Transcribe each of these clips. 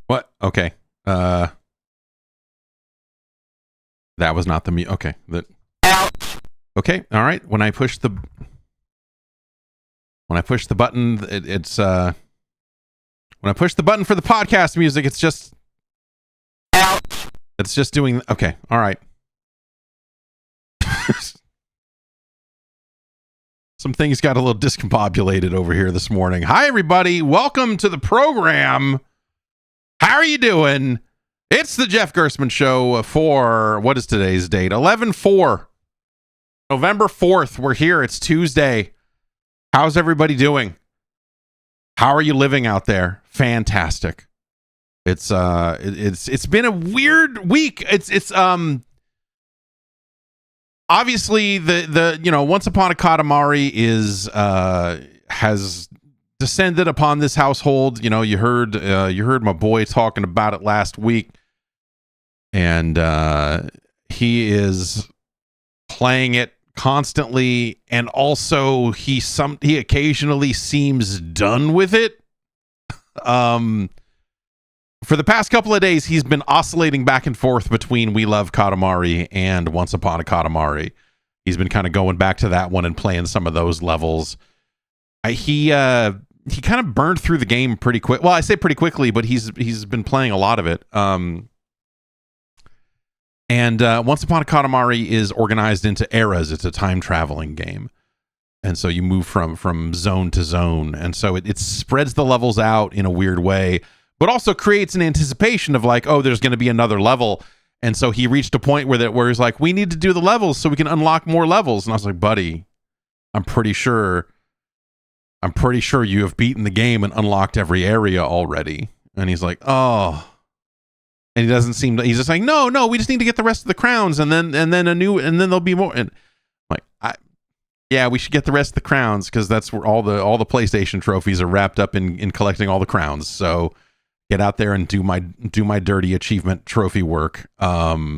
What? Okay. That was not the mute. Okay. Okay. All right. When I push the button, it's when I push the button for the podcast music, it's just doing. Okay. All right. Some things got a little discombobulated over here this morning. Hi, everybody. Welcome to the program. How are you doing? It's the Jeff Gerstmann Show for, what is today's date? 11/4. November 4th. We're here. It's Tuesday. How's everybody doing? How are you living out there? Fantastic. It's been a weird week. It's obviously the Once Upon a Katamari has descended upon this household. You heard my boy talking about it last week, and he is playing it constantly, and also he occasionally seems done with it. For the past couple of days, he's been oscillating back and forth between We Love Katamari and Once Upon a Katamari. He's been kind of going back to that one and playing some of those levels. He kind of burned through the game pretty quick. Well, I say pretty quickly, but he's been playing a lot of it. And Once Upon a Katamari is organized into eras. It's a time traveling game, and so you move from zone to zone, and so it spreads the levels out in a weird way, but also creates an anticipation of like, oh, there's going to be another level. And so he reached a point where he's like, we need to do the levels so we can unlock more levels. And I was like, buddy, I'm pretty sure you have beaten the game and unlocked every area already. And he's like, oh. And he doesn't seem to, he's just like, no, we just need to get the rest of the crowns and then there'll be more. And I'm like, yeah, we should get the rest of the crowns, because that's where all the PlayStation trophies are wrapped up in collecting all the crowns. So get out there and do my dirty achievement trophy work. But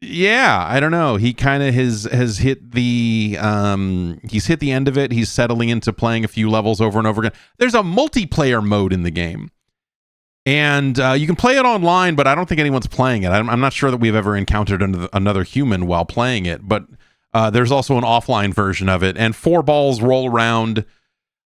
yeah, I don't know. He kind of has hit the he's hit the end of it. He's settling into playing a few levels over and over again. There's a multiplayer mode in the game, and you can play it online, but I don't think anyone's playing it. I'm not sure that we've ever encountered another human while playing it. But there's also an offline version of it, and 4 balls roll around.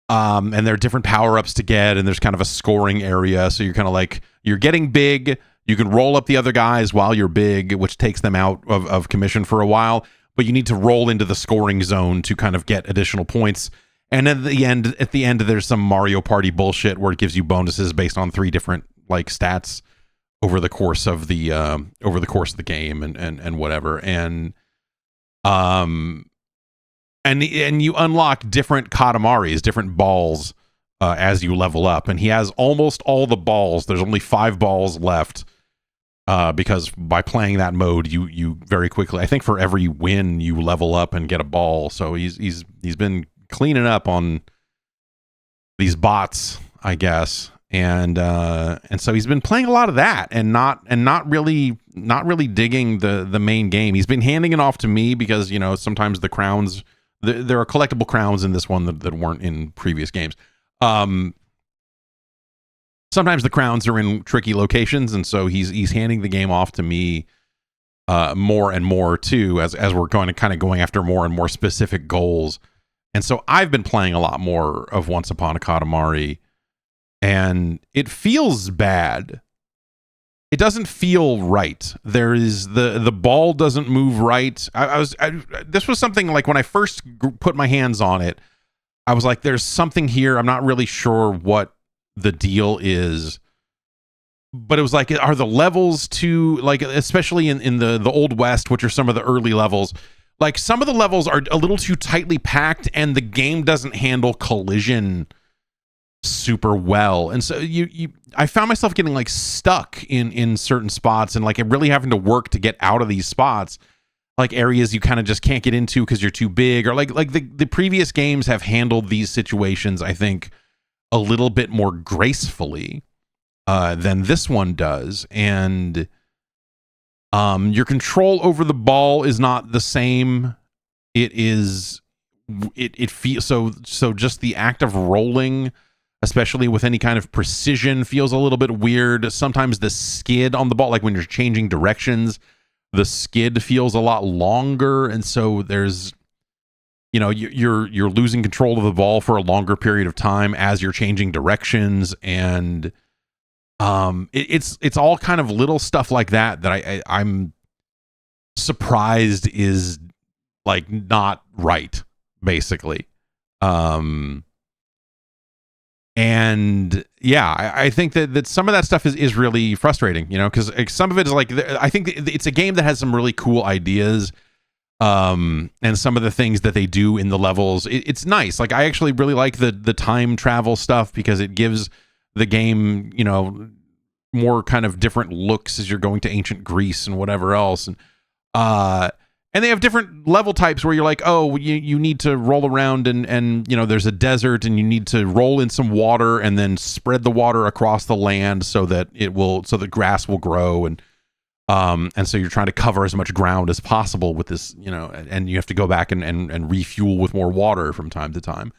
And there are different power-ups to get, and there's kind of a scoring area. So you're kind of like, you're getting big. You can roll up the other guys while you're big, which takes them out of commission for a while. But you need to roll into the scoring zone to kind of get additional points. And at the end, there's some Mario Party bullshit where it gives you bonuses based on 3 different like stats over the course of the game and whatever. And you unlock different Katamaris, different balls, as you level up. And he has almost all the balls. There's only 5 balls left, because by playing that mode, you very quickly, I think for every win, you level up and get a ball. So he's been cleaning up on these bots, I guess. And so he's been playing a lot of that, and not really digging the main game. He's been handing it off to me because sometimes the crowns. There are collectible crowns in this one that weren't in previous games. Sometimes the crowns are in tricky locations, and so he's handing the game off to me more and more too, as we're going after more and more specific goals. And so I've been playing a lot more of Once Upon a Katamari, and it feels bad. It doesn't feel right. There is the ball doesn't move right. This was something like when I first put my hands on it, I was like, there's something here. I'm not really sure what the deal is. But it was like, are the levels too, like, especially in the Old West, which are some of the early levels, like some of the levels are a little too tightly packed, and the game doesn't handle collision super well. And so I found myself getting like stuck in certain spots, and like really having to work to get out of these spots, like areas you kind of just can't get into because you're too big, or like the previous games have handled these situations, I think, a little bit more gracefully than this one does. And your control over the ball is not the same. It feels so just the act of rolling, especially with any kind of precision, feels a little bit weird. Sometimes the skid on the ball, like when you're changing directions, the skid feels a lot longer, and so there's, you know, you're losing control of the ball for a longer period of time as you're changing directions, and it's all kind of little stuff like that I'm surprised is like not right, basically. And yeah, I think that some of that stuff is really frustrating, you know, because some of it is like, I think it's a game that has some really cool ideas, and some of the things that they do in the levels, it's nice. Like, I actually really like the time travel stuff, because it gives the game, you know, more kind of different looks as you're going to ancient Greece and whatever else. And they have different level types where you're like, oh, you need to roll around and you know, there's a desert and you need to roll in some water and then spread the water across the land so that the grass will grow, and so you're trying to cover as much ground as possible with this, you know, and you have to go back and refuel with more water from time to time.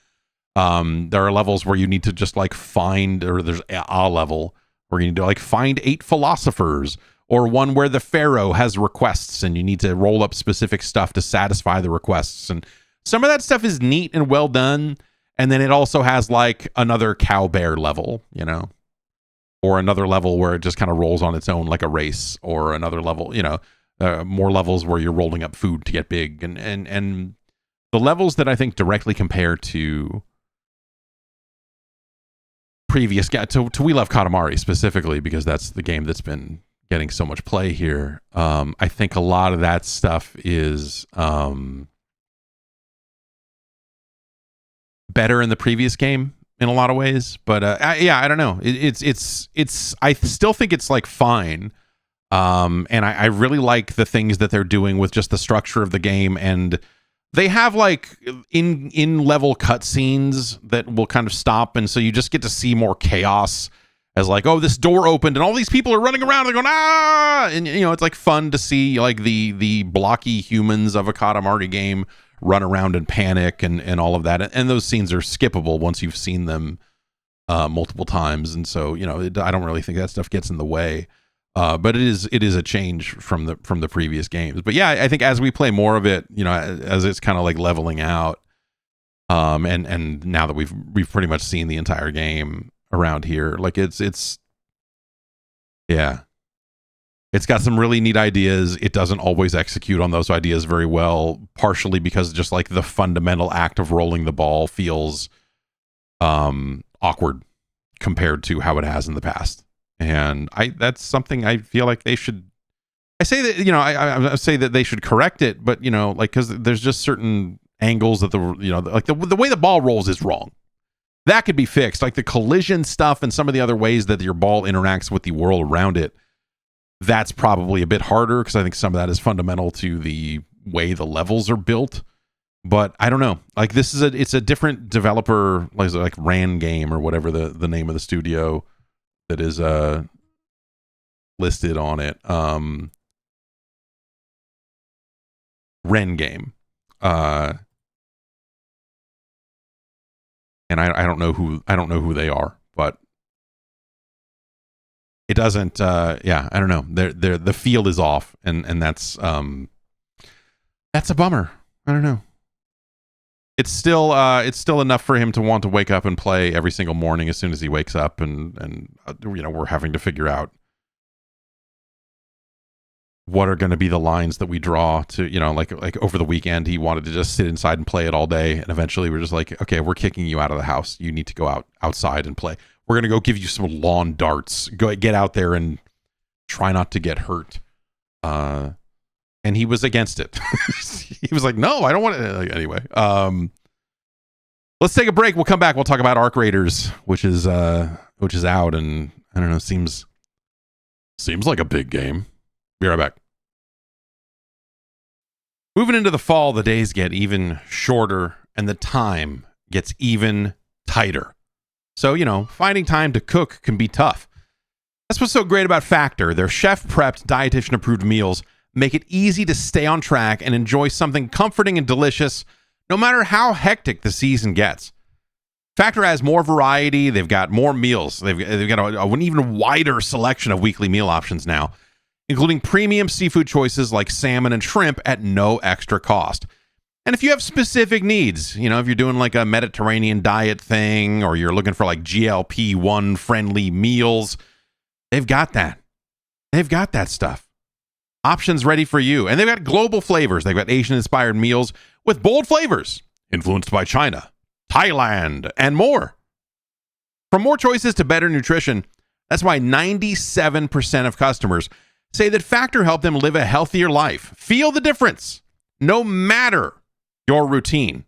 There are levels where you need to just like there's a level where you need to like find 8 philosophers, or one where the pharaoh has requests and you need to roll up specific stuff to satisfy the requests. And some of that stuff is neat and well done. And then it also has like another cow bear level, you know, or another level where it just kind of rolls on its own like a race, or another level, you know, more levels where you're rolling up food to get big. And the levels that I think directly compare to previous to We Love Katamari specifically, because that's the game that's been getting so much play here. I think a lot of that stuff is better in the previous game in a lot of ways, but I don't know. It's I still think it's like fine, and I really like the things that they're doing with just the structure of the game, and they have like in level cutscenes that will kind of stop, and so you just get to see more chaos. As like, oh, this door opened and all these people are running around and going, ah! And, you know, it's like fun to see like the blocky humans of a Katamari game run around and panic and all of that. And those scenes are skippable once you've seen them multiple times. And so, you know, I don't really think that stuff gets in the way. But it is a change from the previous games. But yeah, I think as we play more of it, you know, as it's kind of like leveling out, and now that we've pretty much seen the entire game around here, like it's got some really neat ideas. It doesn't always execute on those ideas very well, partially because just like the fundamental act of rolling the ball feels awkward compared to how it has in the past. And that's something I feel like they should, I say that, you know, I say that they should correct it, but you know, like, because there's just certain angles that the way the ball rolls is wrong. That could be fixed, like the collision stuff and some of the other ways that your ball interacts with the world around it. That's probably a bit harder, because I think some of that is fundamental to the way the levels are built. But I don't know. Like, it's a different developer, like Ran Game or whatever the name of the studio that is listed on it. Ren Game. And I don't know who they are, but it doesn't. I don't know. The feel is off, and that's a bummer. I don't know. It's still enough for him to want to wake up and play every single morning as soon as he wakes up, and you know, we're having to figure out what are going to be the lines that we draw to, you know, like over the weekend, he wanted to just sit inside and play it all day. And eventually we're just like, okay, we're kicking you out of the house. You need to go outside and play. We're going to go give you some lawn darts. Go get out there and try not to get hurt. And he was against it. He was like, no, I don't want to. Anyway, let's take a break. We'll come back. We'll talk about Arc Raiders, which is out. And I don't know, seems like a big game. Be right back. Moving into the fall, the days get even shorter and the time gets even tighter. So, you know, finding time to cook can be tough. That's what's so great about Factor. Their chef-prepped, dietitian-approved meals make it easy to stay on track and enjoy something comforting and delicious, no matter how hectic the season gets. Factor has more variety. They've got more meals. They've got an even wider selection of weekly meal options now, including premium seafood choices like salmon and shrimp at no extra cost. And if you have specific needs, you know, if you're doing like a Mediterranean diet thing, or you're looking for like GLP-1 friendly meals, they've got that. They've got that stuff. Options ready for you. And they've got global flavors. They've got Asian-inspired meals with bold flavors influenced by China, Thailand, and more. From more choices to better nutrition, that's why 97% of customers say that Factor helped them live a healthier life. Feel the difference, no matter your routine.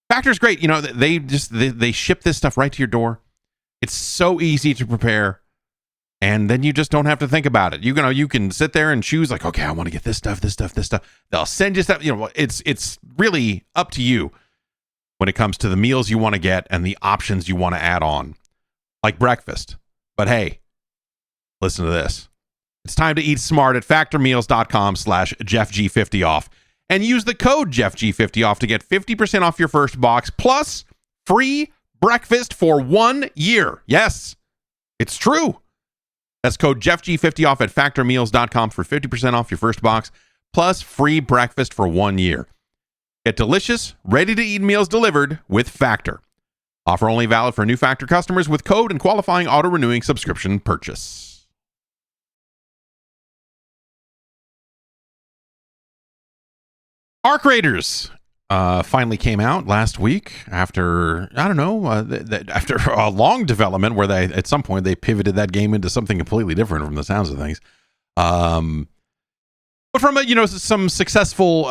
Factor's great. You know, they ship this stuff right to your door. It's so easy to prepare, and then you just don't have to think about it. You can sit there and choose like, okay, I want to get this stuff. They'll send you stuff. You know, it's really up to you when it comes to the meals you want to get and the options you want to add on, like breakfast. But hey, listen to this. It's time to eat smart at factormeals.com/JeffG50 off and use the code JeffG50 off to get 50% off your first box plus free breakfast for 1 year. Yes, it's true. That's code JeffG50 off at factormeals.com for 50% off your first box plus free breakfast for 1 year. Get delicious, ready-to-eat meals delivered with Factor. Offer only valid for new Factor customers with code and qualifying auto-renewing subscription purchase. Arc Raiders finally came out last week after, I don't know, after a long development where they, at some point, they pivoted that game into something completely different from the sounds of things. But from some successful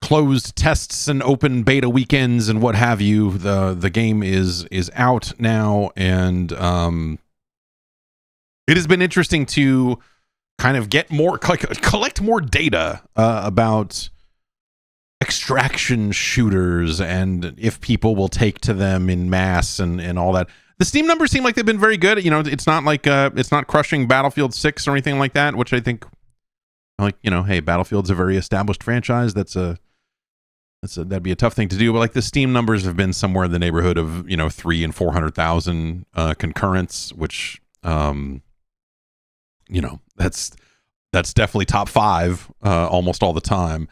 closed tests and open beta weekends and what have you, the game is out now, and it has been interesting to kind of get more collect more data about extraction shooters and if people will take to them in mass and all that. The Steam numbers seem like they've been very good. You know, it's not like it's not crushing Battlefield 6 or anything like that, which I think, like, you know, hey, Battlefield's a very established franchise. That'd be a tough thing to do. But like the Steam numbers have been somewhere in the neighborhood of 300,000 and 400,000 concurrents, which that's definitely top 5 almost all the time.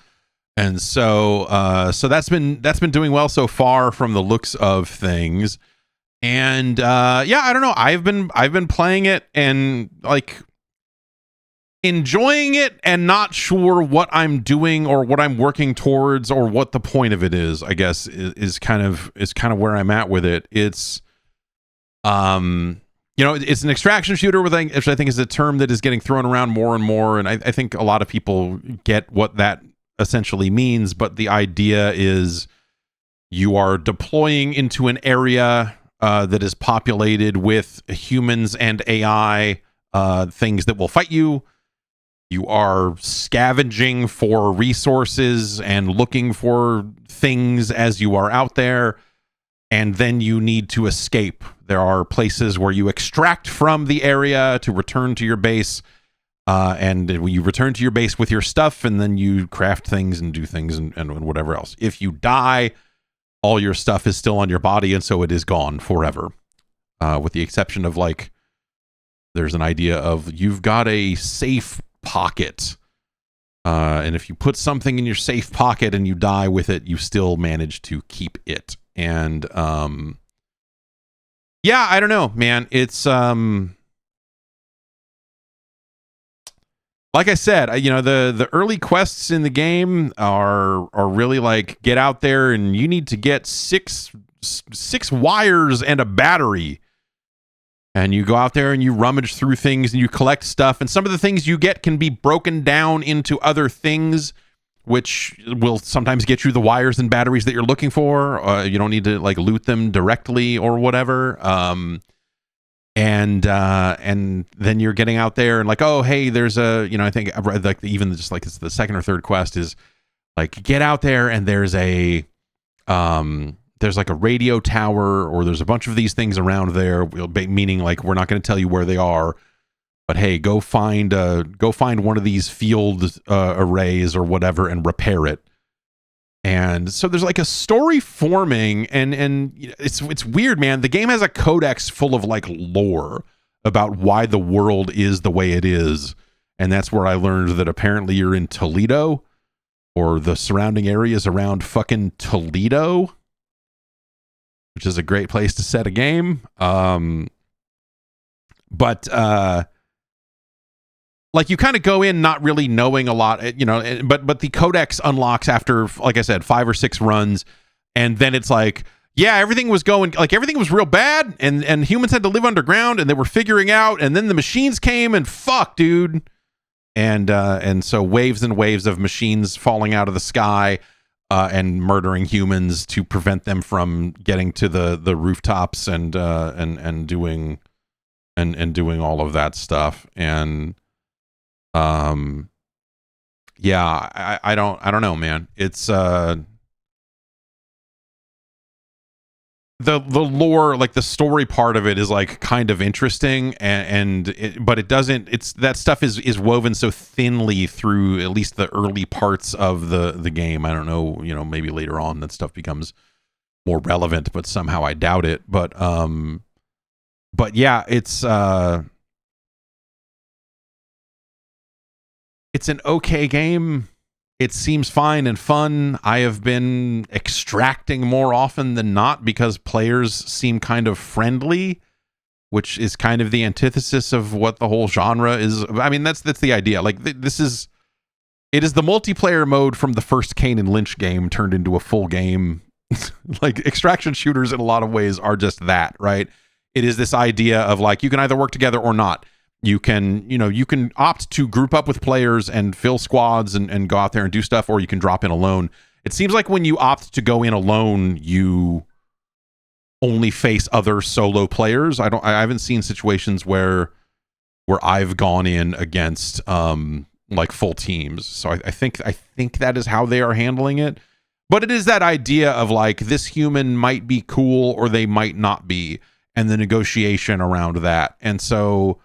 And so that's been doing well so far from the looks of things. And I don't know. I've been playing it and like enjoying it and not sure what I'm doing or what I'm working towards or what the point of it is, I guess, is kind of where I'm at with it. It's it's an extraction shooter, which I think is a term that is getting thrown around more and more, and I think a lot of people get what that essentially means, but the idea is you are deploying into an area that is populated with humans and AI, things that will fight you. You are scavenging for resources and looking for things as you are out there, and then you need to escape. There are places where you extract from the area to return to your base, and you return to your base with your stuff, and then you craft things and do things and whatever else. If you die, all your stuff is still on your body, and so it is gone forever, with the exception of, like, there's an idea of you've got a safe pocket, and if you put something in your safe pocket and you die with it, you still manage to keep it. And I don't know, man. It's like I said, the early quests in the game are really like, get out there and you need to get six wires and a battery. And you go out there and you rummage through things and you collect stuff. And some of the things you get can be broken down into other things, which will sometimes get you the wires and batteries that you're looking for. You don't need to like loot them directly or whatever. And then you're getting out there and like, oh, hey, there's I think I've read like even just like it's the second or third quest is like, get out there and there's like a radio tower, or there's a bunch of these things around there, meaning like, we're not going to tell you where they are, but hey, go find one of these field arrays or whatever and repair it. And so there's like a story forming, and it's weird, man. The game has a codex full of like lore about why the world is the way it is. And that's where I learned that apparently you're in Toledo or the surrounding areas around fucking Toledo, which is a great place to set a game. But like you kind of go in not really knowing a lot, but the codex unlocks after, like I said, 5 or 6 runs. And then it's like, yeah, everything was real bad, and humans had to live underground, and they were figuring out, and then the machines came, and fuck, dude. And so waves and waves of machines falling out of the sky, and murdering humans to prevent them from getting to the rooftops and doing all of that stuff. And yeah, I don't know, man. It's the lore, like the story part of it is like kind of interesting, but it doesn't, it's that stuff is woven so thinly through at least the early parts of the game. I don't know, maybe later on that stuff becomes more relevant, but somehow I doubt it. But yeah, it's an okay game. It seems fine and fun. I have been extracting more often than not because players seem kind of friendly, which is kind of the antithesis of what the whole genre is. I mean, that's the idea. Like it is the multiplayer mode from the first Kane and Lynch game turned into a full game. Like extraction shooters in a lot of ways are just that, right? It is this idea of like, you can either work together or not. You can opt to group up with players and fill squads and go out there and do stuff, or you can drop in alone. It seems like when you opt to go in alone, you only face other solo players. I haven't seen situations where I've gone in against like full teams. So I think that is how they are handling it. But it is that idea of like, this human might be cool or they might not be, and the negotiation around that. And so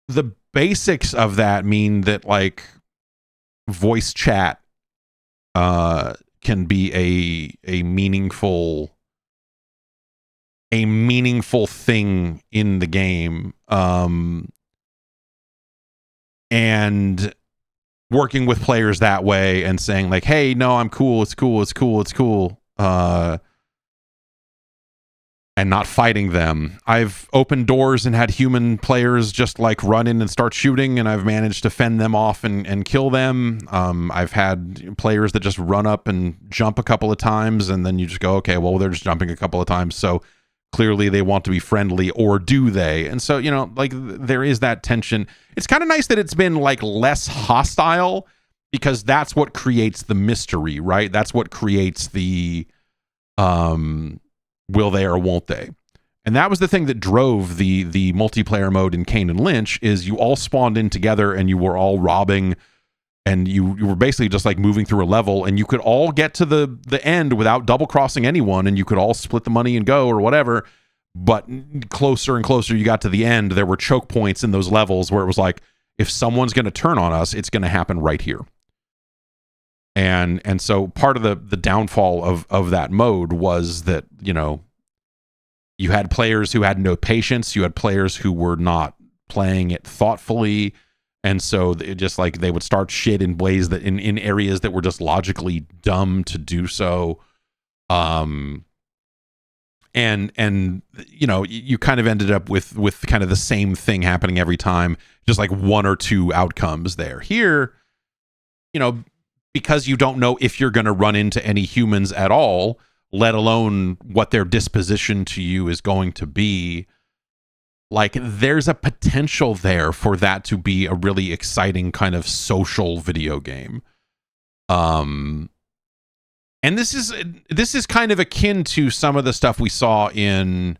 the basics of that mean that like voice chat can be a meaningful thing in the game, and working with players that way and saying like, hey, no, I'm cool, it's cool, and not fighting them. I've opened doors and had human players just like run in and start shooting, and I've managed to fend them off and kill them. I've had players that just run up and jump a couple of times, and then you just go, okay, well, they're just jumping a couple of times, so clearly they want to be friendly, or do they? And so, like there is that tension. It's kind of nice that it's been like less hostile, because that's what creates the mystery, right? That's what creates the will they or won't they? And that was the thing that drove the multiplayer mode in Kane and Lynch, is you all spawned in together and you were all robbing, and you were basically just like moving through a level, and you could all get to the end without double crossing anyone, and you could all split the money and go or whatever. But closer and closer you got to the end, there were choke points in those levels where it was like, if someone's going to turn on us, it's going to happen right here. And so part of the downfall of that mode was that, you had players who had no patience, you had players who were not playing it thoughtfully, and so it just like they would start shit in ways that in areas that were just logically dumb to do so. And you kind of ended up with kind of the same thing happening every time, just like one or two outcomes there. Here, because you don't know if you're going to run into any humans at all, let alone what their disposition to you is going to be, like there's a potential there for that to be a really exciting kind of social video game. And this is kind of akin to some of the stuff we saw in,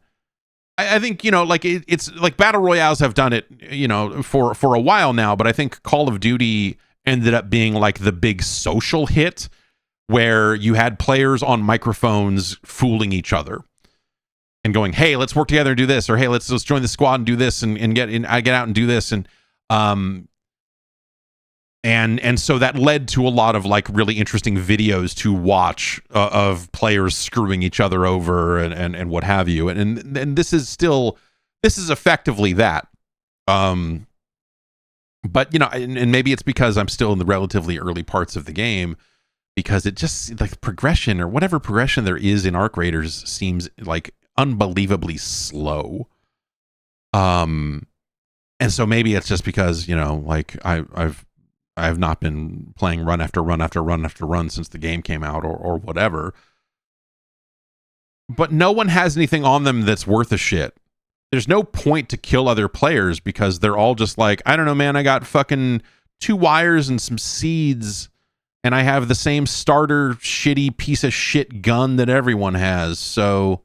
I think, like it's like battle royales have done it, for a while now, but I think Call of Duty ended up being like the big social hit, where you had players on microphones fooling each other and going, hey, let's work together and do this, or hey, let's join the squad and do this, and get out and do this. And and so that led to a lot of like really interesting videos to watch of players screwing each other over and what have you, and this is effectively that. But you know, and maybe it's because I'm still in the relatively early parts of the game, because it just like progression or whatever progression there is in Arc Raiders seems like unbelievably slow. And so maybe it's just because, you know, like I've not been playing run after run after run after run since the game came out, or whatever. But no one has anything on them that's worth a shit. There's no point to kill other players because they're all just like, I don't know, man, I got fucking 2 wires and some seeds, and I have the same starter shitty piece of shit gun that everyone has. So,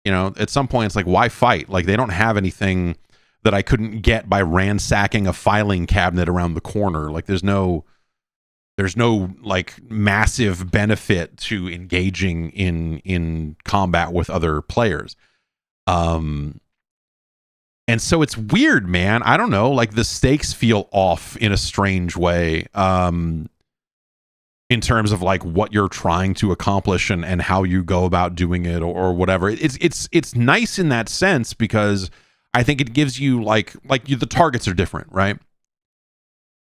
you know, at some point it's like, why fight? Like, they don't have anything that I couldn't get by ransacking a filing cabinet around the corner. Like, there's no like massive benefit to engaging in combat with other players. And so it's weird, man. I don't know, like the stakes feel off in a strange way. In terms of like what you're trying to accomplish and how you go about doing it, or whatever. It's nice in that sense, because I think it gives you the targets are different, right?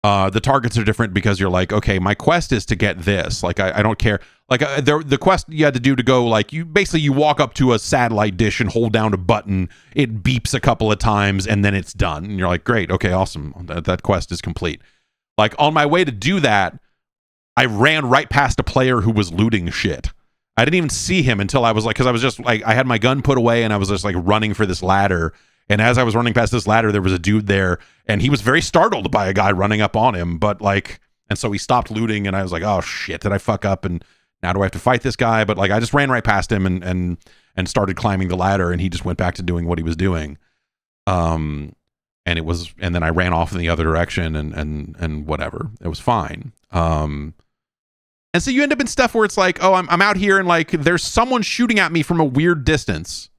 The targets are different because you're like, okay, my quest is to get this. Like, I don't care. Like, the quest you had to do to go, like, you walk up to a satellite dish and hold down a button. It beeps a couple of times and then it's done. And you're like, great, okay, awesome. That quest is complete. Like, on my way to do that, I ran right past a player who was looting shit. I didn't even see him until I was like, because I was just like, I had my gun put away and I was just like running for this ladder. And as I was running past this ladder, there was a dude there, and he was very startled by a guy running up on him. But like, and so he stopped looting, and I was like, oh shit, did I fuck up? And now do I have to fight this guy? But like, I just ran right past him and started climbing the ladder, and he just went back to doing what he was doing. And then I ran off in the other direction and whatever. It was fine. And so you end up in stuff where it's like, oh, I'm out here and like there's someone shooting at me from a weird distance.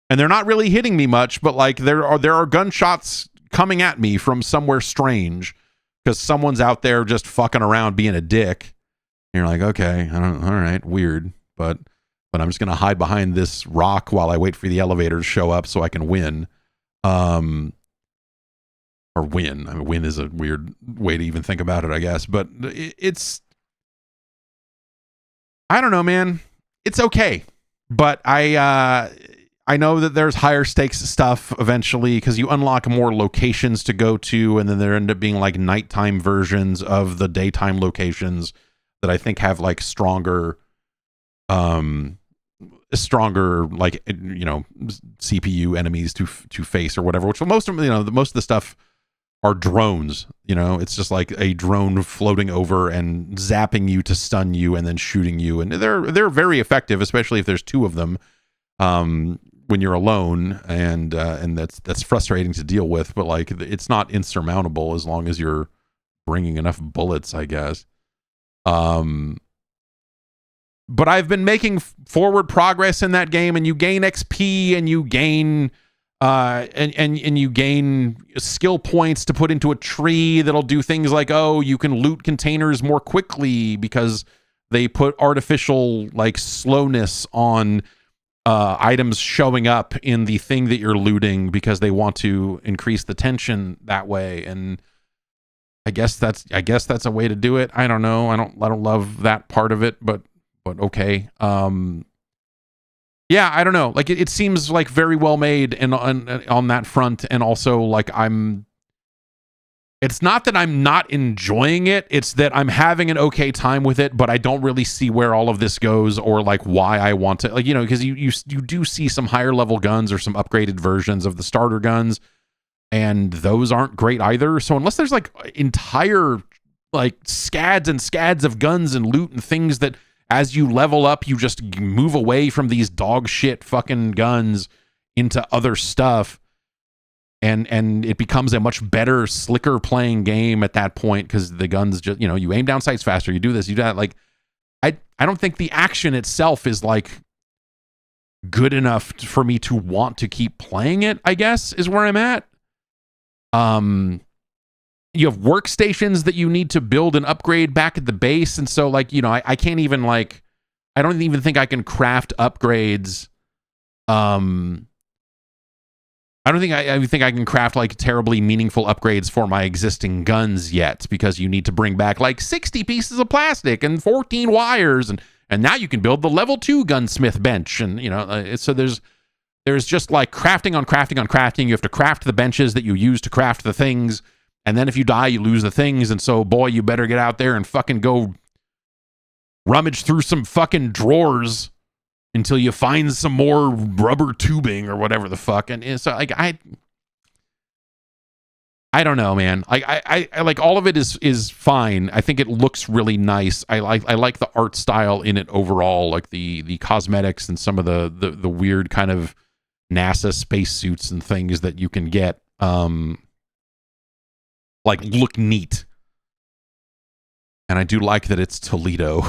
And they're not really hitting me much, but like there are gunshots coming at me from somewhere strange because someone's out there just fucking around being a dick. And you're like, okay, all right, weird, but I'm just gonna hide behind this rock while I wait for the elevator to show up so I can win. Or win. I mean, win is a weird way to even think about it, I guess. But it's, I don't know, man. It's okay, but I know that there's higher stakes stuff eventually because you unlock more locations to go to, and then there end up being like nighttime versions of the daytime locations that I think have like stronger like, you know, CPU enemies to face or whatever. Which most of them, you know, most of the stuff are drones. You know, it's just like a drone floating over and zapping you to stun you and then shooting you, and they're very effective, especially if there's 2 of them. When you're alone, and that's frustrating to deal with, but like it's not insurmountable as long as you're bringing enough bullets, I guess. But I've been making forward progress in that game, and you gain XP, and you gain and you gain skill points to put into a tree that'll do things like, oh, you can loot containers more quickly because they put artificial like slowness on items showing up in the thing that you're looting because they want to increase the tension that way. And I guess that's a way to do it. I don't know. I don't love that part of it, but okay. Yeah, I don't know. Like it seems like very well made and on that front, and also like it's not that I'm not enjoying it, it's that I'm having an okay time with it, but I don't really see where all of this goes, or like why I want to, like, you know, because you do see some higher level guns or some upgraded versions of the starter guns, and those aren't great either. So unless there's like entire like scads and scads of guns and loot and things that as you level up, you just move away from these dog shit fucking guns into other stuff. And it becomes a much better, slicker playing game at that point because the guns just, you know, you aim down sights faster, you do this, you do that. Like, I don't think the action itself is like good enough for me to want to keep playing it, I guess, is where I'm at. you have workstations that you need to build and upgrade back at the base. And so like, I can't even like, I don't even think I can craft upgrades. I don't think I think I can craft like terribly meaningful upgrades for my existing guns yet, because you need to bring back like 60 pieces of plastic and 14 wires, and now you can build the level 2 gunsmith bench, and so there's just like crafting on crafting on crafting. You have to craft the benches that you use to craft the things, and then if you die, you lose the things, and so boy, you better get out there and fucking go rummage through some fucking drawers until you find some more rubber tubing or whatever the fuck. And so like I don't know, man. I like all of it is fine. I think it looks really nice. I like the art style in it overall, like the cosmetics and some of the weird kind of NASA spacesuits and things that you can get like look neat. And I do like that it's Toledo.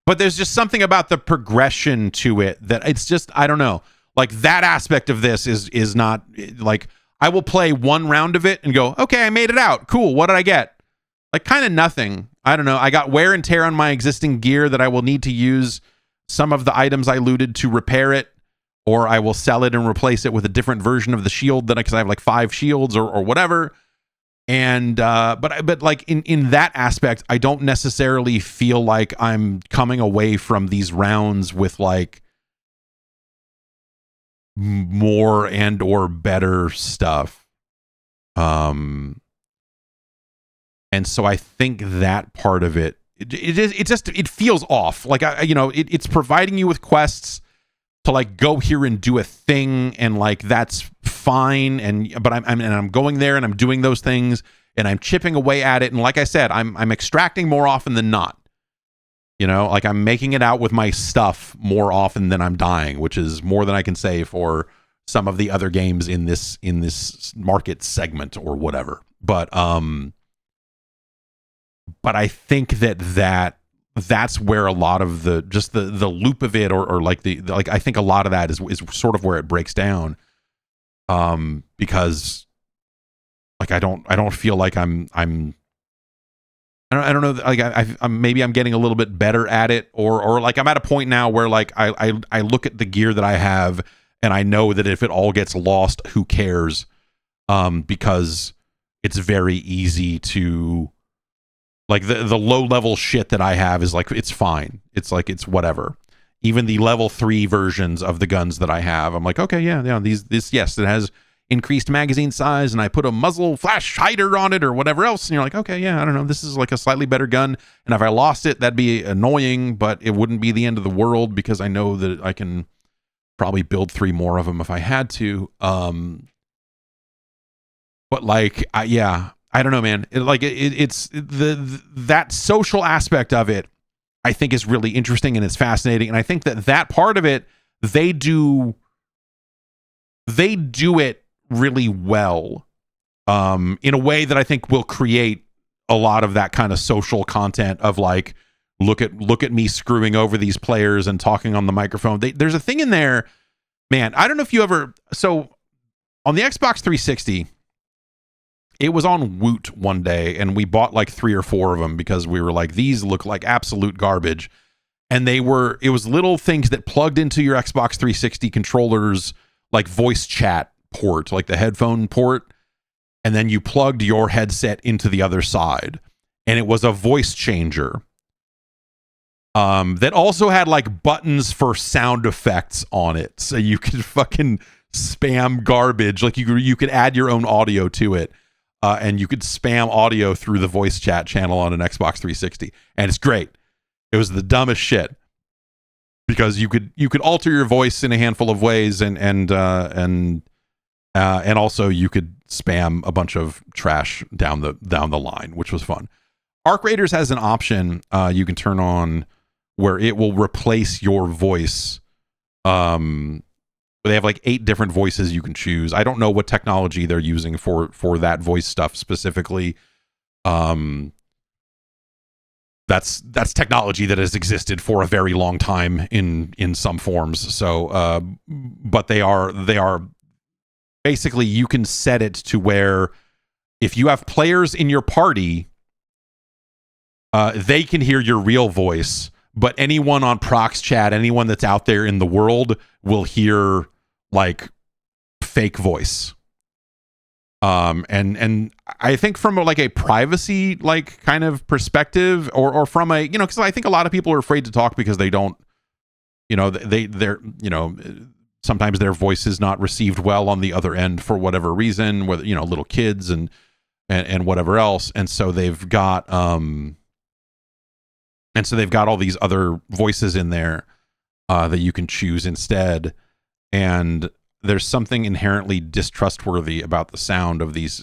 But there's just something about the progression to it that it's just, I don't know. Like that aspect of this is not like, I will play one round of it and go, okay, I made it out. Cool. What did I get? Like kind of nothing. I don't know. I got wear and tear on my existing gear that I will need to use some of the items I looted to repair it, or I will sell it and replace it with a different version of the shield because I have like 5 shields or whatever. And but like in that aspect, I don't necessarily feel like I'm coming away from these rounds with like more and or better stuff. And so I think that part of it it feels off. Like it's providing you with quests to like go here and do a thing, and like that's fine, but I'm going there and I'm doing those things and I'm chipping away at it, and like I said, I'm extracting more often than not. Like I'm making it out with my stuff more often than I'm dying, which is more than I can say for some of the other games in this market segment or whatever. But I think that's where a lot of the loop of it or like like I think a lot of that is sort of where it breaks down, because like I don't feel like I don't know, like I'm maybe I'm getting a little bit better at it, or like I'm at a point now where like I look at the gear that I have and I know that if it all gets lost, who cares, because it's very easy to like the low level shit that I have is like, it's fine. It's like, it's whatever. Even the level 3 versions of the guns that I have, I'm like, okay, yeah, yes, it has increased magazine size and I put a muzzle flash hider on it or whatever else. And you're like, okay, yeah, I don't know. This is like a slightly better gun. And if I lost it, that'd be annoying, but it wouldn't be the end of the world because I know that I can probably build 3 more of them if I had to. But like, I don't know, man. It's that social aspect of it, I think, is really interesting and it's fascinating. And I think that part of it, they do it really well, in a way that I think will create a lot of that kind of social content of like, look at me screwing over these players and talking on the microphone. There's a thing in there, man. I don't know if you ever, so on the Xbox 360, it was on Woot one day, and we bought like 3 or 4 of them because we were like, these look like absolute garbage. And it was little things that plugged into your Xbox 360 controller's like voice chat port, like the headphone port. And then you plugged your headset into the other side. And it was a voice changer. That also had like buttons for sound effects on it. So you could fucking spam garbage. Like you could add your own audio to it. And you could spam audio through the voice chat channel on an Xbox 360, and it's great. It was the dumbest shit because you could alter your voice in a handful of ways, and also you could spam a bunch of trash down the line, which was fun. Arc Raiders has an option you can turn on where it will replace your voice. They have like 8 different voices you can choose. I don't know what technology they're using for that voice stuff specifically. That's technology that has existed for a very long time in some forms. So, but they are basically, you can set it to where if you have players in your party, they can hear your real voice, but anyone on Prox Chat, anyone that's out there in the world, will hear like fake voice. And I think from like a privacy like kind of perspective, or from a, you know, because I think a lot of people are afraid to talk because they don't, you know, they're you know, sometimes their voice is not received well on the other end for whatever reason, whether, you know, little kids and whatever else, and so they've got all these other voices in there that you can choose instead, and there's something inherently distrustworthy about the sound of these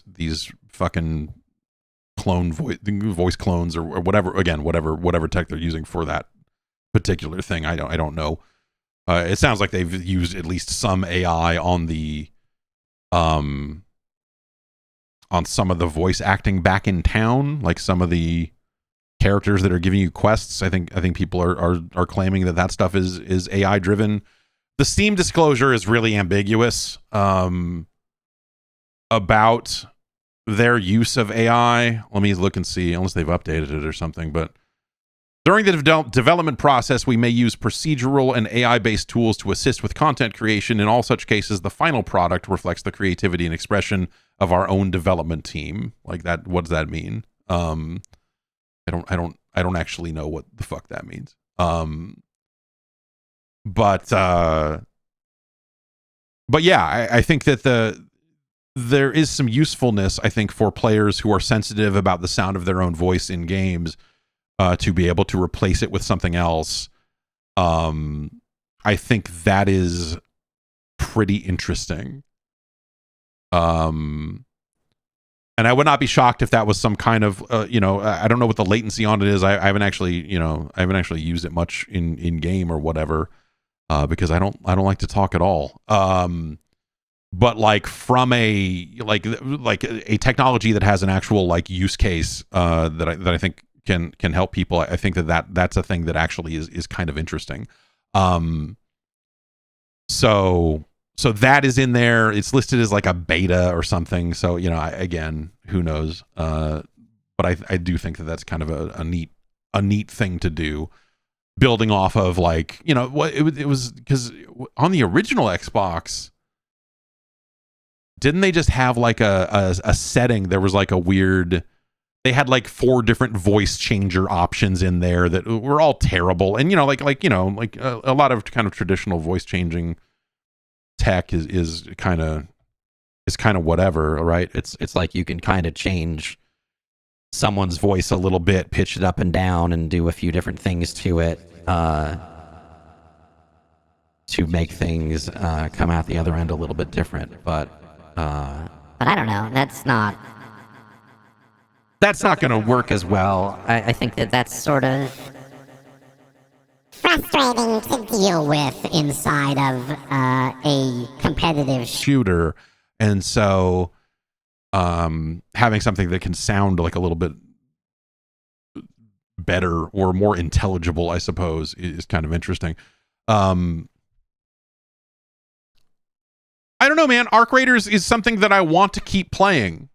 fucking voice clones or whatever. Again, whatever tech they're using for that particular thing. I don't know. It sounds like they've used at least some AI on the on some of the voice acting back in town, like some of the characters that are giving you quests. I think people are claiming that stuff is AI driven. The Steam disclosure is really ambiguous about their use of AI. Let me look and see, unless they've updated it or something. But during the development process, we may use procedural and AI-based tools to assist with content creation. In all such cases, the final product reflects the creativity and expression of our own development team. Like that, what does that mean? I don't actually know what the fuck that means. But yeah, I think that there is some usefulness, I think, for players who are sensitive about the sound of their own voice in games, to be able to replace it with something else. I think that is pretty interesting. And I would not be shocked if that was some kind of, you know, I don't know what the latency on it is. I haven't actually used it much in game or whatever, because I don't like to talk at all. But like from a like a technology that has an actual like use case that I think can help people. I think that's a thing that actually is kind of interesting. So that is in there. It's listed as like a beta or something. So, you know, again, who knows? But I do think that's kind of a neat thing to do, building off of, like, you know, what it was, because on the original Xbox, didn't they just have like a setting? There was like a weird, they had like 4 different voice changer options in there that were all terrible. And, you know, like a lot of kind of traditional voice changing tech is kind of whatever, right? It's like you can kind of change someone's voice a little bit, pitch it up and down, and do a few different things to it to make things come out the other end a little bit different. But I don't know. That's not going to work as well. I think that's sort of frustrating to deal with inside of a competitive shooter. And so having something that can sound like a little bit better or more intelligible, I suppose, is kind of interesting. I don't know, man. Arc Raiders is something that I want to keep playing.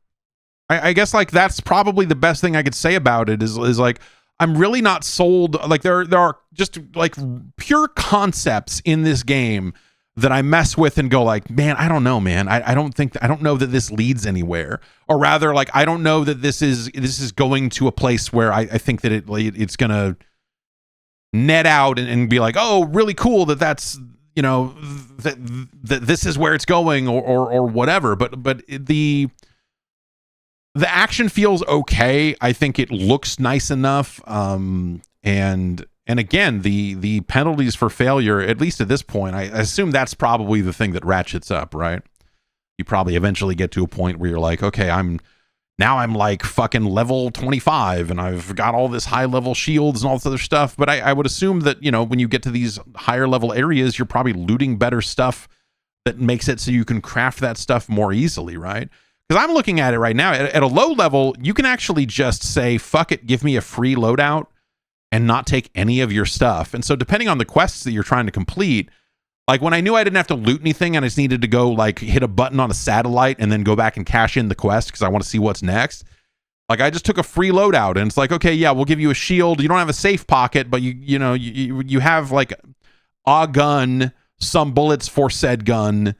I guess like that's probably the best thing I could say about it is like, I'm really not sold. Like there are just like pure concepts in this game that I mess with and go like, man, I don't know, man. I don't know that this leads anywhere. Or rather, like, I don't know that this is going to a place where I think that it's gonna net out and be like, oh, really cool that's, you know, that this is where it's going or whatever. But the action feels okay. I think it looks nice enough. And again, the penalties for failure, at least at this point, I assume that's probably the thing that ratchets up, right? You probably eventually get to a point where you're like, okay, I'm like fucking level 25 and I've got all this high level shields and all this other stuff. But I would assume that, you know, when you get to these higher level areas, you're probably looting better stuff that makes it so you can craft that stuff more easily, right? Because I'm looking at it right now, at a low level, you can actually just say, fuck it, give me a free loadout and not take any of your stuff. And so depending on the quests that you're trying to complete, Like when I knew I didn't have to loot anything and I just needed to go like hit a button on a satellite and then go back and cash in the quest because I want to see what's next. Like I just took a free loadout and it's like, okay, yeah, we'll give you a shield. You don't have a safe pocket, but you have like a gun, some bullets for said gun.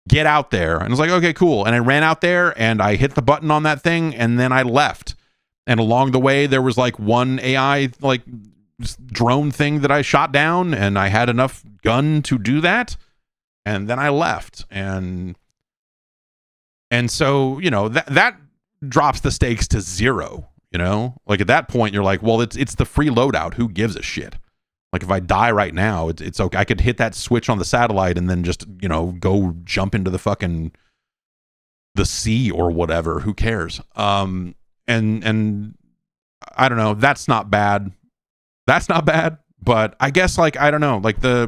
Get out there. And I was like, okay, cool. And I ran out there and I hit the button on that thing and then I left. And along the way there was like one AI like drone thing that I shot down and I had enough gun to do that. And then I left. And so, that drops the stakes to 0, like at that point you're like, well, it's the free loadout. Who gives a shit? Like if I die right now, it's okay. I could hit that switch on the satellite and then just, go jump into the sea or whatever. Who cares? And I don't know. That's not bad. But I guess like, I don't know, like I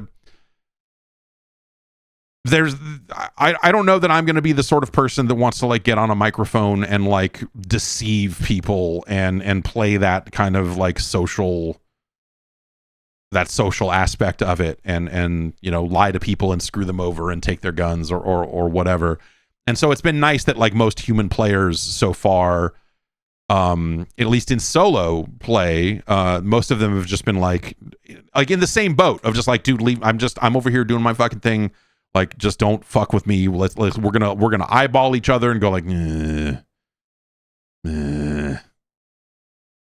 don't know that I'm going to be the sort of person that wants to like get on a microphone and like deceive people and play that kind of like social aspect of it and lie to people and screw them over and take their guns or whatever. And so it's been nice that like most human players so far, at least in solo play, most of them have just been like in the same boat of just like, dude, leave. I'm over here doing my fucking thing. Like, just don't fuck with me. We're gonna eyeball each other and go like, I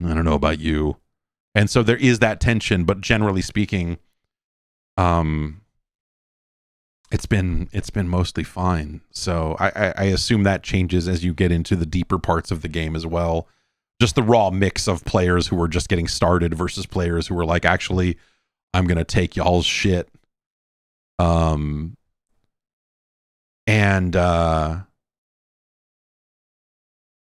don't know about you. And so there is that tension, but generally speaking, it's been mostly fine. So I assume that changes as you get into the deeper parts of the game as well. Just the raw mix of players who are just getting started versus players who are like, actually, I'm gonna take y'all's shit.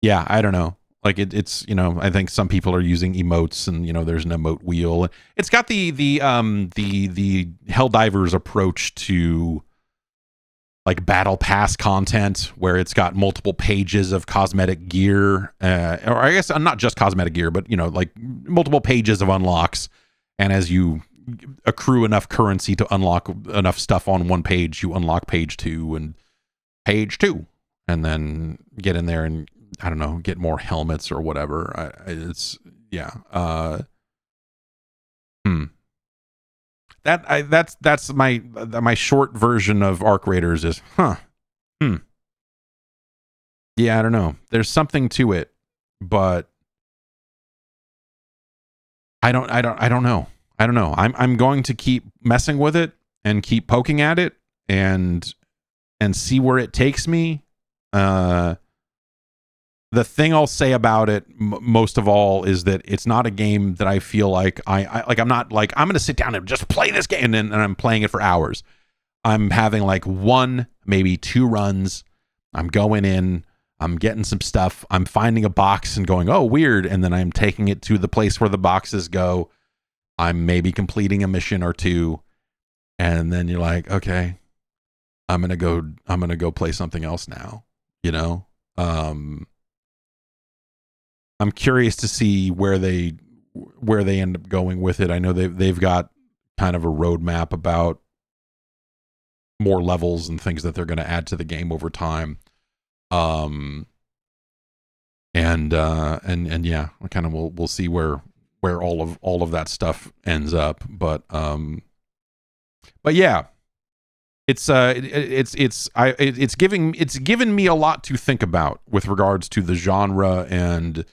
Yeah, I don't know. Like it's I think some people are using emotes and there's an emote wheel. It's got the Helldivers approach to like battle pass content where it's got multiple pages of cosmetic gear, or I guess not just cosmetic gear, but like multiple pages of unlocks. And as you accrue enough currency to unlock enough stuff on one page, you unlock page 2 and page 2, and then get in there and I don't know, get more helmets or whatever. That's my short version of Arc Raiders is yeah, I don't know. There's something to it, but I don't know. I'm going to keep messing with it and keep poking at it and see where it takes me. The thing I'll say about it most of all is that it's not a game that I feel like I'm not like, I'm going to sit down and just play this game and I'm playing it for hours. I'm having like 1, maybe 2 runs. I'm going in, I'm getting some stuff. I'm finding a box and going, oh, weird. And then I'm taking it to the place where the boxes go. I'm maybe completing a mission or 2. And then you're like, okay, I'm going to go play something else now, I'm curious to see where they end up going with it. I know they've got kind of a roadmap about more levels and things that they're going to add to the game over time. And yeah, kind of we'll see where all of that stuff ends up. But yeah, it's given me a lot to think about with regards to the genre and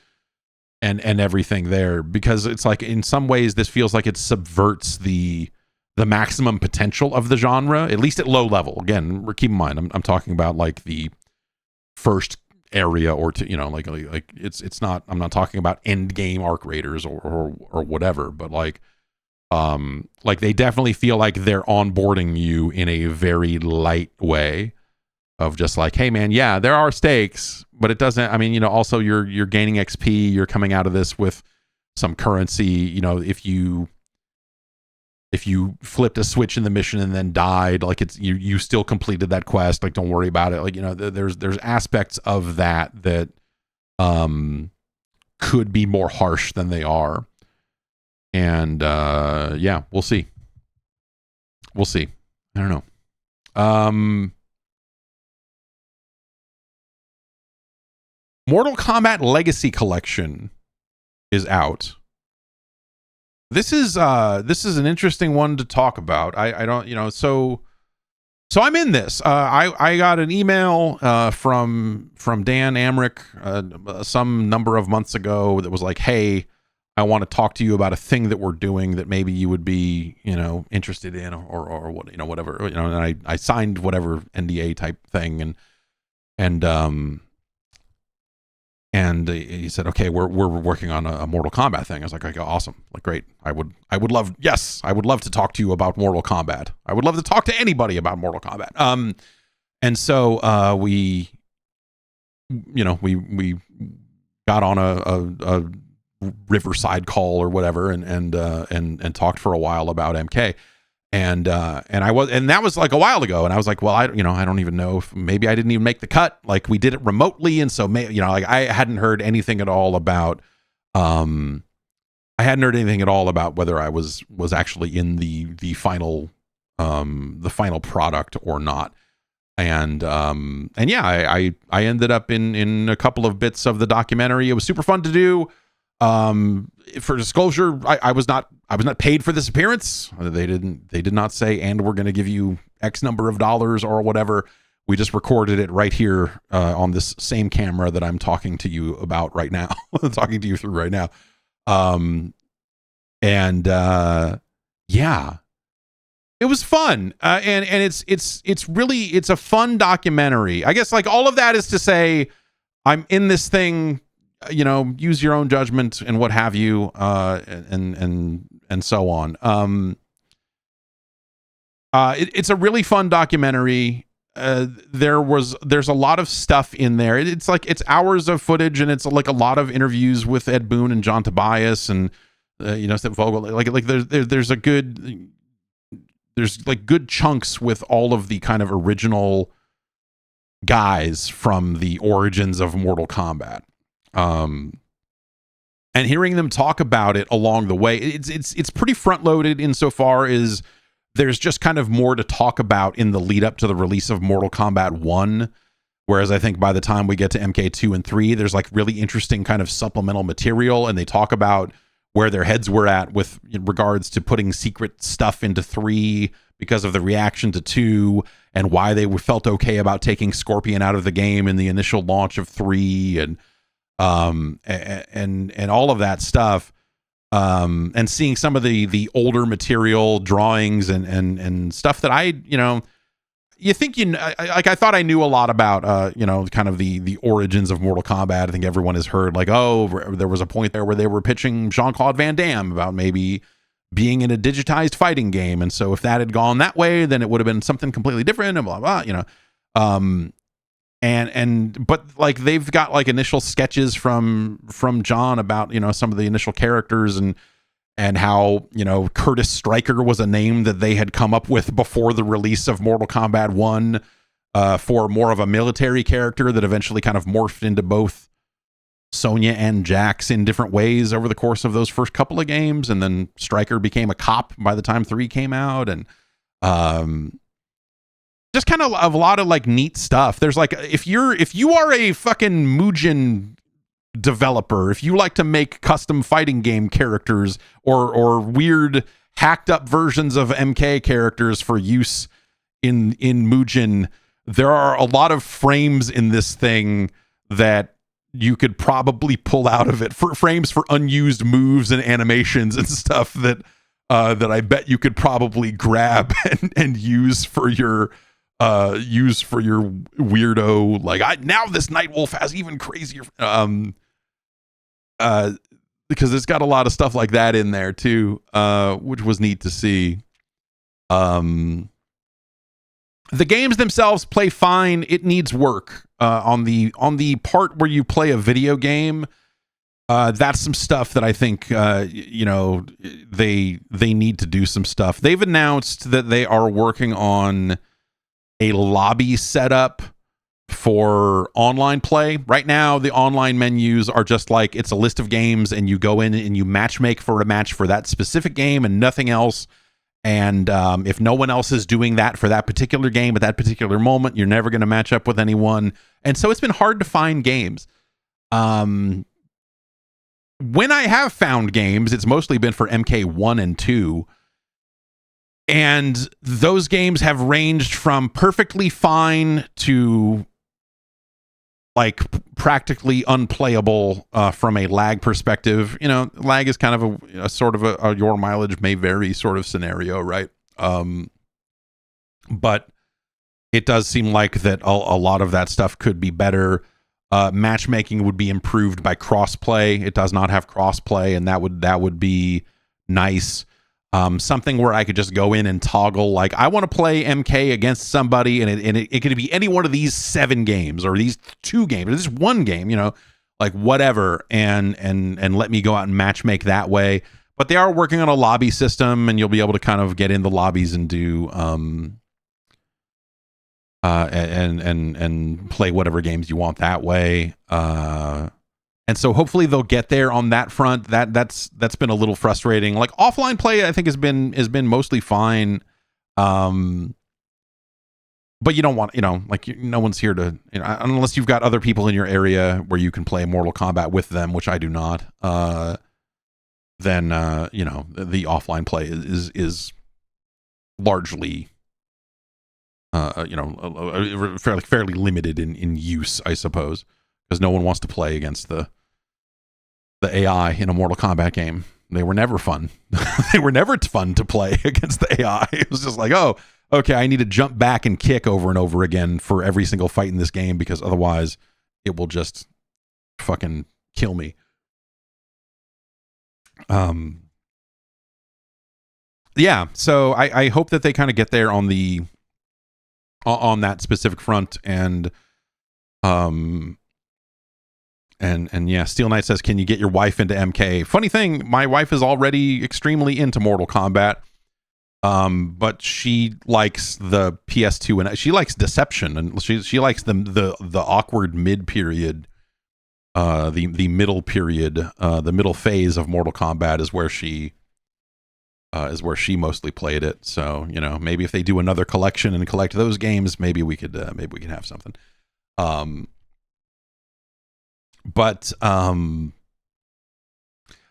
everything there, because it's like in some ways this feels like it subverts the maximum potential of the genre, at least at low level. Again, keep in mind I'm talking about like the first area or two, like it's not, I'm not talking about end game Arc Raiders or whatever, but like they definitely feel like they're onboarding you in a very light way of just like, hey man, yeah, there are stakes, but it doesn't, I mean, also you're gaining XP, you're coming out of this with some currency, if you flipped a switch in the mission and then died, like it's you still completed that quest, like don't worry about it. Like, there's aspects of that could be more harsh than they are. And yeah, we'll see. I don't know. Mortal Kombat Legacy Kollection is out. This is an interesting one to talk about. I don't, so I'm in this. I got an email from Dan Amrich some number of months ago that was like, hey, I want to talk to you about a thing that we're doing that maybe you would be, interested in or what, whatever, and I signed whatever NDA type thing and he said, okay, we're working on a Mortal Kombat thing. I was like, okay, awesome. Like, great. I would love to talk to you about Mortal Kombat. I would love to talk to anybody about Mortal Kombat. And so we got on a Riverside call or whatever and talked for a while about MK. And that was like a while ago, and I was like, well, I don't even know if maybe I didn't even make the cut. Like, we did it remotely, and so like I hadn't heard anything at all about whether I was actually in the final product or not. And yeah, I ended up in a couple of bits of the documentary. It was super fun to do. For disclosure, I was not paid for this appearance. They did not say, and we're going to give you X number of dollars or whatever. We just recorded it right here on this same camera that I'm talking to you about right now, talking to you through right now. Yeah, it was fun. And it's really a fun documentary. I guess like all of that is to say, I'm in this thing. Use your own judgment and what have you, and so on. It's a really fun documentary. There's a lot of stuff in there. It's like it's hours of footage, and it's like a lot of interviews with Ed Boon and John Tobias and Step Vogel. Like there's like good chunks with all of the kind of original guys from the origins of Mortal Kombat. And hearing them talk about it along the way, it's pretty front loaded insofar as there's just kind of more to talk about in the lead up to the release of Mortal Kombat 1. Whereas I think by the time we get to MK2 and 3, there's like really interesting kind of supplemental material, and they talk about where their heads were at with regards to putting secret stuff into 3 because of the reaction to 2, and why they felt okay about taking Scorpion out of the game in the initial launch of 3, and all of that stuff, and seeing some of the older material drawings and stuff that I thought I knew a lot about kind of the origins of Mortal Kombat. I think everyone has heard like, oh, there was a point there where they were pitching Jean-Claude Van Damme about maybe being in a digitized fighting game, and so if that had gone that way, then it would have been something completely different, and blah blah, but like they've got like initial sketches from John about some of the initial characters and how Curtis Stryker was a name that they had come up with before the release of Mortal Kombat 1 for more of a military character that eventually kind of morphed into both Sonya and Jax in different ways over the course of those first couple of games, and then Stryker became a cop by the time 3 came out, and just kind of a lot of like neat stuff. There's like, if you are a fucking Mugen developer, if you like to make custom fighting game characters or weird hacked up versions of MK characters for use in Mugen, there are a lot of frames in this thing that you could probably pull out of it, for frames for unused moves and animations and stuff that I bet you could probably grab and use for your weirdo, like, now this Nightwolf has even crazier, because it's got a lot of stuff like that in there too, which was neat to see. The games themselves play fine. It needs work on the part where you play a video game. That's some stuff that I think they need to do some stuff. They've announced that they are working on a lobby setup for online play. Right now, the online menus are just like, it's a list of games, and you go in and you matchmake for a match for that specific game and nothing else. And if no one else is doing that for that particular game at that particular moment, you're never going to match up with anyone. And so it's been hard to find games. When I have found games, it's mostly been for MK1 and 2. And those games have ranged from perfectly fine to like practically unplayable from a lag perspective. You know, lag is kind of a sort of a your mileage may vary sort of scenario, right? But it does seem like that a lot of that stuff could be better. Matchmaking would be improved by crossplay. It does not have crossplay, and that would be nice. Something where I could just go in and toggle, like, I want to play MK against somebody, and it could be any one of these 7 games or these 2 games or this 1 game, you know, like whatever, and let me go out and matchmake that way. But they are working on a lobby system, and you'll be able to kind of get in the lobbies and do and play whatever games you want that way. And so hopefully they'll get there on that front. That's been a little frustrating. Like offline play, I think has been mostly fine. But you don't want, you know, like no one's here to, you know, unless you've got other people in your area where you can play Mortal Kombat with them, which I do not. Then you know, the offline play is largely you know, fairly limited in use, I suppose, because no one wants to play against the AI in a Mortal Kombat game. They were never fun. They were never fun to play against the AI. It was just like, oh, okay, I need to jump back and kick over and over again for every single fight in this game, because otherwise it will just fucking kill me. Yeah, so I hope that they kind of get there on that specific front. And yeah, Steel Knight says, can you get your wife into MK? Funny thing, my wife is already extremely into Mortal Kombat, but she likes the PS2 and she likes Deception, and she likes the awkward mid period, the middle period, the middle phase of Mortal Kombat is where she mostly played it. So, you know, maybe if they do another collection and collect those games, maybe we could have something. But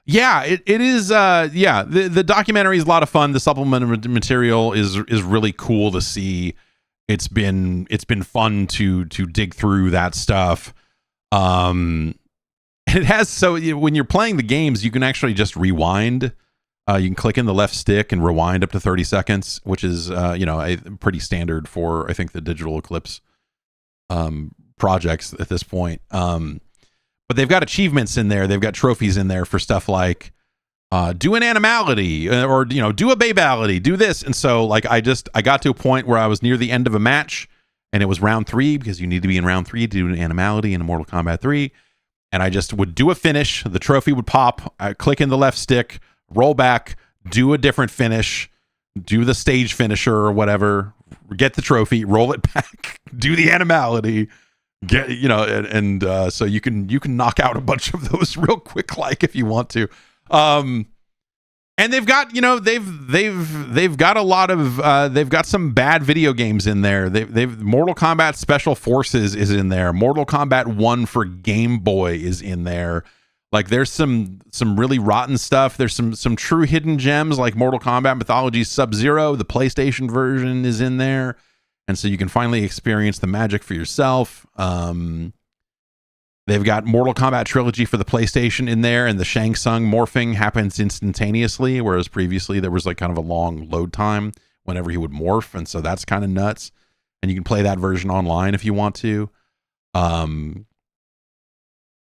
yeah, it is yeah, the documentary is a lot of fun. The supplemental material is really cool to see. It's been fun to dig through that stuff. It has, so when you're playing the games, you can actually just rewind. You can click in the left stick and rewind up to 30 seconds, which is you know, pretty standard for, I think, the Digital Eclipse projects at this point. But they've got achievements in there. They've got trophies in there for stuff like do an animality, or, you know, do a babality, do this. And so, like, I got to a point where I was near the end of a match, and it was round 3, because you need to be in round 3 to do an animality in Mortal Kombat 3. And I just would do a finish. The trophy would pop. I click in the left stick, roll back, do a different finish, do the stage finisher or whatever, get the trophy, roll it back, do the animality. Get, you know, and so you can knock out a bunch of those real quick, like, if you want to. And they've got, you know, they've got a lot of they've got some bad video games in there. They've Mortal Kombat Special Forces is in there. Mortal Kombat 1 for Game Boy is in there. Like, there's some really rotten stuff. There's some true hidden gems, like Mortal Kombat Mythology Sub-Zero. The PlayStation version is in there. And so you can finally experience the magic for yourself. They've got Mortal Kombat Trilogy for the PlayStation in there, and the Shang Tsung morphing happens instantaneously, whereas previously there was like kind of a long load time whenever he would morph, and so that's kind of nuts. And you can play that version online if you want to.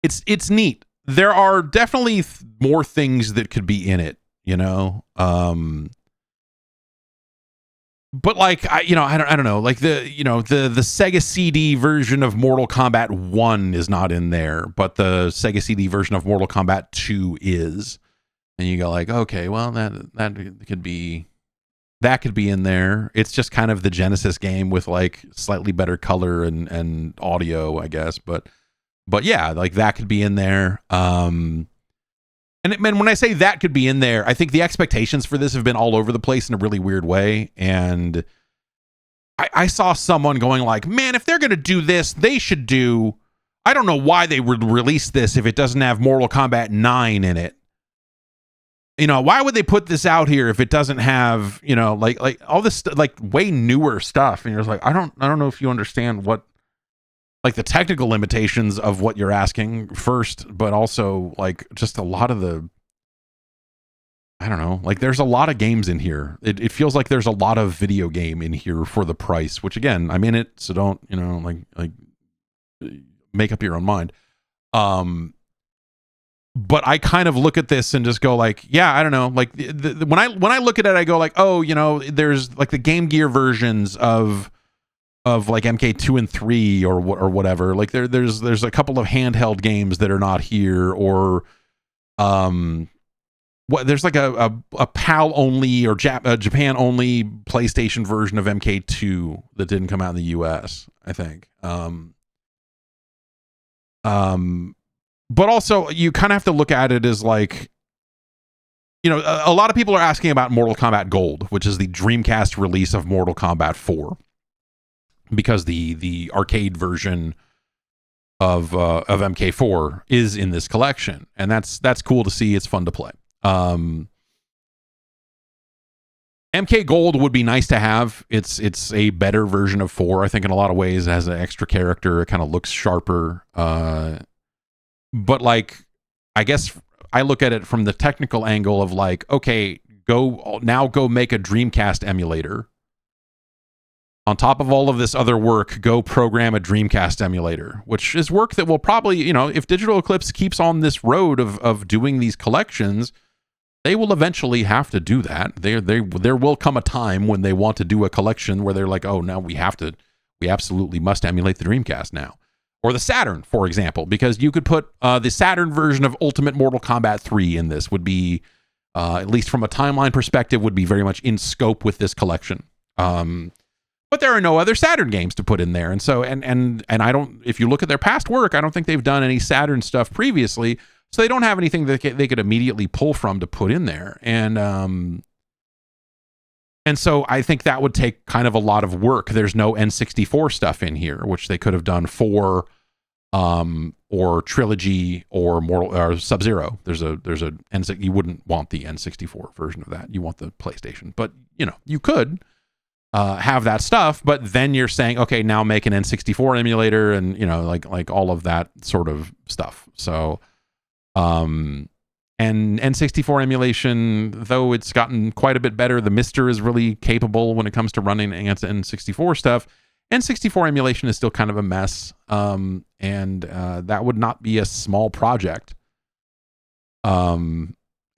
It's neat. There are definitely more things that could be in it, you know. But like, I don't know, like the Sega CD version of Mortal Kombat 1 is not in there, but the Sega CD version of Mortal Kombat 2 is. And you go like, okay, well, that could be in there. It's just kind of the Genesis game with like slightly better color and audio, I guess. But yeah, like that could be in there. And And when I say that could be in there, I think the expectations for this have been all over the place in a really weird way. And I saw someone going like, man, if they're going to do this, they should do, I don't know why they would release this if it doesn't have Mortal Kombat 9 in it. You know, why would they put this out here if it doesn't have, you know, like all this like way newer stuff? And you're just like, I don't know if you understand what, like the technical limitations of what you're asking first, but also like just a lot of the, I don't know, like there's a lot of games in here. It feels like there's a lot of video game in here for the price, which again, I'm in it, so don't, you know, like make up your own mind. But I kind of look at this and just go like, yeah, I don't know. Like when I look at it, I go like, oh, you know, there's like the Game Gear versions of like MK2 and 3 or whatever. Like there's a couple of handheld games that are not here, or there's like a PAL only or Japan only PlayStation version of MK2 that didn't come out in the US, I think. But also you kind of have to look at it as like, you know, a lot of people are asking about Mortal Kombat Gold, which is the Dreamcast release of Mortal Kombat 4. Because the arcade version of MK4 is in this collection, and that's cool to see. It's fun to play. MK Gold would be nice to have. It's a better version of 4. I think in a lot of ways it has an extra character. It kind of looks sharper. But like, I guess I look at it from the technical angle of like, okay, go make a Dreamcast emulator. On top of all of this other work, go program a Dreamcast emulator, which is work that will probably, you know, if Digital Eclipse keeps on this road of doing these collections, they will eventually have to do that. There will come a time when they want to do a collection where they're like, oh, now we absolutely must emulate the Dreamcast now. Or the Saturn, for example, because you could put the Saturn version of Ultimate Mortal Kombat 3 in this, would be, at least from a timeline perspective, would be very much in scope with this collection. But there are no other Saturn games to put in there. And so, and I don't, if you look at their past work, I don't think they've done any Saturn stuff previously. So they don't have anything that they could immediately pull from to put in there. And so I think that would take kind of a lot of work. There's no N64 stuff in here, which they could have done for, or Trilogy or Sub-Zero. You wouldn't want the N64 version of that. You want the PlayStation, but you know, you could have that stuff, but then you're saying, okay, now make an N64 emulator, and you know, like all of that sort of stuff. So, and N64 emulation, though it's gotten quite a bit better, the Mister is really capable when it comes to running against N64 stuff. N64 emulation is still kind of a mess, and that would not be a small project.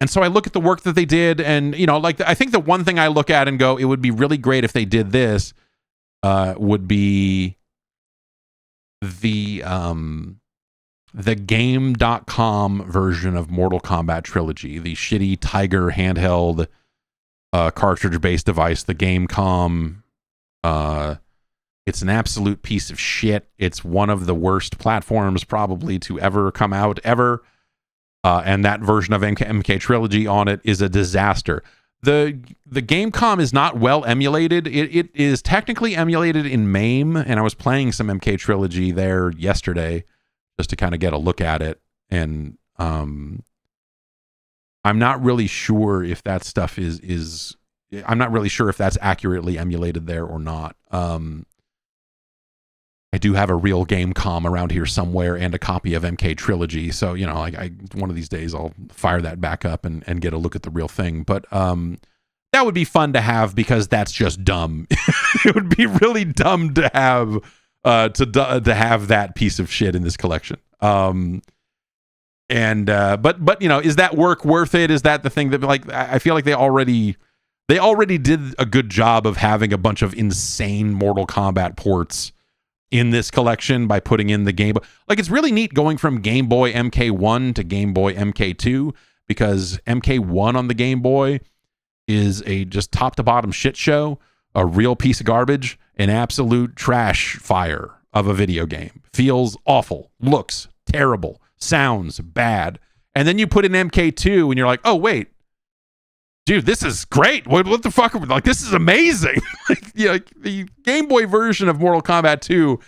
And so I look at the work that they did, and you know, like I think the one thing I look at and go, it would be really great if they did this, would be the game.com version of Mortal Kombat Trilogy, the shitty Tiger handheld cartridge-based device, the Gamecom. It's an absolute piece of shit. It's one of the worst platforms probably to ever come out ever. And that version of MK Trilogy on it is a disaster. The Gamecom is not well emulated. It is technically emulated in MAME, and I was playing some MK Trilogy there yesterday just to kind of get a look at it. And I'm not really sure if that stuff I'm not really sure if that's accurately emulated there or not. I do have a real Gamecom around here somewhere and a copy of MK Trilogy. So, you know, I one of these days I'll fire that back up and get a look at the real thing. But that would be fun to have because that's just dumb. It would be really dumb to have to have that piece of shit in this collection. But you know, is that work worth it? Is that the thing that, like, I feel like they already did a good job of having a bunch of insane Mortal Kombat ports in this collection by putting in the Game Boy. Like, it's really neat going from Game Boy MK1 to Game Boy MK2, because MK1 on the Game Boy is a just top to bottom shit show, a real piece of garbage, an absolute trash fire of a video game. Feels awful, looks terrible, sounds bad, And then you put in MK2 and you're like, oh, wait, dude, this is great. What the fuck? Like, this is amazing. Like, the Game Boy version of Mortal Kombat 2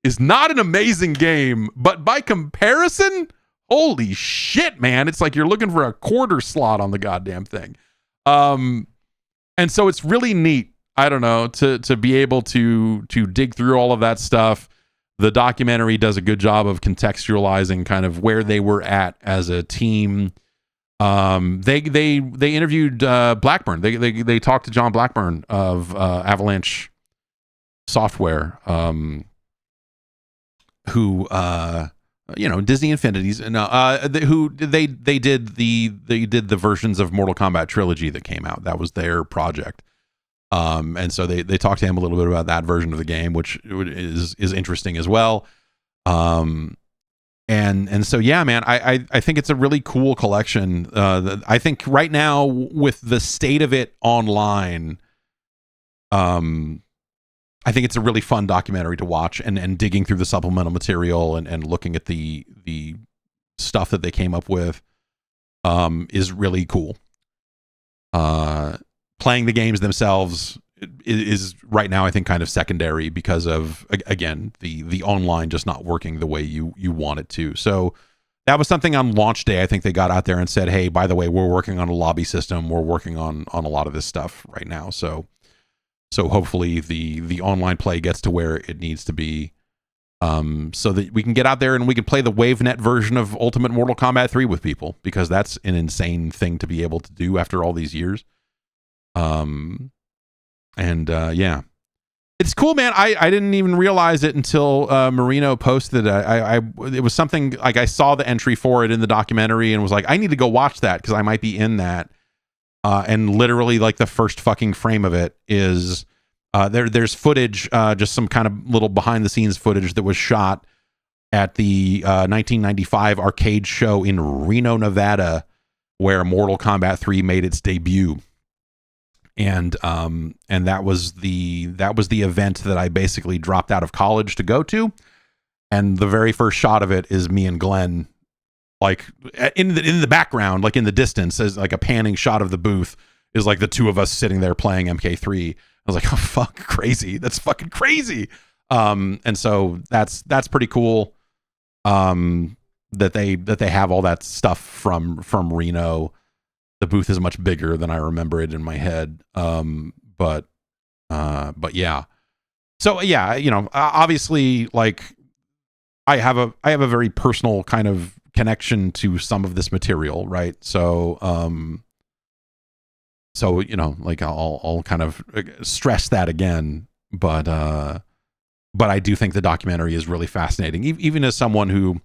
is not an amazing game, but by comparison, holy shit, man. It's like you're looking for a quarter slot on the goddamn thing. And so it's really neat, I don't know, to be able to dig through all of that stuff. The documentary does a good job of contextualizing kind of where they were at as a team. They interviewed Blackburn. They talked to John Blackburn of Avalanche Software, who Disney Infinities, who they did the versions of Mortal Kombat Trilogy that came out. That was their project. And so they talked to him a little bit about that version of the game, which is interesting as well. And so, yeah, man, I think it's a really cool collection. I think right now with the state of it online, I think it's a really fun documentary to watch, and digging through the supplemental material and looking at the stuff that they came up with, is really cool. Playing the games themselves is right now, I think, kind of secondary because of, again, the online just not working the way you want it to. So that was something on launch day. I think they got out there and said, hey, by the way, we're working on a lobby system. We're working on a lot of this stuff right now. So hopefully the online play gets to where it needs to be, so that we can get out there and we can play the WaveNet version of Ultimate Mortal Kombat 3 with people, because that's an insane thing to be able to do after all these years. Yeah, it's cool, man. I didn't even realize it until Marino posted it. It was something like I saw the entry for it in the documentary and was like, I need to go watch that because I might be in that. And literally, like, the first fucking frame of it is there's footage, just some kind of little behind the scenes footage that was shot at the 1995 arcade show in Reno, Nevada, where Mortal Kombat 3 made its debut. And that was the event that I basically dropped out of college to go to. And the very first shot of it is me and Glenn, like in the background, like in the distance, as like a panning shot of the booth is like the two of us sitting there playing MK3. I was like, oh fuck, crazy. That's fucking crazy. And so that's pretty cool. That they have all that stuff from Reno. The booth is much bigger than I remember it in my head. But yeah. So yeah, obviously, like, I have a very personal kind of connection to some of this material, right? So like, I'll kind of stress that again, but I do think the documentary is really fascinating, even as someone who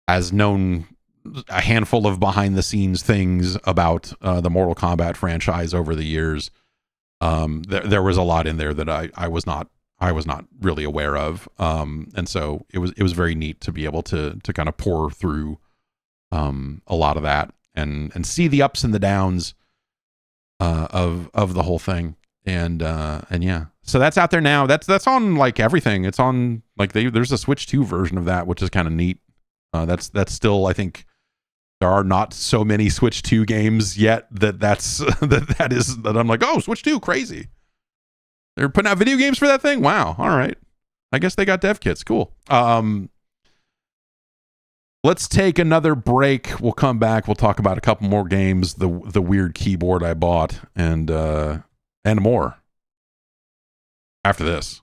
has known a handful of behind the scenes things about the Mortal Kombat franchise over the years. There was a lot in there that I was not really aware of. And so it was very neat to be able to kind of pour through a lot of that and see the ups and the downs of the whole thing. And yeah, so that's out there now. That's on like everything. It's on like there's a Switch 2 version of that, which is kind of neat. That's still, I think, there are not so many Switch 2 games yet that I'm like, oh, Switch 2, crazy. They're putting out video games for that thing? Wow. All right. I guess they got dev kits. Cool. Let's take another break. We'll come back. We'll talk about a couple more games, the weird keyboard I bought, and more after this.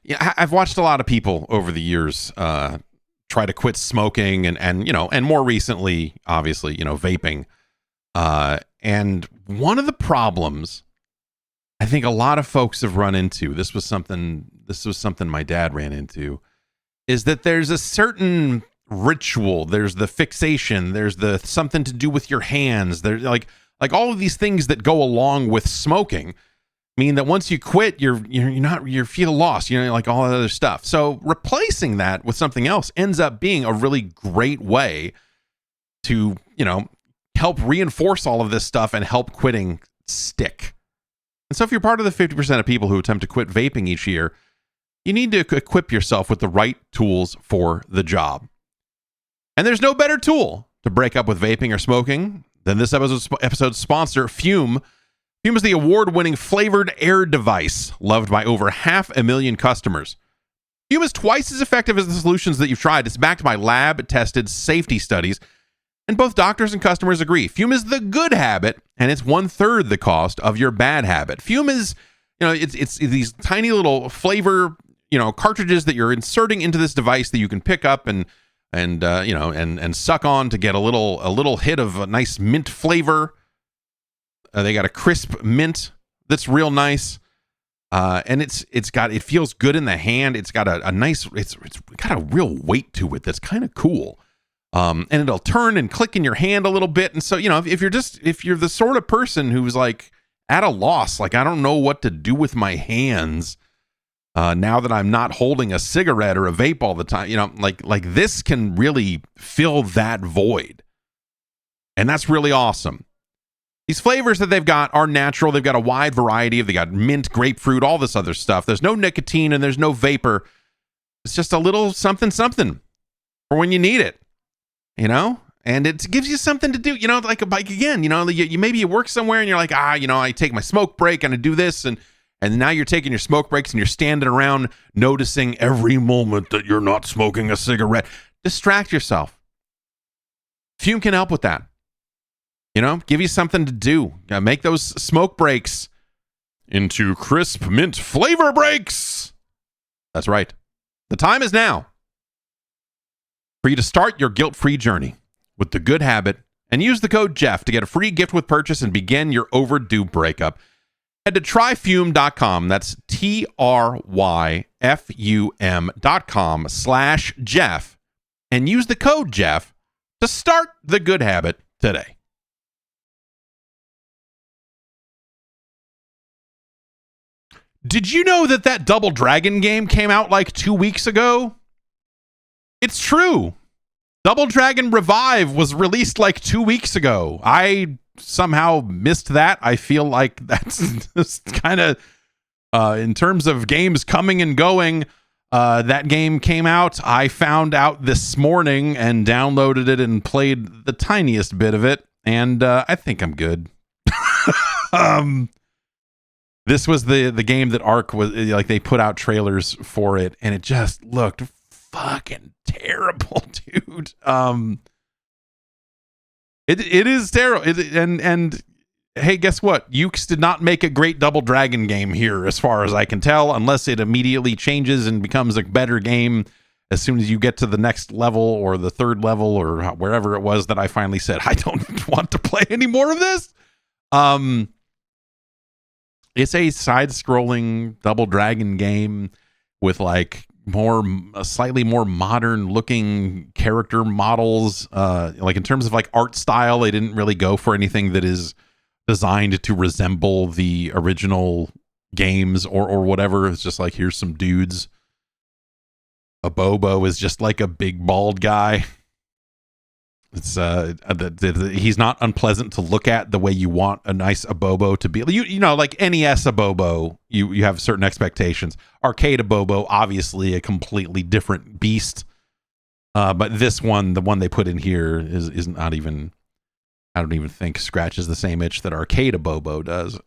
Yeah, I've watched a lot of people over the years try to quit smoking and more recently, obviously, vaping. And one of the problems I think a lot of folks have run into, this was something my dad ran into, is that there's a certain ritual, there's the fixation, there's the something to do with your hands, there's like all of these things that go along with smoking mean that once you quit, you feel lost, like all that other stuff. So replacing that with something else ends up being a really great way to, help reinforce all of this stuff and help quitting stick. And so if you're part of the 50% of people who attempt to quit vaping each year, you need to equip yourself with the right tools for the job. And there's no better tool to break up with vaping or smoking than this episode's sponsor, Fume. Fume is the award-winning flavored air device loved by over 500,000 customers. Fume is twice as effective as the solutions that you've tried. It's backed by lab-tested safety studies, and both doctors and customers agree. Fume is the good habit, and it's 1/3 the cost of your bad habit. Fume is, it's these tiny little flavor, cartridges that you're inserting into this device that you can pick up and suck on to get a little hit of a nice mint flavor. They got a crisp mint that's real nice, and it feels good in the hand. It's got a nice, it's got a real weight to it that's kind of cool, and it'll turn and click in your hand a little bit. And so if you're the sort of person who's like at a loss, like I don't know what to do with my hands now that I'm not holding a cigarette or a vape all the time, like this can really fill that void, and that's really awesome. These flavors that they've got are natural. They've got a wide variety. They got mint, grapefruit, all this other stuff. There's no nicotine and there's no vapor. It's just a little something for when you need it, and it gives you something to do, like a bike again, maybe you work somewhere and you're like, I take my smoke break and I do this. And now you're taking your smoke breaks and you're standing around noticing every moment that you're not smoking a cigarette. Distract yourself. Fume can help with that. Give you something to do. Make those smoke breaks into crisp mint flavor breaks. That's right. The time is now for you to start your guilt-free journey with the good habit and use the code Jeff to get a free gift with purchase and begin your overdue breakup. Head to tryfume.com. That's tryfum.com/Jeff and use the code Jeff to start the good habit today. Did you know that Double Dragon game came out like 2 weeks ago? It's true. Double Dragon Revive was released like 2 weeks ago. I somehow missed that. I feel like that's just kind of, in terms of games coming and going, that game came out. I found out this morning and downloaded it and played the tiniest bit of it. And I think I'm good. This was the game that Ark was like, they put out trailers for it and it just looked fucking terrible, dude. It is terrible. And hey, guess what? Ukes did not make a great Double Dragon game here, as far as I can tell, unless it immediately changes and becomes a better game as soon as you get to the next level or the third level or wherever it was that I finally said, I don't want to play any more of this. It's a side-scrolling Double Dragon game with like slightly more modern-looking character models. Like in terms of like art style, they didn't really go for anything that is designed to resemble the original games or whatever. It's just like, here's some dudes. Abobo is just like a big bald guy. It's he's not unpleasant to look at the way you want a nice Abobo to be. Like NES Abobo, you have certain expectations. Arcade Abobo, obviously a completely different beast. But this one, the one they put in here, is not even, I don't even think scratches the same itch that Arcade Abobo does.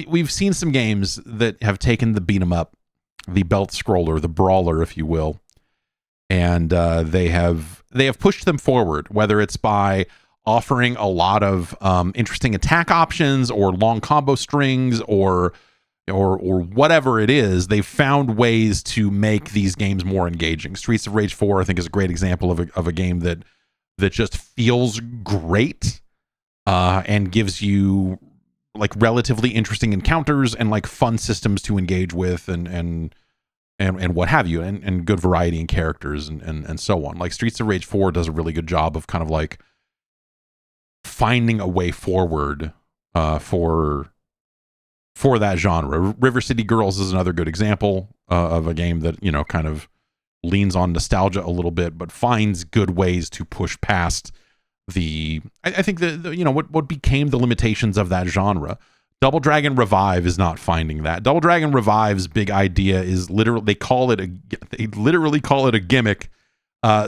We've seen some games that have taken the beat 'em up, the belt scroller, the brawler, if you will, and they have pushed them forward, whether it's by offering a lot of interesting attack options or long combo strings or whatever it is. They've found ways to make these games more engaging. Streets of Rage 4, I think, is a great example of a game that just feels great and gives you like relatively interesting encounters and like fun systems to engage with and what have you, and good variety in characters and so on. Like Streets of Rage 4 does a really good job of kind of like finding a way forward for that genre. River City Girls is another good example of a game that, kind of leans on nostalgia a little bit, but finds good ways to push past I think what became the limitations of that genre. Double Dragon Revive is not finding that. Double Dragon Revive's big idea is literally they literally call it a gimmick.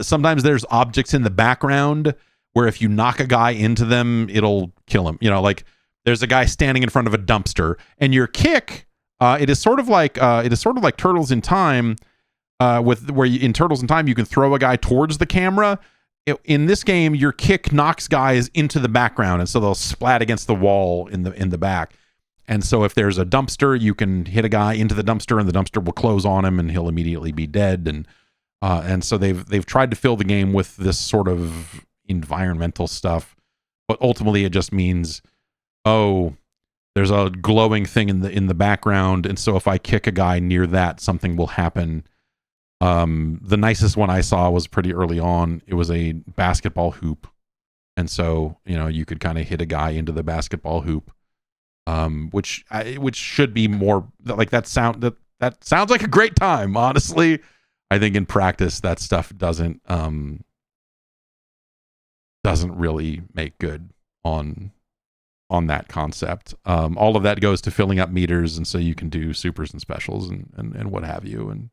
Sometimes there's objects in the background where if you knock a guy into them, it'll kill him. You know, like there's a guy standing in front of a dumpster, and your kick, it is sort of like Turtles in Time, in Turtles in Time you can throw a guy towards the camera. In this game, your kick knocks guys into the background, and so they'll splat against the wall in the back. And so if there's a dumpster, you can hit a guy into the dumpster, and the dumpster will close on him, and he'll immediately be dead. And so they've tried to fill the game with this sort of environmental stuff, but ultimately it just means, oh, there's a glowing thing in the background, and so if I kick a guy near that, something will happen. The nicest one I saw was pretty early on. It was a basketball hoop, and so you could kind of hit a guy into the basketball hoop, which should be more like that sounds like a great time. Honestly, I think in practice that stuff doesn't really make good on that concept. All of that goes to filling up meters, and so you can do supers and specials and what have you. And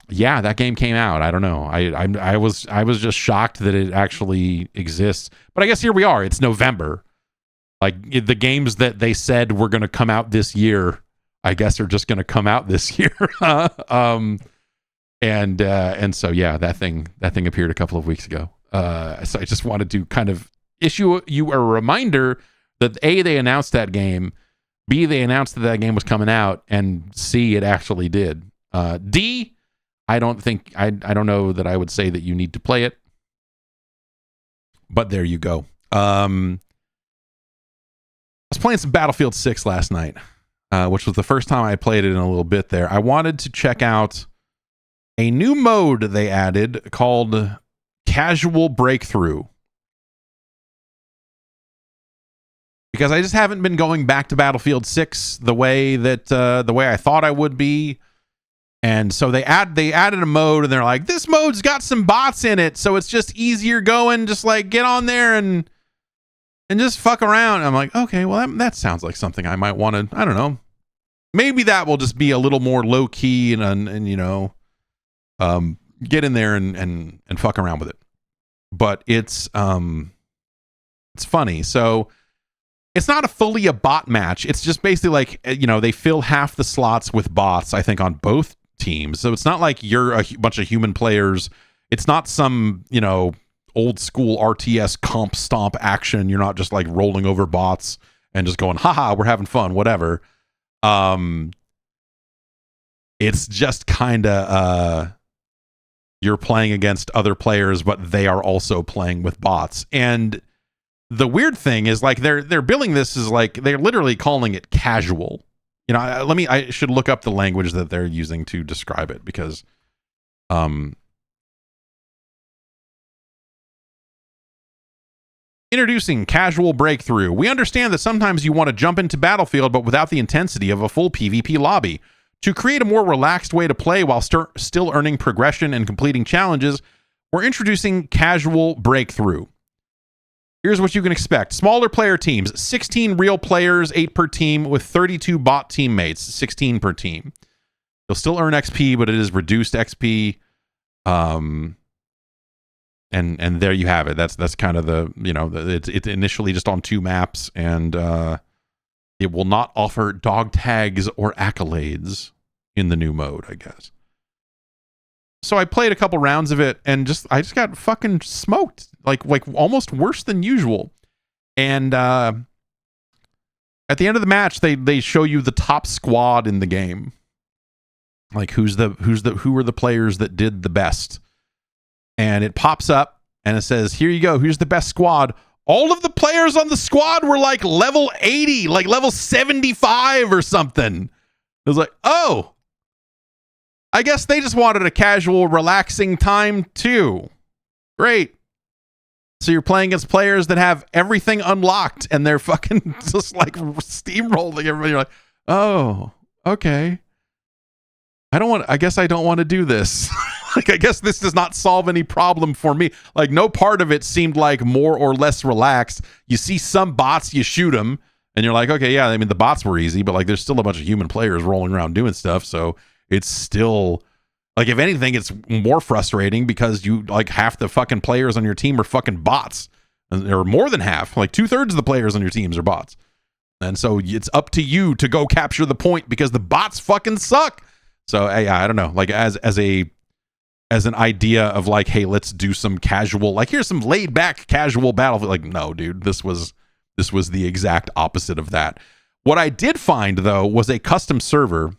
yeah, that game came out. I don't know. I was just shocked that it actually exists. But I guess here we are. It's November. Like the games that they said were going to come out this year, I guess are just going to come out this year. And so yeah, that thing appeared a couple of weeks ago. So I just wanted to kind of issue you a reminder that A, they announced that game, B, they announced that game was coming out, and C, it actually did. D, I don't know that I would say that you need to play it, but there you go. I was playing some Battlefield 6 last night, which was the first time I played it in a little bit there. I wanted to check out a new mode they added called Casual Breakthrough, because I just haven't been going back to Battlefield 6 the way I thought I would be. And so they added a mode, and they're like, this mode's got some bots in it, so it's just easier going, just like get on there and just fuck around. I'm like, okay, well that sounds like something I might want to, I don't know. Maybe that will just be a little more low key and get in there and fuck around with it. But it's funny. So it's not fully a bot match. It's just basically like, they fill half the slots with bots, I think, on both teams. So it's not like you're a bunch of human players. It's not some, old school RTS comp stomp action. You're not just like rolling over bots and just going, haha, we're having fun, whatever. It's just kind of you're playing against other players, but they are also playing with bots. And the weird thing is, like, they're billing this as like they're literally calling it casual. I should look up the language that they're using to describe it, because introducing Casual Breakthrough. We understand that sometimes you want to jump into Battlefield, but without the intensity of a full PvP lobby. To create a more relaxed way to play while still earning progression and completing challenges, we're introducing Casual Breakthrough. Here's what you can expect. Smaller player teams, 16 real players, 8 per team, with 32 bot teammates, 16 per team. You'll still earn XP, but it is reduced XP. And there you have it. That's kind of it's initially just on 2 maps, and it will not offer dog tags or accolades in the new mode, I guess. So I played a couple rounds of it, and I just got fucking smoked, like almost worse than usual. And at the end of the match, they show you the top squad in the game, like who are the players that did the best, and it pops up and it says, here you go, here's the best squad. All of the players on the squad were like level 80, like level 75 or something. I was like, oh, I guess they just wanted a casual, relaxing time too. Great. So you're playing against players that have everything unlocked, and they're fucking just like steamrolling everybody. You're like, oh, okay. I guess I don't want to do this. Like, I guess this does not solve any problem for me. Like, no part of it seemed like more or less relaxed. You see some bots, you shoot them, And you're like, okay, yeah, I mean, the bots were easy, but like there's still a bunch of human players rolling around doing stuff. So it's still like, if anything, it's more frustrating because you like half the fucking players on your team are fucking bots, or more than half, like 2/3 of the players on your teams are bots. And so it's up to you to go capture the point because the bots fucking suck. So yeah, I don't know, like as an idea of like, hey, let's do some casual, like here's some laid back casual battlefield. Like, no, dude, this was the exact opposite of that. What I did find though was a custom server,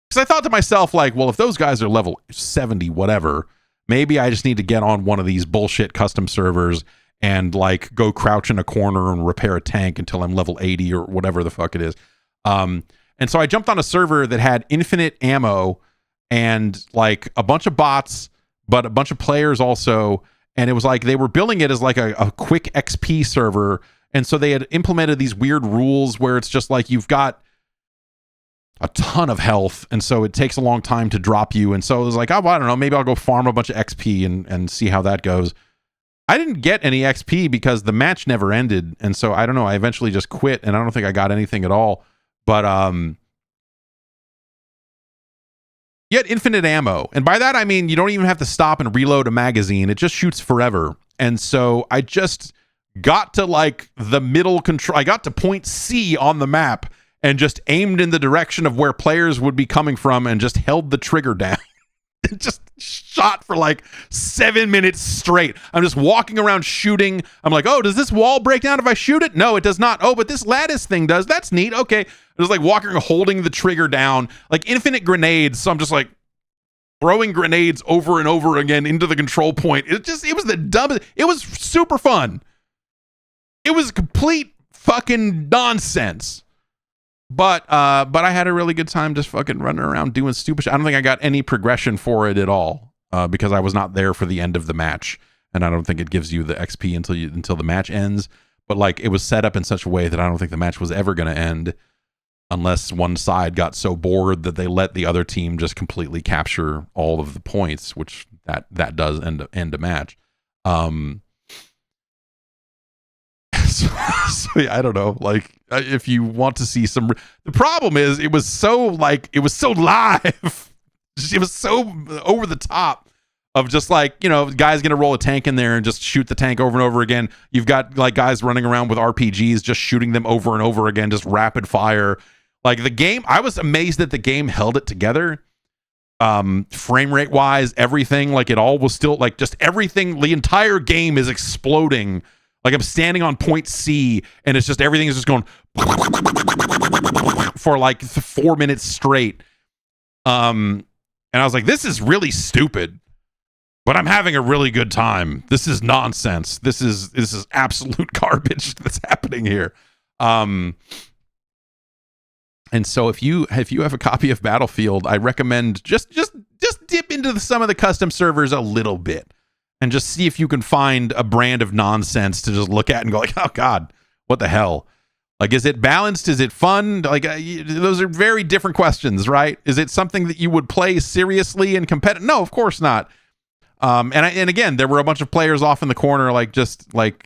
because I thought to myself, like, well, if those guys are level 70, whatever, maybe I just need to get on one of these bullshit custom servers and like go crouch in a corner and repair a tank until I'm level 80 or whatever the fuck it is. And so I jumped on a server that had infinite ammo and like a bunch of bots, but a bunch of players also. And it was like they were building it as like a quick XP server. And so they had implemented these weird rules where it's just like you've got a ton of health, and so it takes a long time to drop you. And so it was like, oh, well, I don't know, maybe I'll go farm a bunch of XP and see how that goes. I didn't get any XP because the match never ended. And so I don't know, I eventually just quit, and I don't think I got anything at all. But you had infinite ammo. And by that, I mean, you don't even have to stop and reload a magazine. It just shoots forever. And so I just got to like the middle control. I got to point C on the map and just aimed in the direction of where players would be coming from and just held the trigger down. It just shot for like 7 minutes straight. I'm just walking around shooting. I'm like, oh, does this wall break down if I shoot it? No, it does not. Oh, but this lattice thing does. That's neat. Okay. I was like walking, holding the trigger down, like infinite grenades. So I'm just like throwing grenades over and over again into the control point. It was the dumbest. It was super fun. It was complete fucking nonsense. But I had a really good time just fucking running around doing stupid shit. I don't think I got any progression for it at all because I was not there for the end of the match, and I don't think it gives you the XP until the match ends. But like it was set up in such a way that I don't think the match was ever going to end unless one side got so bored that they let the other team just completely capture all of the points, which that does end a match. So yeah, I don't know. Like, if you want to see some, the problem is it was so live. It was so over the top of just like, you know, guys gonna roll a tank in there and just shoot the tank over and over again. You've got like guys running around with RPGs, just shooting them over and over again, just rapid fire. Like the game, I was amazed that the game held it together. Frame rate wise, everything, like it all was still like just everything. The entire game is exploding. Like I'm standing on point C and it's just everything is just going for like 4 minutes straight. And I was like, this is really stupid, but I'm having a really good time. This is nonsense. This is absolute garbage that's happening here. And so if you have a copy of Battlefield, I recommend just dip into some of the custom servers a little bit. And just see if you can find a brand of nonsense to just look at and go like, oh God, what the hell? Like, is it balanced? Is it fun? Like, those are very different questions, right? Is it something that you would play seriously and competitive? No, of course not. And again, there were a bunch of players off in the corner, like just like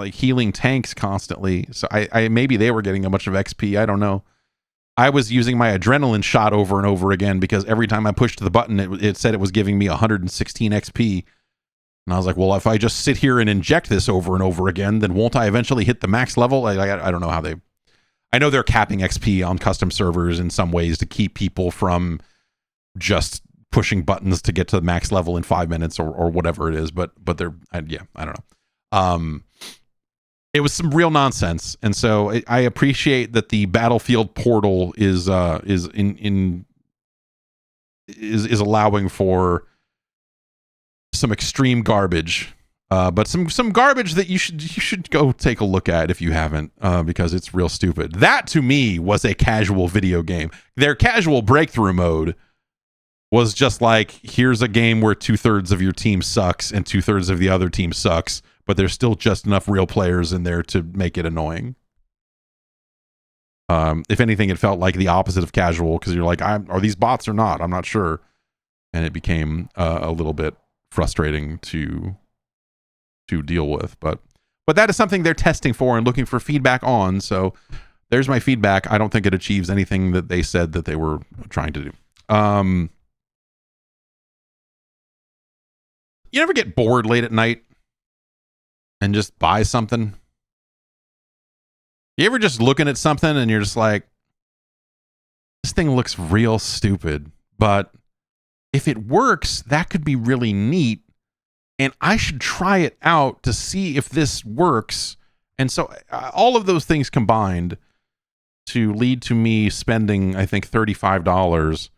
healing tanks constantly. So I maybe they were getting a bunch of XP. I don't know. I was using my adrenaline shot over and over again because every time I pushed the button, it said it was giving me 116 XP. And I was like, well, if I just sit here and inject this over and over again, then won't I eventually hit the max level? I don't know how I know they're capping XP on custom servers in some ways to keep people from just pushing buttons to get to the max level in 5 minutes or whatever it is. But they're, I don't know. It was some real nonsense, and so I appreciate that the Battlefield portal is allowing for some extreme garbage, but some garbage that you should go take a look at if you haven't, because it's real stupid. That to me was a casual video game. Their casual breakthrough mode was just like, here's a game where 2/3 of your team sucks and 2/3 of the other team sucks, but there's still just enough real players in there to make it annoying. If anything, it felt like the opposite of casual because you're like, are these bots or not? I'm not sure. And it became a little bit frustrating to deal with. But But that is something they're testing for and looking for feedback on. So there's my feedback. I don't think it achieves anything that they said that they were trying to do. You ever get bored late at night and just buy something? You ever just looking at something and you're just like, this thing looks real stupid, but if it works, that could be really neat, and I should try it out to see if this works. And so all of those things combined to lead to me spending, I think, $35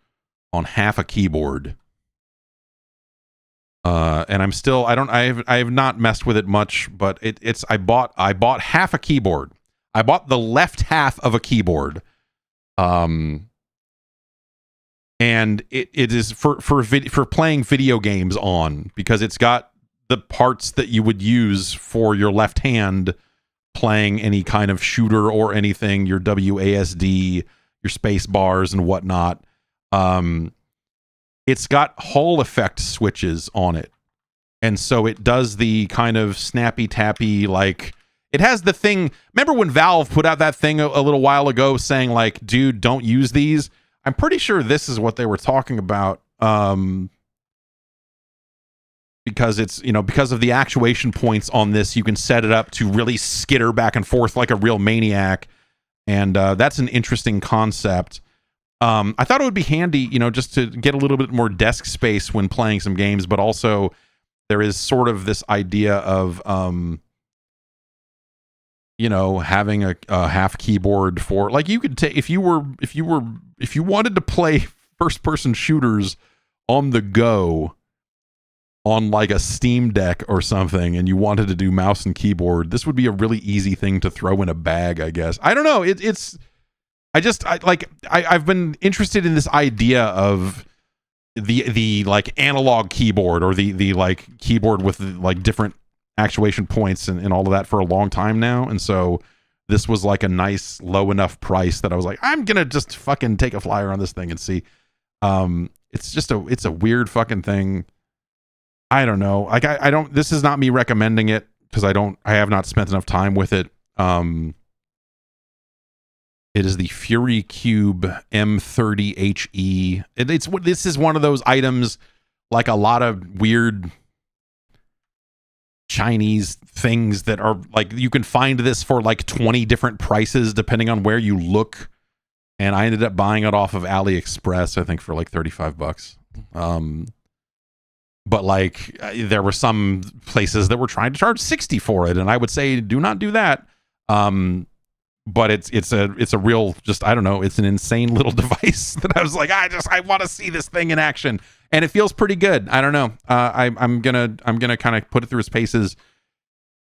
on half a keyboard. And I'm still, I have not messed with it much, but I bought half a keyboard. I bought the left half of a keyboard. And it is for playing video games on, because it's got the parts that you would use for your left hand playing any kind of shooter or anything, your WASD, your space bars and whatnot. It's got Hall effect switches on it. And so it does the kind of snappy tappy, like, it has the thing. Remember when Valve put out that thing a little while ago saying, like, dude, don't use these? I'm pretty sure this is what they were talking about, because it's, because of the actuation points on this, you can set it up to really skitter back and forth like a real maniac, and that's an interesting concept. I thought it would be handy, just to get a little bit more desk space when playing some games, but also there is sort of this idea of, having a half keyboard for, like, you could take, if you wanted to play first person shooters on the go on like a Steam Deck or something, and you wanted to do mouse and keyboard, this would be a really easy thing to throw in a bag, I guess. I don't know. I've been interested in this idea of the like analog keyboard, or the like keyboard with like different actuation points and all of that for a long time now. And so this was like a nice low enough price that I was like, I'm gonna just fucking take a flyer on this thing and see. It's a weird fucking thing. I don't know. Like, I don't, this is not me recommending it, because I have not spent enough time with it. It is the Fury Cube M30HE. This is one of those items, like a lot of weird Chinese things that are like, you can find this for like 20 different prices depending on where you look. And I ended up buying it off of AliExpress, I think, for like $35. But like, there were some places that were trying to charge 60 for it, and I would say do not do that. But it's a real, just, I don't know, it's an insane little device that I was like, I want to see this thing in action, and it feels pretty good. I don't know. I'm gonna kind of put it through its paces.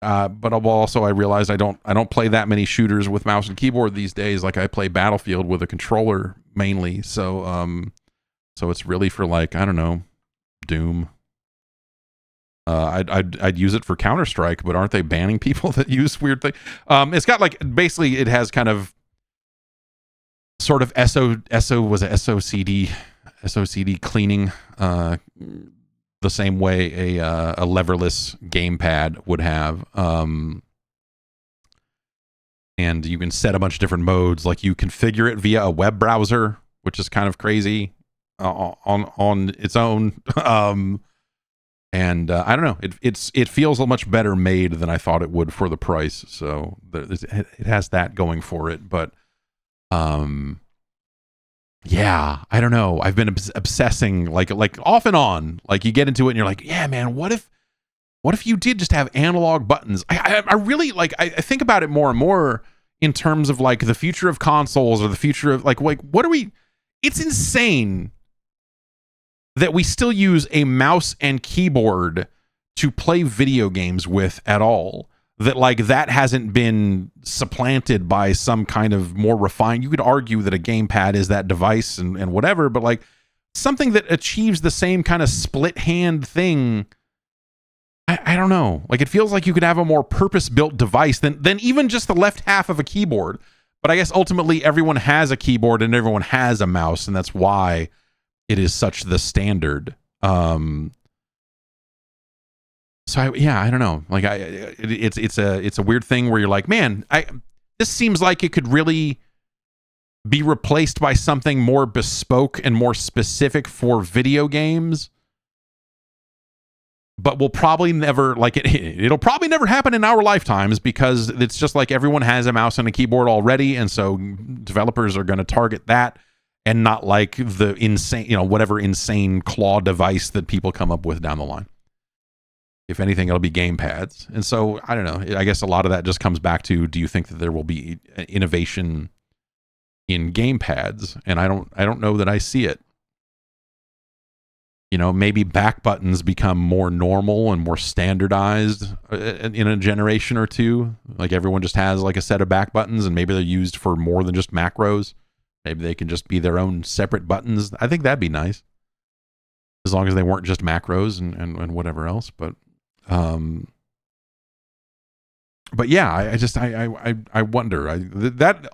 But also I realized I don't play that many shooters with mouse and keyboard these days. Like, I play Battlefield with a controller mainly. So it's really for, like, I don't know, Doom. I'd use it for Counter-Strike, but aren't they banning people that use weird things? It's got, like, basically it has kind of sort of SOCD cleaning, the same way a leverless gamepad would have. And you can set a bunch of different modes, like you configure it via a web browser, which is kind of crazy on its own. And I don't know, it feels a much better made than I thought it would for the price. So it has that going for it. But yeah, I don't know. I've been obsessing like off and on. Like, you get into it and you're like, yeah, man, what if you did just have analog buttons? I really, like, I think about it more and more in terms of like the future of consoles, or the future of like what are we? It's insane that we still use a mouse and keyboard to play video games with at all. That, like, that hasn't been supplanted by some kind of more refined. You could argue that a gamepad is that device and whatever, but like something that achieves the same kind of split hand thing. I don't know. Like, it feels like you could have a more purpose-built device than even just the left half of a keyboard. But I guess ultimately everyone has a keyboard and everyone has a mouse, and that's why it is such the standard. So I don't know. Like it's a weird thing where you're like, man, this seems like it could really be replaced by something more bespoke and more specific for video games. But we'll probably never it'll probably never happen in our lifetimes because it's just like everyone has a mouse and a keyboard already, and so developers are going to target that and not like the insane, whatever insane claw device that people come up with down the line. If anything, it'll be game pads. And so I don't know. I guess a lot of that just comes back to, do you think that there will be innovation in game pads? And I don't know that I see it. Maybe back buttons become more normal and more standardized in a generation or two. Like everyone just has like a set of back buttons, and maybe they're used for more than just macros. Maybe they can just be their own separate buttons. I think that'd be nice, as long as they weren't just macros and whatever else. But yeah, I wonder.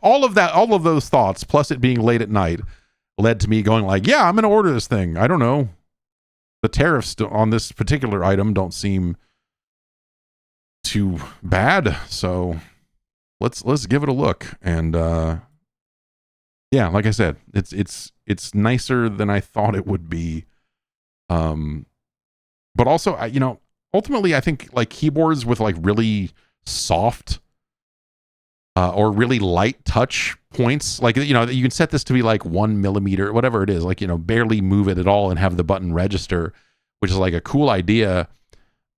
All of those thoughts, plus it being late at night, led to me going like, yeah, I'm going to order this thing. I don't know. The tariffs on this particular item don't seem too bad, so let's give it a look. And yeah, like I said, it's nicer than I thought it would be. But also, ultimately, I think like keyboards with like really soft or really light touch points, like you can set this to be like 1 millimeter, whatever it is, like barely move it at all and have the button register, which is like a cool idea.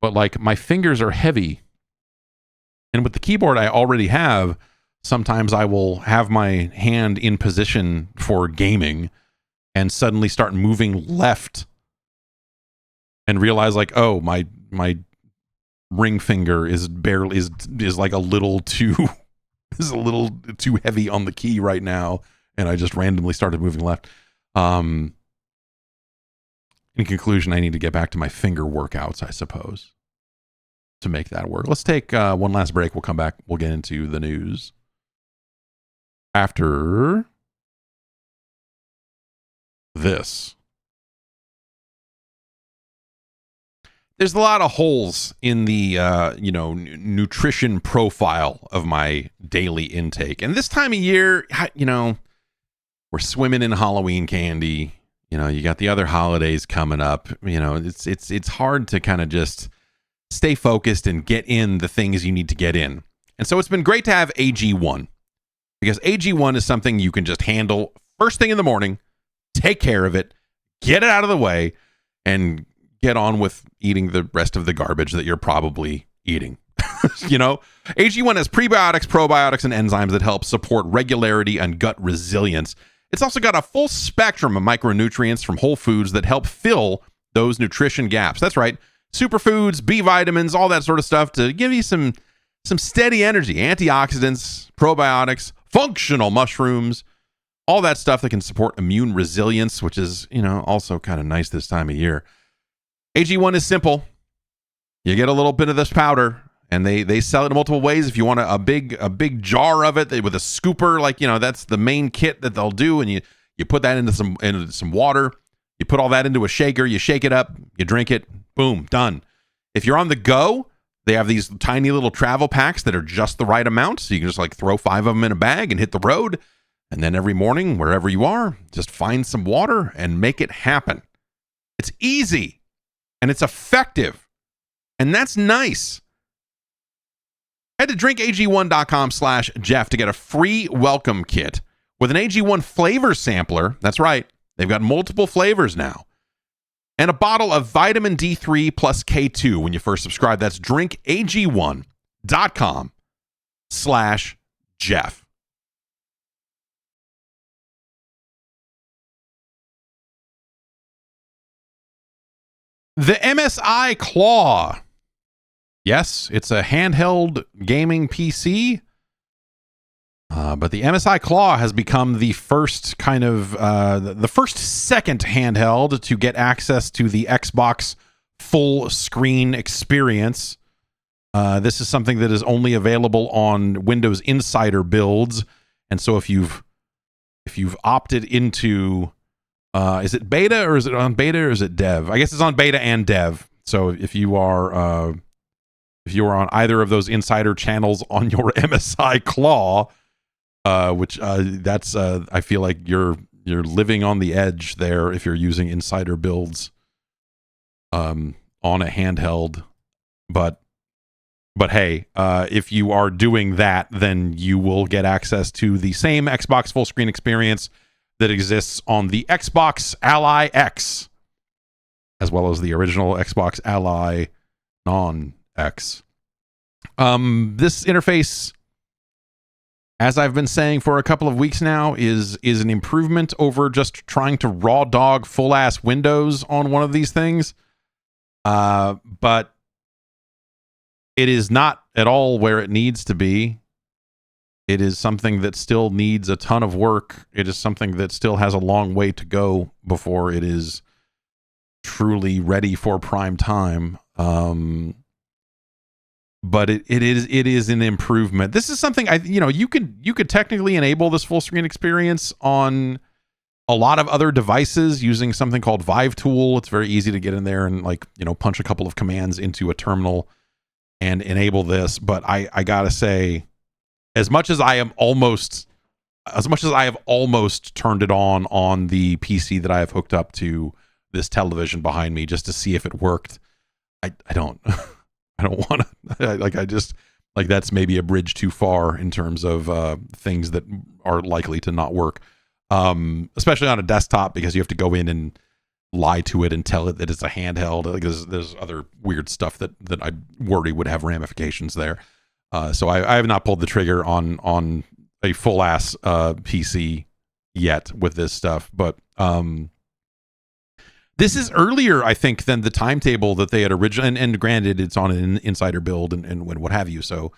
But like my fingers are heavy, and with the keyboard I already have, sometimes I will have my hand in position for gaming and suddenly start moving left and realize like, oh, my ring finger is like a little too is a little too heavy on the key right now, and I just randomly started moving left. In conclusion, I need to get back to my finger workouts, I suppose, to make that work. Let's take one last break. We'll come back. We'll get into the news after this. There's a lot of holes in the nutrition profile of my daily intake, and this time of year, we're swimming in Halloween candy. You got the other holidays coming up. It's hard to kind of just stay focused and get in the things you need to get in. And so it's been great to have AG1, because AG1 is something you can just handle first thing in the morning, take care of it, get it out of the way, and get on with eating the rest of the garbage that you're probably eating. AG1 has prebiotics, probiotics, and enzymes that help support regularity and gut resilience. It's also got a full spectrum of micronutrients from whole foods that help fill those nutrition gaps. That's right. Superfoods, B vitamins, all that sort of stuff to give you some steady energy. Antioxidants, probiotics, functional mushrooms, all that stuff that can support immune resilience, which is, also kind of nice this time of year. AG1 is simple. You get a little bit of this powder, and they sell it in multiple ways. If you want a big jar of it with a scooper, that's the main kit that they'll do, and you put that into some water. You put all that into a shaker, you shake it up, you drink it, boom, done. If you're on the go, they have these tiny little travel packs that are just the right amount, so you can just throw 5 of them in a bag and hit the road, and then every morning, wherever you are, just find some water and make it happen. It's easy. And it's effective. And that's nice. Head to drinkag1.com/Jeff to get a free welcome kit with an AG1 flavor sampler. That's right. They've got multiple flavors now. And a bottle of vitamin D3 plus K2 when you first subscribe. That's drinkag1.com/Jeff. The MSI Claw. Yes, it's a handheld gaming PC. But the MSI Claw has become the first kind of the first second handheld to get access to the Xbox full screen experience. This is something that is only available on Windows Insider builds, and so if you've opted into is it beta or is it on beta or is it dev? I guess it's on beta and dev. So if you are if you are on either of those insider channels on your MSI Claw, which that's I feel like you're living on the edge there if you're using insider builds on a handheld. But hey, if you are doing that, then you will get access to the same Xbox full screen experience that exists on the Xbox Ally X, as well as the original Xbox Ally non-X. This interface, as I've been saying for a couple of weeks now, is an improvement over just trying to raw dog full ass Windows on one of these things. But it is not at all where it needs to be. It is something that still needs a ton of work. It is something that still has a long way to go before it is truly ready for prime time. But it is an improvement. This is something you could technically enable this full screen experience on a lot of other devices using something called Vive Tool. It's very easy to get in there and punch a couple of commands into a terminal and enable this. But I gotta say, as much as I have almost turned it on the PC that I have hooked up to this television behind me just to see if it worked, I don't I don't want to that's maybe a bridge too far in terms of things that are likely to not work, especially on a desktop, because you have to go in and lie to it and tell it that it's a handheld. There's other weird stuff that I worry would have ramifications there. So I have not pulled the trigger on a full ass PC yet with this stuff, but this is earlier, I think, than the timetable that they had originally. And granted, it's on an insider build and what have you, so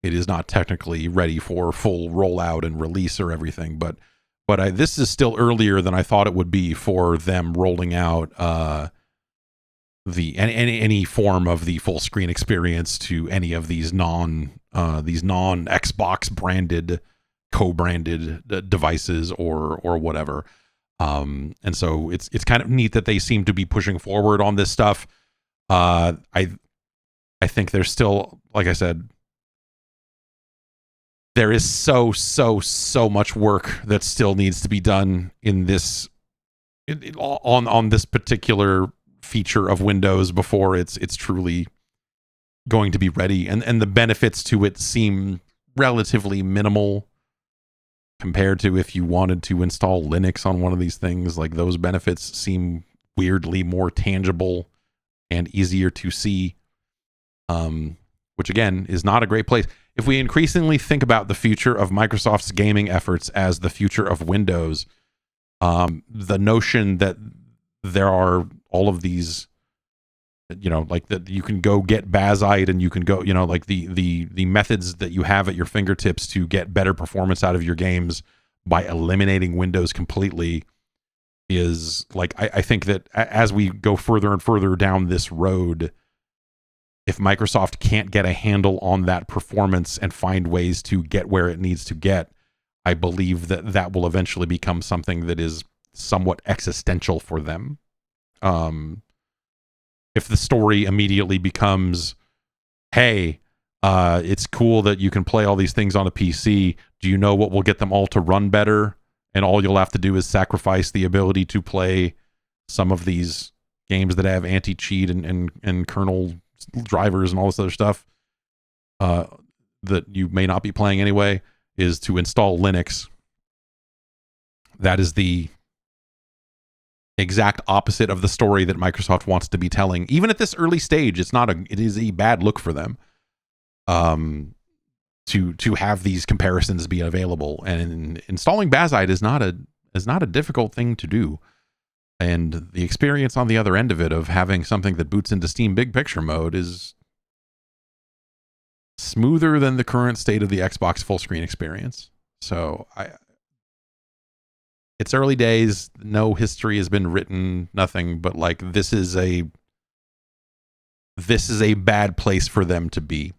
it is not technically ready for full rollout and release or everything. But this is still earlier than I thought it would be for them rolling out any form of the full screen experience to any of these non Xbox branded, co-branded devices or whatever. And so it's kind of neat that they seem to be pushing forward on this stuff. I think there's still, like I said, there is so much work that still needs to be done in this on this particular feature of Windows before it's truly going to be ready. And the benefits to it seem relatively minimal compared to if you wanted to install Linux on one of these things. Like, those benefits seem weirdly more tangible and easier to see, which again is not a great place. If we increasingly think about the future of Microsoft's gaming efforts as the future of Windows, the notion that there are all of these, that you can go get Bazite and you can go, the methods that you have at your fingertips to get better performance out of your games by eliminating Windows completely is I think that as we go further and further down this road, if Microsoft can't get a handle on that performance and find ways to get where it needs to get, I believe that will eventually become something that is somewhat existential for them. If the story immediately becomes, hey, it's cool that you can play all these things on a PC. Do you know what will get them all to run better? And all you'll have to do is sacrifice the ability to play some of these games that have anti-cheat and kernel drivers and all this other stuff that you may not be playing anyway, is to install Linux. That is the exact opposite of the story that Microsoft wants to be telling. Even at this early stage, it is a bad look for them to have these comparisons be available. And installing Bazite is not a difficult thing to do. And the experience on the other end of it, of having something that boots into Steam Big Picture mode, is smoother than the current state of the Xbox full screen experience. So it's early days. No history has been written. Nothing. But this is a bad place for them to be.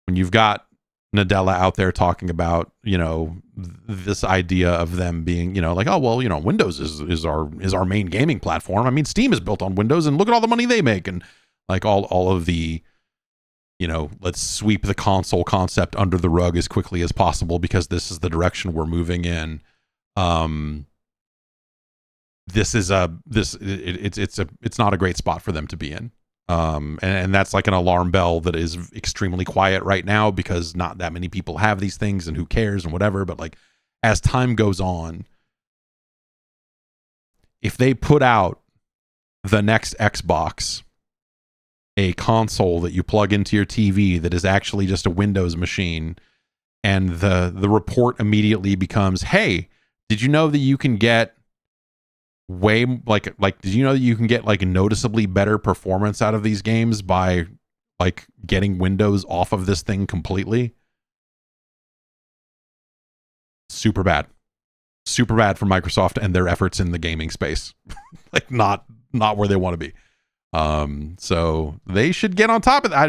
When you've got Nadella out there talking about, this idea of them being, Windows is our main gaming platform. I mean, Steam is built on Windows, and look at all the money they make, and all of the let's sweep the console concept under the rug as quickly as possible because this is the direction we're moving in. It's not a great spot for them to be in. And that's like an alarm bell that is extremely quiet right now because not that many people have these things and who cares and whatever. But like as time goes on, if they put out the next Xbox, a console that you plug into your TV that is actually just a Windows machine, and the report immediately becomes, hey, did you know that you can get did you know that you can get like noticeably better performance out of these games by like getting Windows off of this thing completely? Super bad for Microsoft and their efforts in the gaming space. Like not where they want to be. So they should get on top of that. I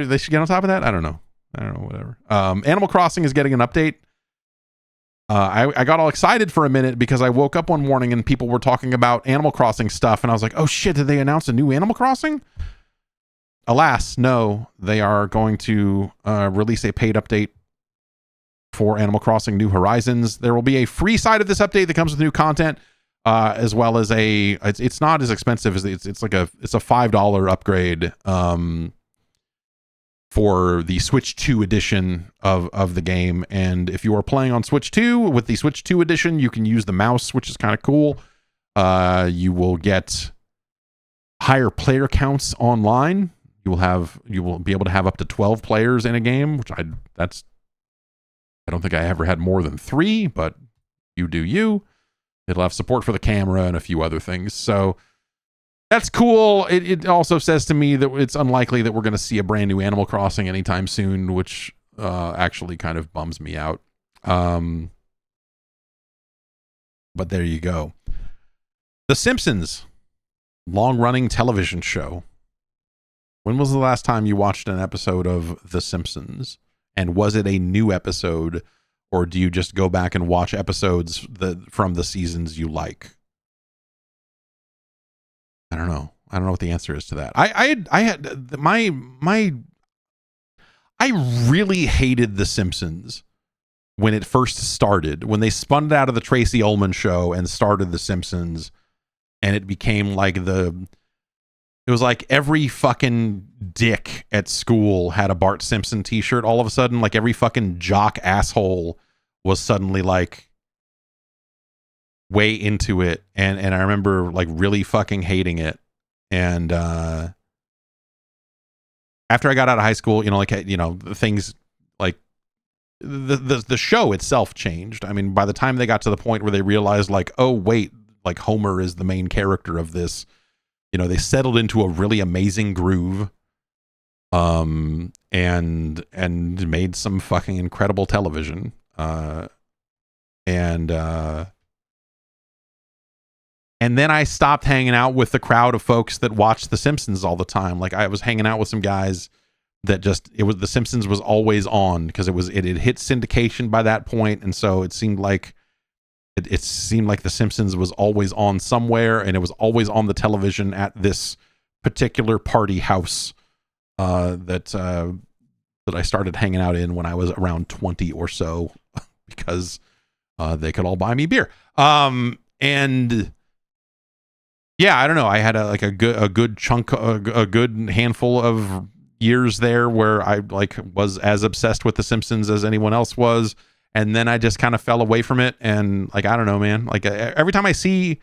don't know, whatever. Animal Crossing is getting an update. I got all excited for a minute because I woke up one morning and people were talking about Animal Crossing stuff, and I was like, oh shit, did they announce a new Animal Crossing? Alas, no. They are going to release a paid update for Animal Crossing New Horizons. There will be a free side of this update that comes with new content, as well as it's not as expensive as it's a $5 upgrade for the Switch 2 edition of the game. And if you are playing on Switch 2 with the Switch 2 edition, you can use the mouse, which is kind of cool. You will get higher player counts online. You will be able to have up to 12 players in a game, which I don't think I ever had more than 3, but you do you. It'll have support for the camera and a few other things. So that's cool. It also says to me that it's unlikely that we're going to see a brand new Animal Crossing anytime soon, which actually kind of bums me out. But there you go. The Simpsons, long-running television show. When was the last time you watched an episode of The Simpsons? And was it a new episode, or do you just go back and watch episodes from the seasons you like? I don't know what the answer is to that. I really hated The Simpsons when it first started, when they spun it out of the Tracy Ullman show and started The Simpsons, and it became like it was like every fucking dick at school had a Bart Simpson t-shirt all of a sudden. Like every fucking jock asshole was suddenly like way into it. And I remember like really fucking hating it. And after I got out of high school, things like the show itself changed. I mean, by the time they got to the point where they realized like, oh wait, like Homer is the main character of this, they settled into a really amazing groove, and made some fucking incredible television. And then I stopped hanging out with the crowd of folks that watched The Simpsons all the time. Like I was hanging out with some guys that The Simpsons was always on because it had hit syndication by that point, and so it seemed like The Simpsons was always on somewhere, and it was always on the television at this particular party house that I started hanging out in when I was around 20 or so, because they could all buy me beer. And yeah, I don't know. I had a good chunk, a good handful of years there where I like was as obsessed with The Simpsons as anyone else was. And then I just kind of fell away from it. And like, I don't know, man, like every time I see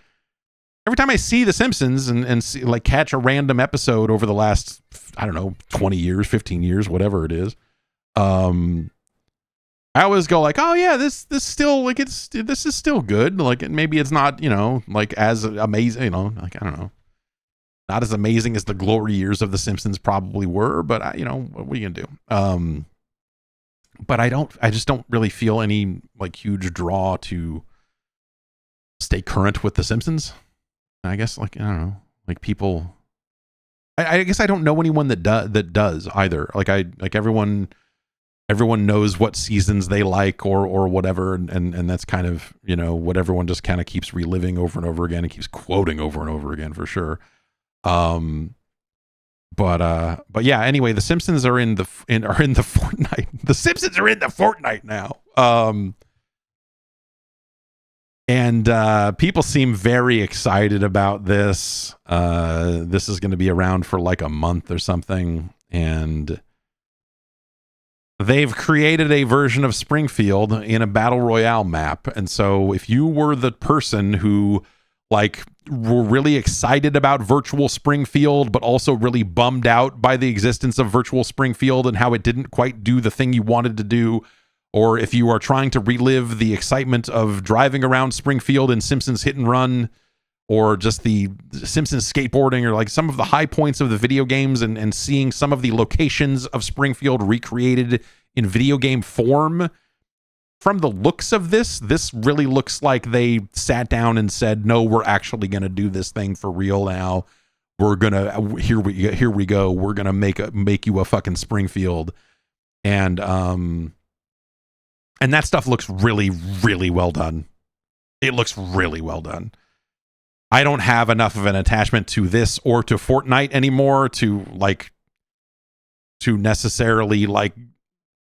The Simpsons and see, like catch a random episode over the last, I don't know, 20 years, 15 years, whatever it is. I always go like, oh yeah, this still like this is still good. Like maybe it's not, like as amazing, like, I don't know, not as amazing as the glory years of The Simpsons probably were, but what are you gonna do? But I just don't really feel any like huge draw to stay current with The Simpsons. I guess like, I don't know, like people, I guess I don't know anyone that does either. Like everyone knows what seasons they like or whatever. And that's kind of, what everyone just kind of keeps reliving over and over again and keeps quoting over and over again for sure. But yeah, anyway, the Simpsons are in the Fortnite. The Simpsons are in the Fortnite now. And people seem very excited about this. This is going to be around for like a month or something, and they've created a version of Springfield in a battle royale map. And so if you were the person who like were really excited about virtual Springfield, but also really bummed out by the existence of virtual Springfield and how it didn't quite do the thing you wanted to do, or if you are trying to relive the excitement of driving around Springfield in Simpsons Hit and Run, or just the Simpsons skateboarding, or like some of the high points of the video games, and seeing some of the locations of Springfield recreated in video game form. From the looks of this really looks like they sat down and said, no, we're actually going to do this thing for real now. We're going to, here we go. We're going to make you a fucking Springfield. And that stuff looks really, really well done. It looks really well done. I don't have enough of an attachment to this or to Fortnite anymore to necessarily like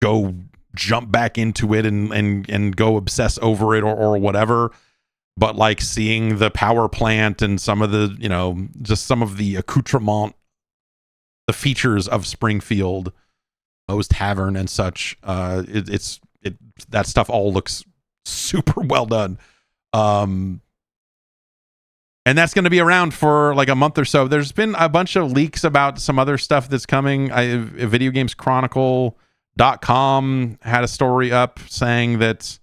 go jump back into it and go obsess over it or whatever. But like seeing the power plant and some of the, just some of the accoutrement, the features of Springfield, Moe's Tavern and such, that stuff all looks super well done. And that's going to be around for like a month or so. There's been a bunch of leaks about some other stuff that's coming. Video Games Chronicle.com had a story up saying that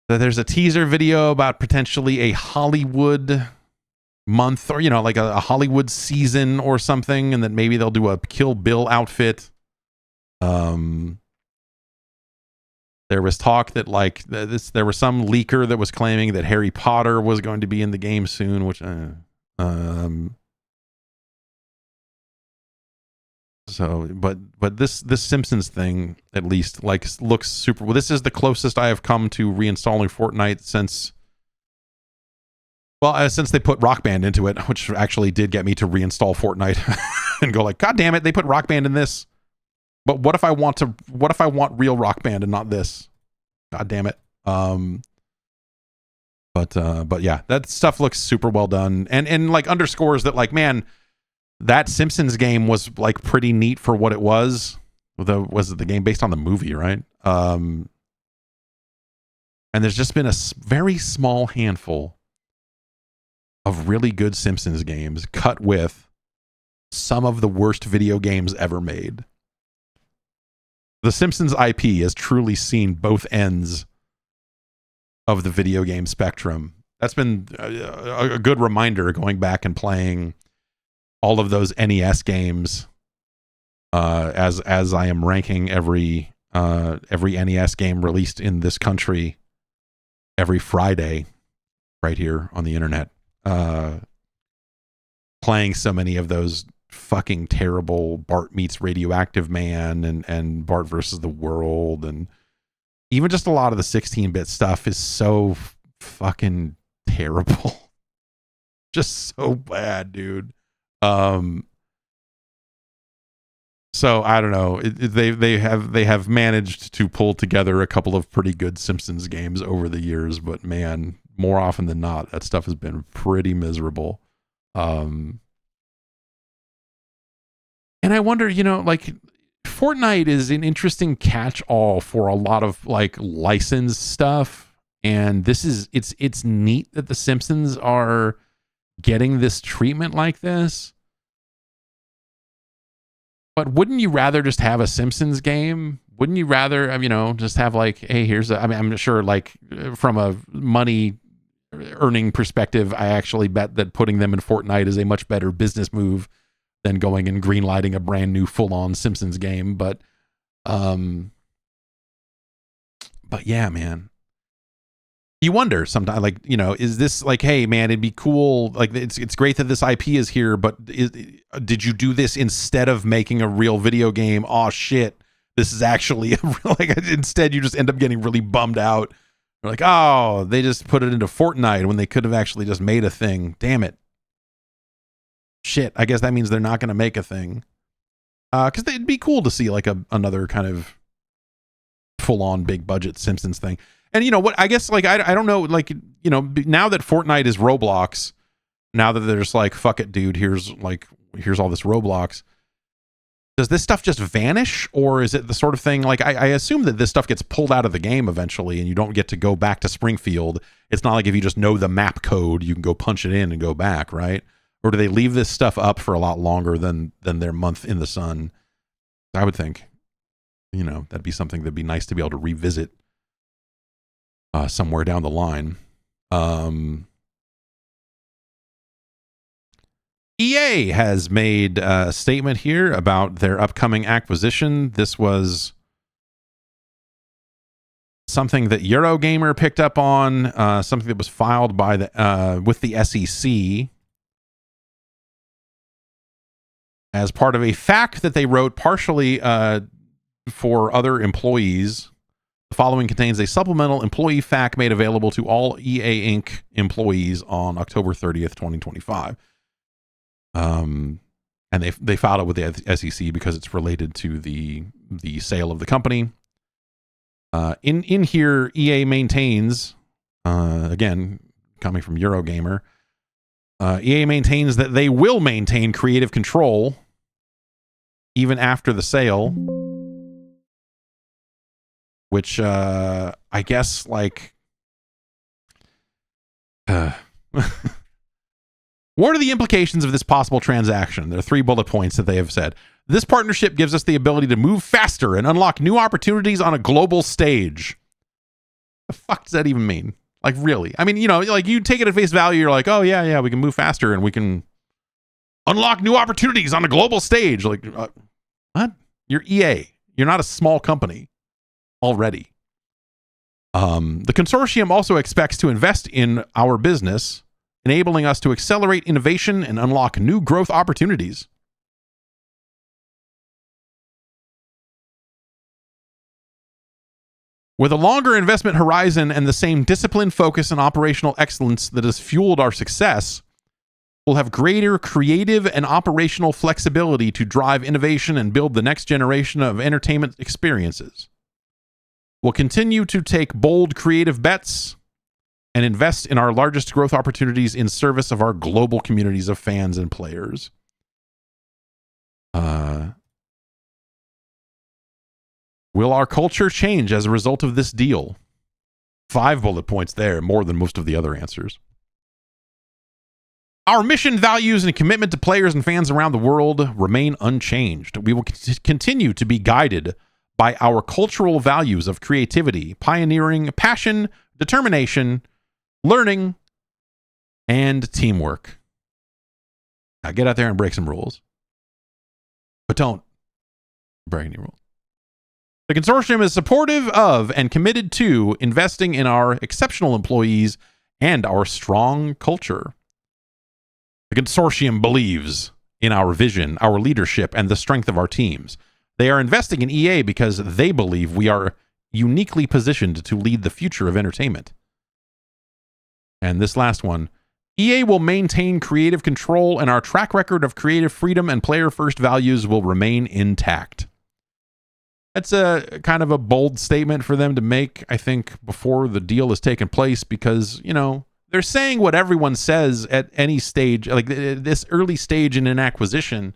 there's a teaser video about potentially a Hollywood month, or like a Hollywood season or something, and that maybe they'll do a Kill Bill outfit. There was talk that like there was some leaker that was claiming that Harry Potter was going to be in the game soon, which so but this Simpsons thing at least like looks super well. This is the closest I have come to reinstalling Fortnite since they put Rock Band into it, which actually did get me to reinstall Fortnite and go like, God damn it, they put Rock Band in this. But what if I want real Rock Band and not this? God damn it. But yeah, that stuff looks super well done and like underscores that like, man, that Simpsons game was like pretty neat for what it was. Was it the game based on the movie, right? And there's just been a very small handful of really good Simpsons games cut with some of the worst video games ever made. The Simpsons IP has truly seen both ends of the video game spectrum. That's been a good reminder going back and playing all of those NES games as I am ranking every NES game released in this country every Friday right here on the internet. Playing so many of those fucking terrible Bart Meets Radioactive Man and Bart versus the World, and even just a lot of the 16-bit stuff is so fucking terrible. Just so bad, dude. So I don't know. They have managed to pull together a couple of pretty good Simpsons games over the years, but man, more often than not, that stuff has been pretty miserable. And I wonder, like Fortnite is an interesting catch-all for a lot of like licensed stuff, and it's neat that the Simpsons are getting this treatment like this. But wouldn't you rather just have a Simpsons game? Wouldn't you rather, just have like, hey, I'm sure like from a money earning perspective, I actually bet that putting them in Fortnite is a much better business move than going and greenlighting a brand new full-on Simpsons game. But yeah, man, you wonder sometimes, like, is this like, hey man, it'd be cool, like it's great that this IP is here, but did you do this instead of making a real video game? Oh shit, this is actually a real, like, instead you just end up getting really bummed out. You're like, oh, they just put it into Fortnite when they could have actually just made a thing. Damn it. shit, I guess that means they're not going to make a thing. Because it'd be cool to see like another kind of full-on big budget Simpsons thing. And you know what, I guess like I don't know, like, you know, now that Fortnite is Roblox, now that they're just like, fuck it, dude, here's all this Roblox, does this stuff just vanish? Or is it the sort of thing, like I assume that this stuff gets pulled out of the game eventually and you don't get to go back to Springfield. It's not like if you just know the map code, you can go punch it in and go back, right? Or do they leave this stuff up for a lot longer than their month in the sun? I would think, you know, that'd be something that'd be nice to be able to revisit somewhere down the line. EA has made a statement here about their upcoming acquisition. This was something that Eurogamer picked up on, something that was filed by with the SEC as part of a FAQ that they wrote partially for other employees. The following contains a supplemental employee FAQ made available to all EA Inc. employees on October 30th, 2025. And they filed it with the SEC because it's related to the sale of the company. In here, EA maintains, again, coming from Eurogamer, EA maintains that they will maintain creative control even after the sale, which I guess like what are the implications of this possible transaction? There are 3 bullet points that they have said. This partnership gives us the ability to move faster and unlock new opportunities on a global stage. The fuck does that even mean? Like, really? I mean, you know, like you take it at face value, you're like, oh yeah, we can move faster and we can unlock new opportunities on a global stage. Like, what? You're EA. You're not a small company already. The consortium also expects to invest in our business, enabling us to accelerate innovation and unlock new growth opportunities. With a longer investment horizon and the same discipline, focus, and operational excellence that has fueled our success, we'll have greater creative and operational flexibility to drive innovation and build the next generation of entertainment experiences. We'll continue to take bold creative bets and invest in our largest growth opportunities in service of our global communities of fans and players. Will our culture change as a result of this deal? 5 bullet points there, more than most of the other answers. Our mission, values, and commitment to players and fans around the world remain unchanged. We will continue to be guided by our cultural values of creativity, pioneering, passion, determination, learning, and teamwork. Now get out there and break some rules. But don't break any rules. The consortium is supportive of and committed to investing in our exceptional employees and our strong culture. The consortium believes in our vision, our leadership, and the strength of our teams. They are investing in EA because they believe we are uniquely positioned to lead the future of entertainment. And this last one, EA will maintain creative control and our track record of creative freedom and player-first values will remain intact. That's a kind of a bold statement for them to make, I think, before the deal has taken place because, you know, they're saying what everyone says at any stage, like this early stage in an acquisition.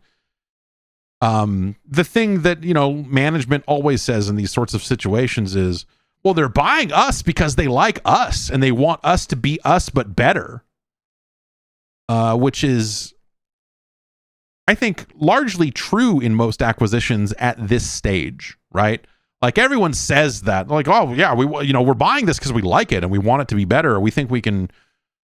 The thing that, you know, management always says in these sorts of situations is, well, they're buying us because they like us and they want us to be us, but better. Which is, I think, largely true in most acquisitions at this stage, right? Like everyone says that, like, oh yeah, we're buying this because we like it and we want it to be better. We think we can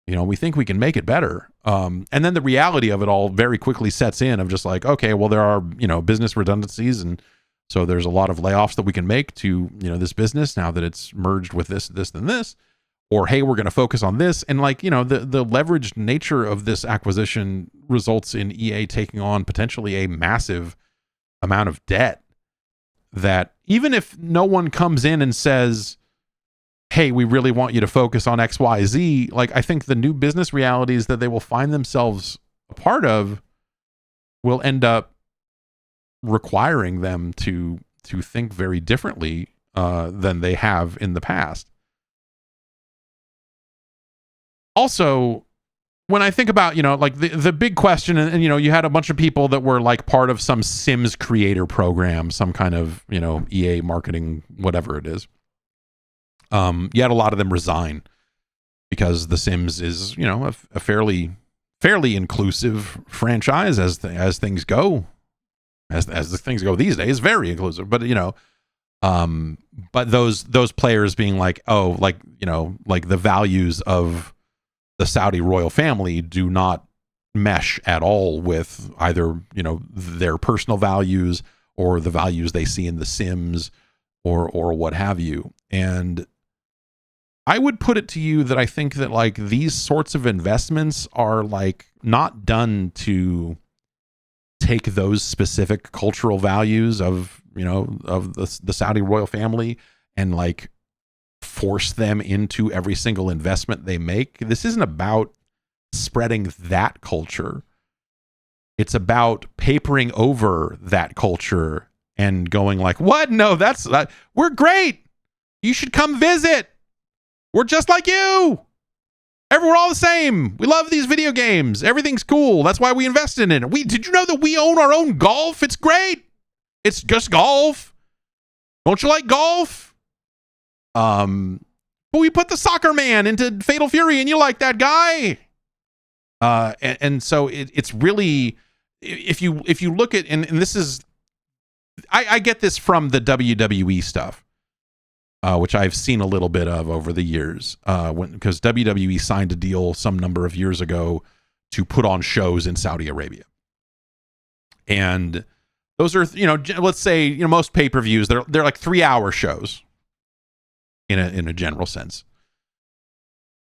make it better. And then the reality of it all very quickly sets in of just like, okay, well, there are, you know, business redundancies. And so there's a lot of layoffs that we can make to, you know, this business now that it's merged with this, and this, or, hey, we're going to focus on this. And like, you know, the leveraged nature of this acquisition results in EA taking on potentially a massive amount of debt that even if no one comes in and says, hey, we really want you to focus on XYZ, like I think the new business realities that they will find themselves a part of will end up requiring them to think very differently than they have in the past. Also, when I think about, like the big question, and you had a bunch of people that were like part of some Sims creator program, some kind of, EA marketing, whatever it is. You had a lot of them resign because The Sims is, a fairly inclusive franchise as things go. As the things go these days, very inclusive. But but those players being like, oh, like the values of the Saudi royal family do not mesh at all with either their personal values or the values they see in The Sims or what have you. And I would put it to you that I think that like these sorts of investments are like not done to take those specific cultural values of the Saudi royal family and like force them into every single investment they make. This isn't about spreading that culture. It's about papering over that culture and going like, what? No, we're great. You should come visit. We're just like you. We're all the same. We love these video games. Everything's cool. That's why we invested in it. Did you know that we own our own golf? It's great. It's just golf. Don't you like golf? But we put the soccer man into Fatal Fury and you like that guy. And so it's really, if you look at, and this is, I get this from the WWE stuff. Which I've seen a little bit of over the years, because WWE signed a deal some number of years ago to put on shows in Saudi Arabia, and those are let's say most pay-per-views they're like 3-hour shows in a general sense.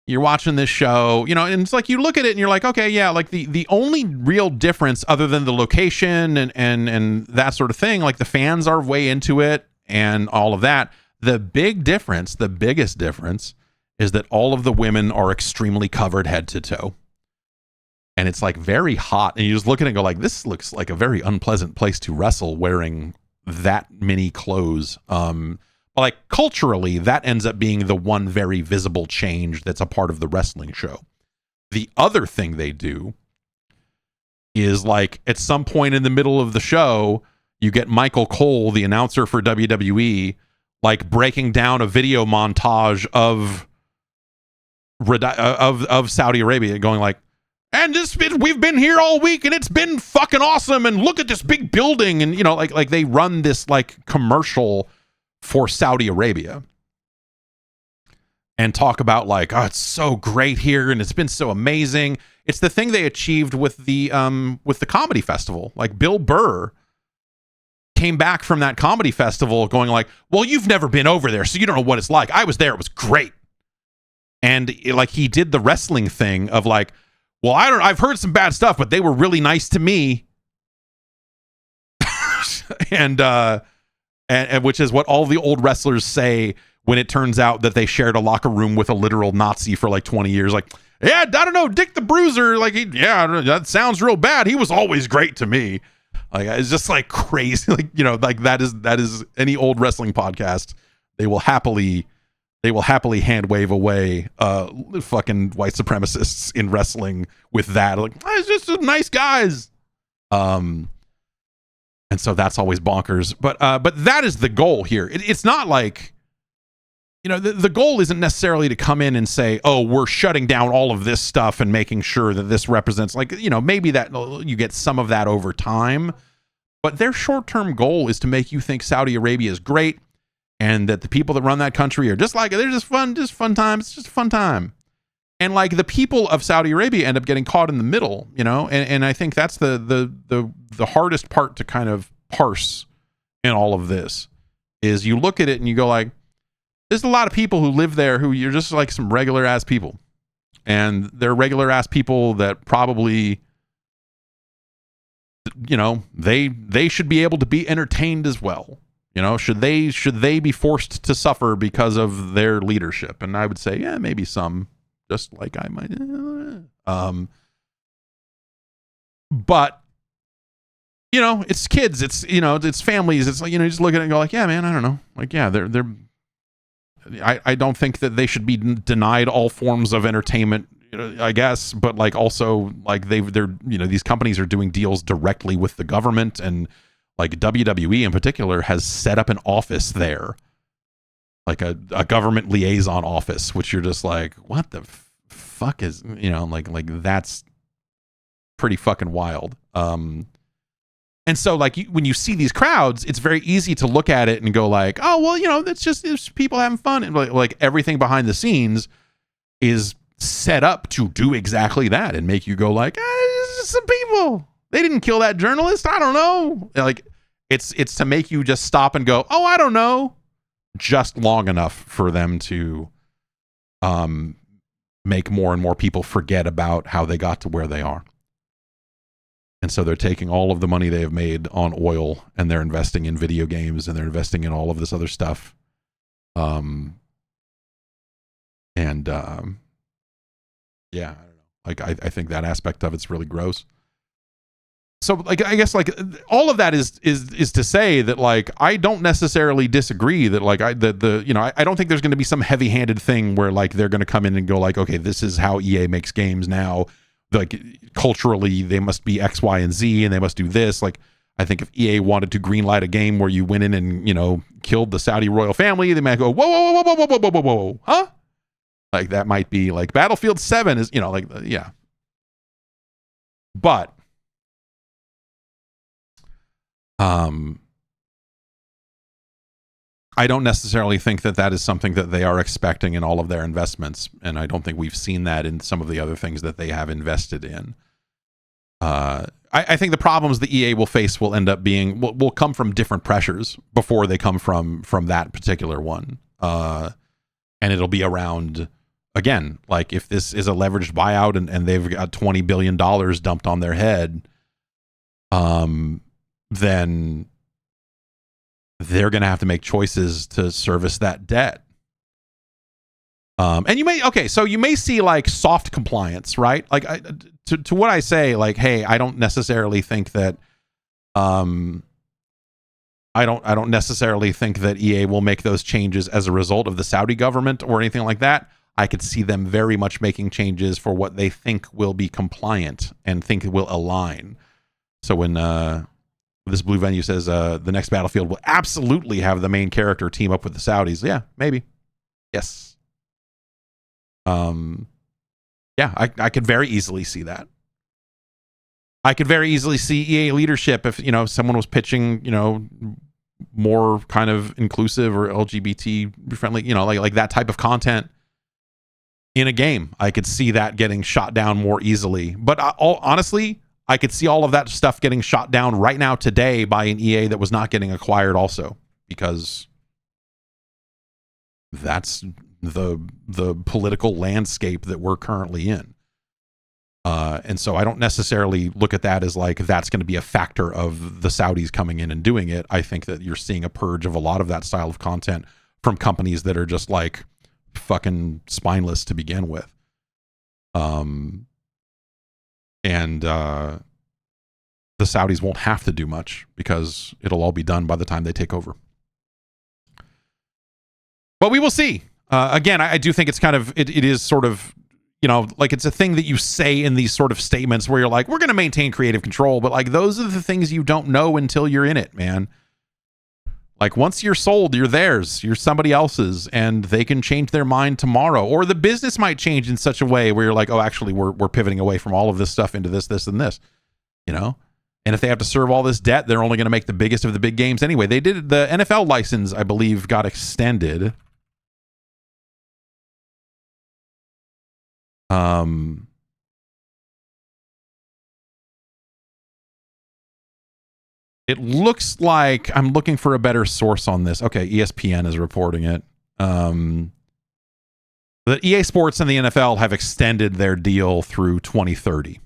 You're watching this show, and it's like you look at it and you're like, okay, yeah, like the only real difference other than the location and that sort of thing, like the fans are way into it and all of that. The biggest difference is that all of the women are extremely covered head to toe. And it's like very hot. And you just look at it and go like, this looks like a very unpleasant place to wrestle wearing that many clothes. But like culturally, that ends up being the one very visible change that's a part of the wrestling show. The other thing they do is like at some point in the middle of the show, you get Michael Cole, the announcer for WWE, like breaking down a video montage of Saudi Arabia, going like, and we've been here all week and it's been fucking awesome, and look at this big building, and like they run this like commercial for Saudi Arabia and talk about like, oh, it's so great here and it's been so amazing. It's the thing they achieved with the comedy festival. Like Bill Burr came back from that comedy festival going like, well, you've never been over there, so you don't know what it's like. I was there. It was great. And like he did the wrestling thing of like, well, I've heard some bad stuff, but they were really nice to me. and which is what all the old wrestlers say when it turns out that they shared a locker room with a literal Nazi for like 20 years. Like, yeah, I don't know, Dick the Bruiser. Like, that sounds real bad. He was always great to me. Like, it's just like crazy. Like, like that is any old wrestling podcast. They will happily hand wave away fucking white supremacists in wrestling with that. Like, it's just nice guys. And so that's always bonkers. But that is the goal here. It's not like, the goal isn't necessarily to come in and say, oh, we're shutting down all of this stuff and making sure that this represents, like, maybe that you get some of that over time. But their short-term goal is to make you think Saudi Arabia is great and that the people that run that country are just like, they're just fun time. It's just a fun time. And like the people of Saudi Arabia end up getting caught in the middle, and I think that's the hardest part to kind of parse in all of this is you look at it and you go like, there's a lot of people who live there who you're just like some regular ass people, and they're regular ass people that probably, they should be able to be entertained as well. Should they be forced to suffer because of their leadership? And I would say, yeah, maybe some, just like I might. But you know, it's kids, it's, you know, it's families. It's like, you know, you just look at it and go like, yeah, man, I don't know. Like, yeah, I don't think that they should be denied all forms of entertainment, I guess, but like also like they're, you know, these companies are doing deals directly with the government, and like WWE in particular has set up an office there, like a government liaison office, which you're just like, what the fuck is, you know, like that's pretty fucking wild. And so like when you see these crowds, it's very easy to look at it and go like, oh, well, you know, it's people having fun. And like everything behind the scenes is set up to do exactly that and make you go like, some people, they didn't kill that journalist. I don't know. Like it's to make you just stop and go, oh, I don't know, just long enough for them to make more and more people forget about how they got to where they are. And so they're taking all of the money they have made on oil and they're investing in video games and they're investing in all of this other stuff. Yeah, I don't know. Like, I think that aspect of it's really gross. So like, I guess like all of that is to say that like, I don't necessarily disagree that like I don't think there's going to be some heavy handed thing where like, they're going to come in and go like, okay, this is how EA makes games now. Like culturally they must be X, Y, and Z, and they must do this. Like, I think if EA wanted to greenlight a game where you went in and, you know, killed the Saudi royal family, they might go, whoa, huh? Like that might be like Battlefield 7 is, you know, like, yeah. But, I don't necessarily think that that is something that they are expecting in all of their investments. And I don't think we've seen that in some of the other things that they have invested in. I think the problems the EA will face will end up being, will come from different pressures before they come from that particular one. And it'll be around, again, like if this is a leveraged buyout and they've got $20 billion dumped on their head, then they're going to have to make choices to service that debt. And you may see like soft compliance, right? Like to what I say, like, hey, I don't necessarily think that, I don't necessarily think that EA will make those changes as a result of the Saudi government or anything like that. I could see them very much making changes for what they think will be compliant and think will align. So when, this Blue Venue says the next Battlefield will absolutely have the main character team up with the Saudis. Yeah, maybe. Yes. Yeah, I could very easily see that. I could very easily see EA leadership if, you know, someone was pitching, you know, more kind of inclusive or LGBT friendly, you know, like that type of content in a game. I could see that getting shot down more easily. But honestly, I could see all of that stuff getting shot down right now today by an EA that was not getting acquired also, because that's the political landscape that we're currently in. And so I don't necessarily look at that as like that's going to be a factor of the Saudis coming in and doing it. I think that you're seeing a purge of a lot of that style of content from companies that are just like fucking spineless to begin with. And the Saudis won't have to do much because it'll all be done by the time they take over. But we will see. Again, I do think it's kind of, it is sort of, you know, like it's a thing that you say in these sort of statements where you're like, we're going to maintain creative control. But like, those are the things you don't know until you're in it, man. Like once you're sold, you're theirs, you're somebody else's, and they can change their mind tomorrow. Or the business might change in such a way where you're like, oh, actually, we're pivoting away from all of this stuff into this, and this, you know? And if they have to serve all this debt, they're only going to make the biggest of the big games anyway. They did, the NFL license, I believe, got extended. It looks like, I'm looking for a better source on this. Okay, ESPN is reporting it. The EA Sports and the NFL have extended their deal through 2030.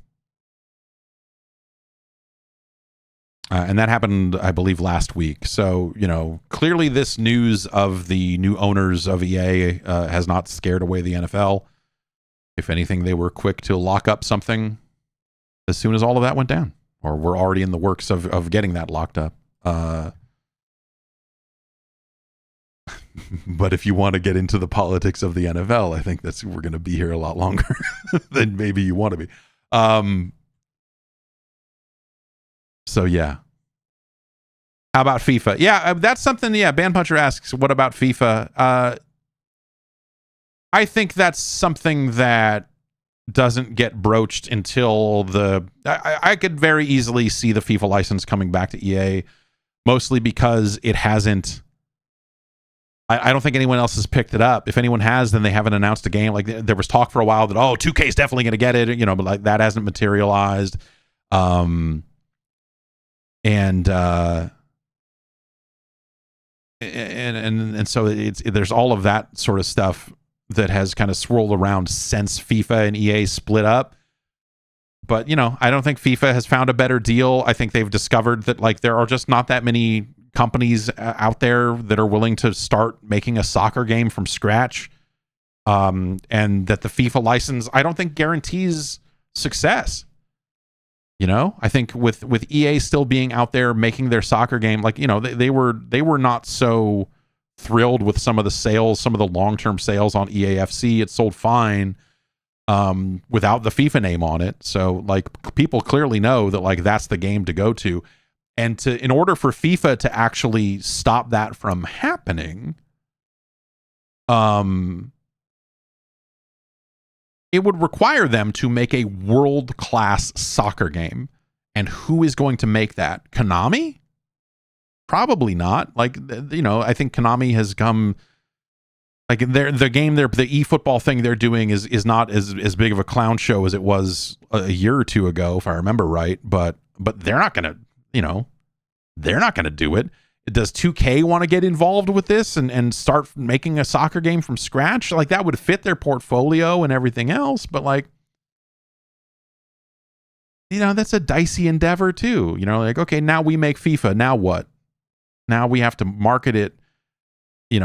And that happened, I believe, last week. So, you know, clearly this news of the new owners of EA has not scared away the NFL. If anything, they were quick to lock up something as soon as all of that went down. or we're already in the works of getting that locked up. But if you want to get into the politics of the NFL, I think we're going to be here a lot longer than maybe you want to be. So yeah. How about FIFA? Yeah, that's something. Yeah, Ban Puncher asks, what about FIFA? I think that's something that doesn't get broached until I could very easily see the FIFA license coming back to EA, mostly because it hasn't. I don't think anyone else has picked it up. If anyone has, then they haven't announced a game. Like there was talk for a while that 2K is definitely going to get it, but like that hasn't materialized. And so there's all of that sort of stuff that has kind of swirled around since FIFA and EA split up. But I don't think FIFA has found a better deal. I think they've discovered that like there are just not that many companies out there that are willing to start making a soccer game from scratch, and that the FIFA license I don't think guarantees success. I think with EA still being out there making their soccer game, like they were not so thrilled with some of the long-term sales on EAFC. It sold fine without the FIFA name on it, so like people clearly know that like that's the game to go to. And in order for FIFA to actually stop that from happening, it would require them to make a world-class soccer game. And who is going to make that? Konami? Probably not. Like, I think Konami has come. Like the eFootball thing they're doing is not as big of a clown show as it was a year or two ago, if I remember right. But they're not gonna. They're not going to do it. Does 2K want to get involved with this and start making a soccer game from scratch? Like that would fit their portfolio and everything else. But like, that's a dicey endeavor too. Like, okay, now we make FIFA. Now what? Now we have to market it,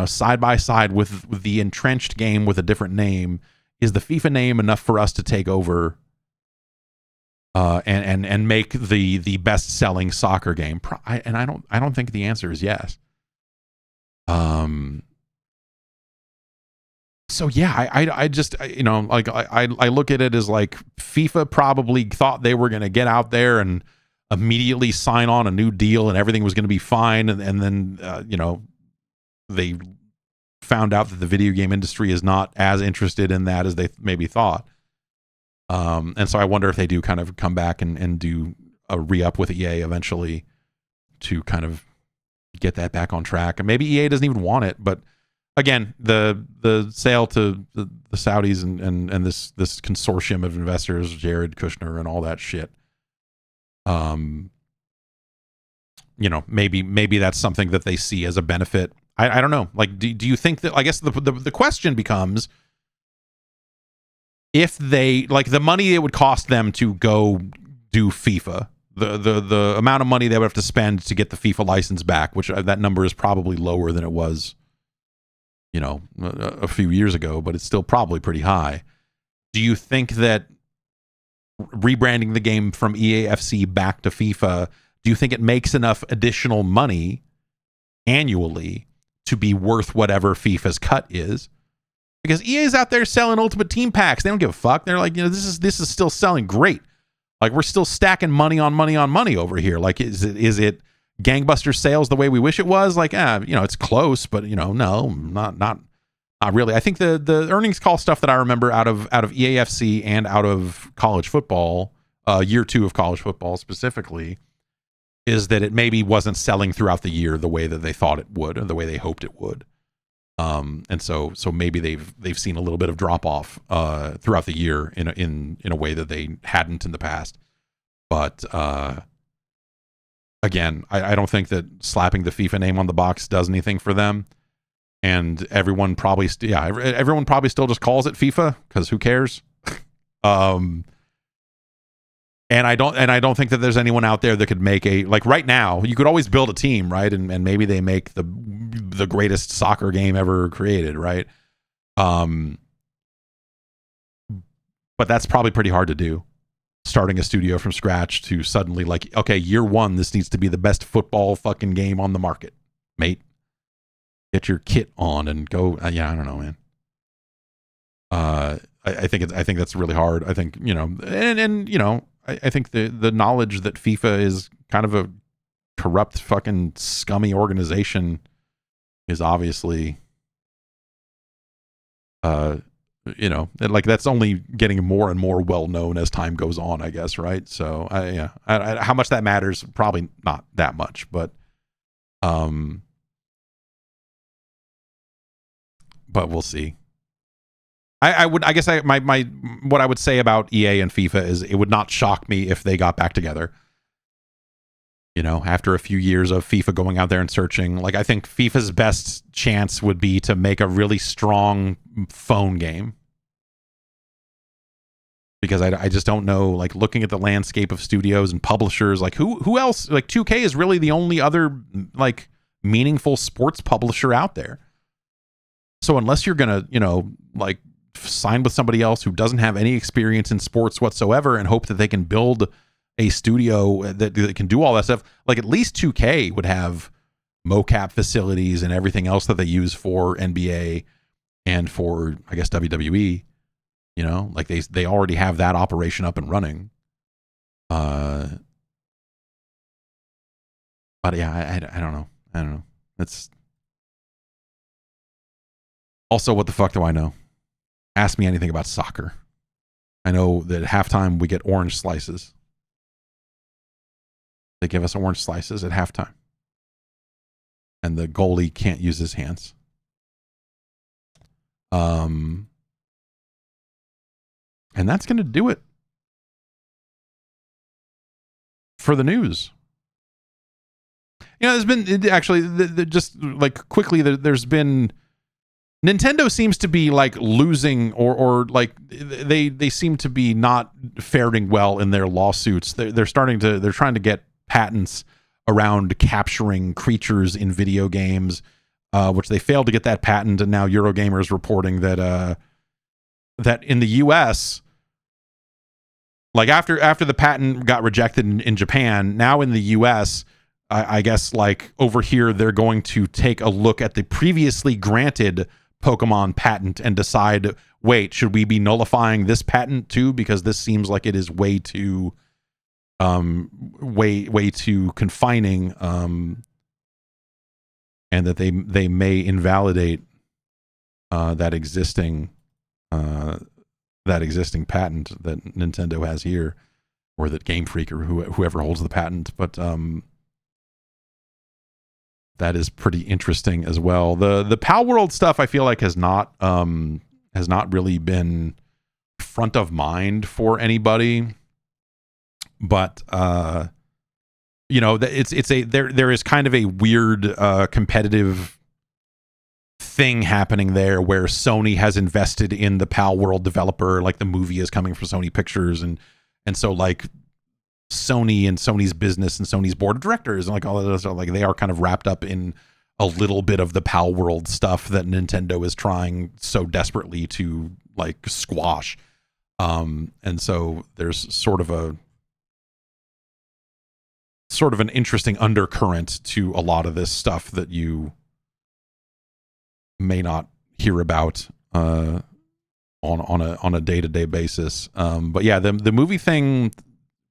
side by side with the entrenched game with a different name. Is the FIFA name enough for us to take over? And make the best selling soccer game, and I don't think the answer is yes. So yeah, I just like I look at it as like FIFA probably thought they were going to get out there and immediately sign on a new deal and everything was going to be fine, and then they found out that the video game industry is not as interested in that as they maybe thought. And so I wonder if they do kind of come back and do a re-up with EA eventually to kind of get that back on track. And maybe EA doesn't even want it, but again, the sale to the Saudis and this consortium of investors, Jared Kushner and all that shit. Maybe that's something that they see as a benefit. I don't know. Like, do you think that? I guess the question becomes, if they like the money it would cost them to go do FIFA, the amount of money they would have to spend to get the FIFA license back, which that number is probably lower than it was, a few years ago, but it's still probably pretty high. Do you think that rebranding the game from EAFC back to FIFA, do you think it makes enough additional money annually to be worth whatever FIFA's cut is? Because EA's out there selling Ultimate Team packs. They don't give a fuck. They're like, this is still selling great. Like, we're still stacking money on money on money over here. Like, is it gangbuster sales the way we wish it was? Like, it's close, but no, not really. I think the earnings call stuff that I remember out of EAFC and out of college football, year 2 of college football specifically, is that it maybe wasn't selling throughout the year the way that they thought it would, or the way they hoped it would. And so maybe they've seen a little bit of drop off throughout the year in a way that they hadn't in the past. But again, I don't think that slapping the FIFA name on the box does anything for them. And everyone probably still just calls it FIFA because who cares? And I don't think that there's anyone out there that could make like right now, you could always build a team, right? And maybe they make the greatest soccer game ever created, right? But that's probably pretty hard to do. starting a studio from scratch to suddenly like, okay, year one, this needs to be the best football fucking game on the market, mate. Get your kit on and go. Yeah, I don't know, man. I think that's really hard. I think, you know, and you know, I think the knowledge that FIFA is kind of a corrupt fucking scummy organization is obviously, you know, like that's only getting more and more well known as time goes on, I guess, right? So how much that matters, probably not that much, but we'll see. I guess my what I would say about EA and FIFA is it would not shock me if they got back together. You know, after a few years of FIFA going out there and searching, like I think FIFA's best chance would be to make a really strong phone game. Because I just don't know, like looking at the landscape of studios and publishers, like who else, like 2K is really the only other like meaningful sports publisher out there. So unless you're going to, you know, like sign with somebody else who doesn't have any experience in sports whatsoever and hope that they can build a studio that can do all that stuff, like at least 2K would have mocap facilities and everything else that they use for NBA and for, I guess, WWE. You know, like they already have that operation up and running. But yeah, I don't know. I don't know. It's also, what the fuck do I know? Ask me anything about soccer. I know that at halftime we get orange slices. They give us orange slices at halftime. And the goalie can't use his hands. And that's going to do it for the news. You know, there's been actually just like quickly there's been Nintendo seems to be like losing or like they seem to be not faring well in their lawsuits. They're trying to get patents around capturing creatures in video games, which they failed to get that patent, and now Eurogamer is reporting that that in the US, like after the patent got rejected in Japan, now in the US, I guess like over here they're going to take a look at the previously granted Pokemon patent and decide, wait, should we be nullifying this patent too, because this seems like it is way too confining, and that they may invalidate that existing patent that Nintendo has here, or that Game Freak or whoever holds the patent. But that is pretty interesting as well. The Pal World stuff I feel like has not really been front of mind for anybody. But you know, there is kind of a weird competitive thing happening there where Sony has invested in the Pal World developer, like the movie is coming from Sony Pictures, and so like Sony and Sony's business and Sony's board of directors and like all of those, like they are kind of wrapped up in a little bit of the Pal World stuff that Nintendo is trying so desperately to like squash. And so there's sort of an interesting undercurrent to a lot of this stuff that you may not hear about on a day-to-day basis. But yeah, the movie thing,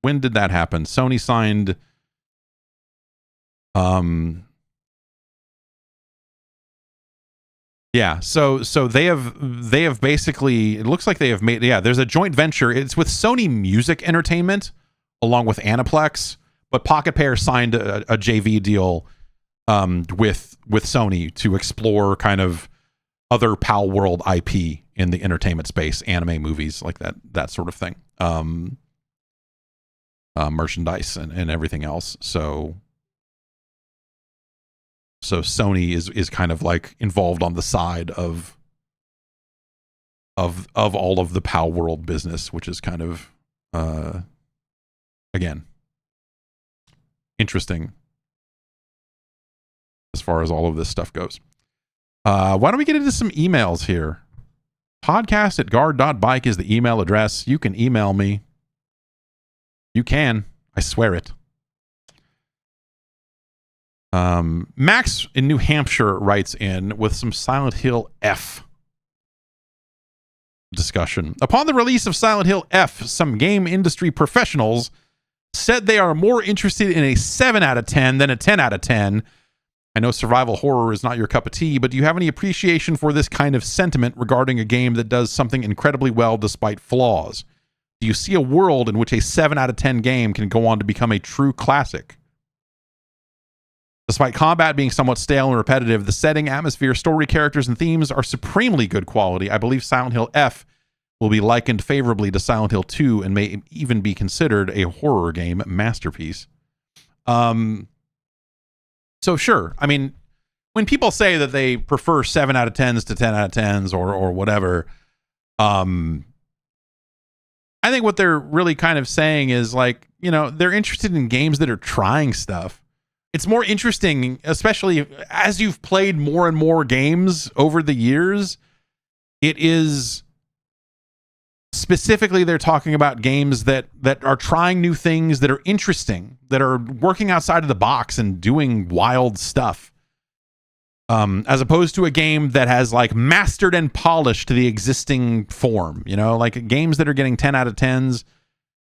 when did that happen? Sony signed yeah, so they have basically, it looks like they have made, yeah, there's a joint venture. It's with Sony Music Entertainment along with Aniplex, but Pocket Pair signed a JV deal with Sony to explore kind of other Pal World IP in the entertainment space, anime, movies, like that sort of thing. Merchandise and everything else. So Sony is kind of like involved on the side of all of the Pal World business, which is kind of again interesting as far as all of this stuff goes. Why don't we get into some emails here? Podcast@guard.bike is the email address. You can email me. You can. I swear it. Max in New Hampshire writes in with some Silent Hill F discussion. Upon the release of Silent Hill F, some game industry professionals said they are more interested in a 7 out of 10 than a 10 out of 10. I know survival horror is not your cup of tea, but do you have any appreciation for this kind of sentiment regarding a game that does something incredibly well despite flaws? Do you see a world in which a 7 out of 10 game can go on to become a true classic? Despite combat being somewhat stale and repetitive, the setting, atmosphere, story, characters, and themes are supremely good quality. I believe Silent Hill F will be likened favorably to Silent Hill 2 and may even be considered a horror game masterpiece. So sure. I mean, when people say that they prefer 7 out of 10s to 10 out of 10s or whatever, I think what they're really kind of saying is like, you know, they're interested in games that are trying stuff. It's more interesting, especially as you've played more and more games over the years. It is specifically, they're talking about games that are trying new things, that are interesting, that are working outside of the box and doing wild stuff. As opposed to a game that has like mastered and polished the existing form, you know, like games that are getting 10 out of 10s,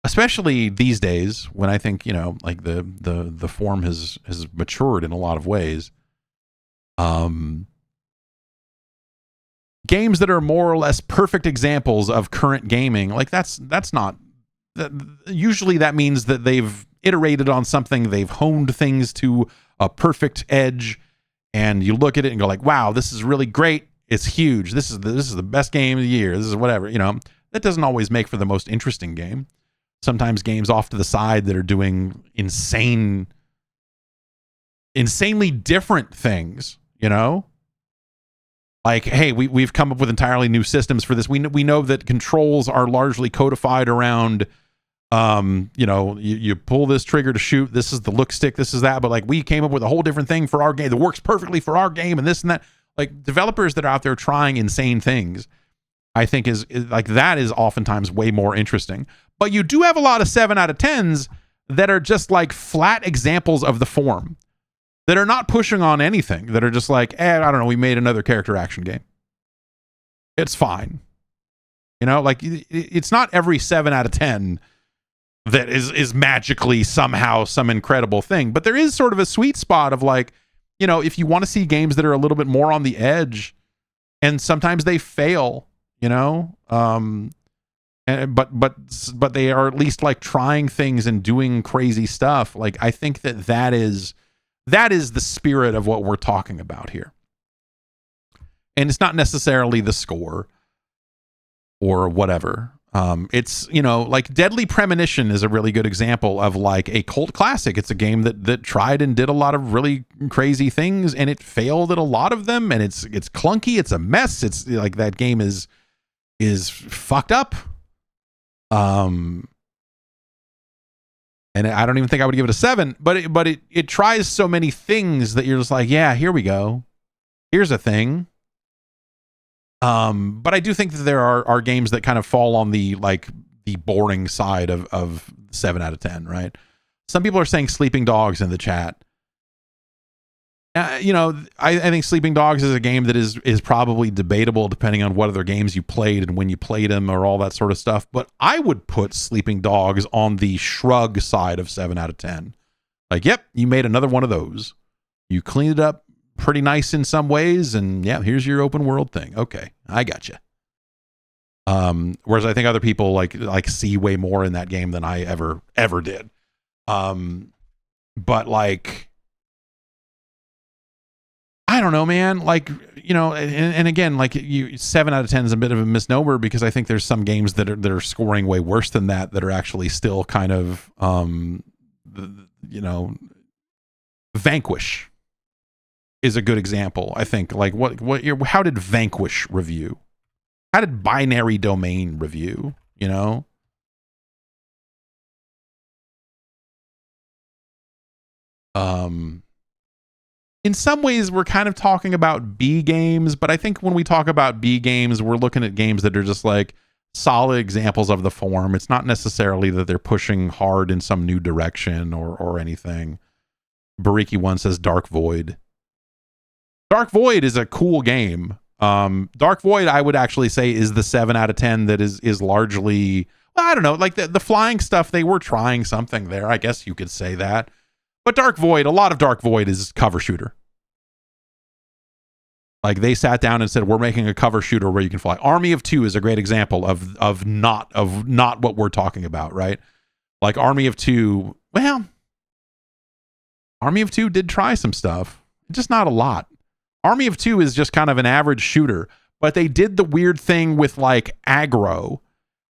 especially these days when I think, you know, like the form has matured in a lot of ways. Games that are more or less perfect examples of current gaming, like that's not, usually that means that they've iterated on something, they've honed things to a perfect edge, and you look at it and go like, wow, this is really great. It's huge. This is the best game of the year. This is whatever, you know. That doesn't always make for the most interesting game. Sometimes games off to the side that are doing insanely different things, you know? Like, hey, we've come up with entirely new systems for this. We know that controls are largely codified around, you know, you pull this trigger to shoot. This is the look stick. This is that. But like, we came up with a whole different thing for our game that works perfectly for our game, and this and that. Like, developers that are out there trying insane things, I think is like, that is oftentimes way more interesting. But you do have a lot of 7 out of 10s that are just like flat examples of the form, that are not pushing on anything, that are just like, I don't know, we made another character action game. It's fine. You know, like, it's not every 7 out of 10 that is magically somehow some incredible thing. But there is sort of a sweet spot of like, you know, if you want to see games that are a little bit more on the edge, and sometimes they fail, you know, but they are at least like trying things and doing crazy stuff. Like, I think that is the spirit of what we're talking about here. And it's not necessarily the score or whatever. It's, you know, like Deadly Premonition is a really good example of like a cult classic. It's a game that tried and did a lot of really crazy things, and it failed at a lot of them, and it's clunky, it's a mess. It's like, that game is fucked up. And I don't even think I would give it a 7, but it tries so many things that you're just like, yeah, here we go. Here's a thing. But I do think that there are games that kind of fall on the boring side of 7 out of 10, right? Some people are saying Sleeping Dogs in the chat. You know, I think Sleeping Dogs is a game that is probably debatable depending on what other games you played and when you played them or all that sort of stuff. But I would put Sleeping Dogs on the shrug side of 7 out of 10. Like, yep, you made another one of those. You cleaned it up pretty nice in some ways, and yeah, here's your open world thing. Okay, I got you. Whereas I think other people like see way more in that game than I ever did. But like, I don't know, man. Like, you know, and again, like, 7 out of 10 is a bit of a misnomer, because I think there's some games that are scoring way worse than that are actually still kind of, you know, Vanquish is a good example. I think, like, how did Vanquish review? How did Binary Domain review? You know? In some ways, we're kind of talking about B games, but I think when we talk about B games, we're looking at games that are just like solid examples of the form. It's not necessarily that they're pushing hard in some new direction or anything. Bariki One says Dark Void. Dark Void is a cool game. Dark Void, I would actually say, is the 7 out of 10 that is largely, well, I don't know, like the flying stuff, they were trying something there. I guess you could say that. But Dark Void, a lot of Dark Void is cover shooter. Like they sat down and said, we're making a cover shooter where you can fly. Army of Two is a great example of not what we're talking about, right? Like Army of Two, well, Army of Two did try some stuff, just not a lot. Army of Two is just kind of an average shooter, but they did the weird thing with like aggro,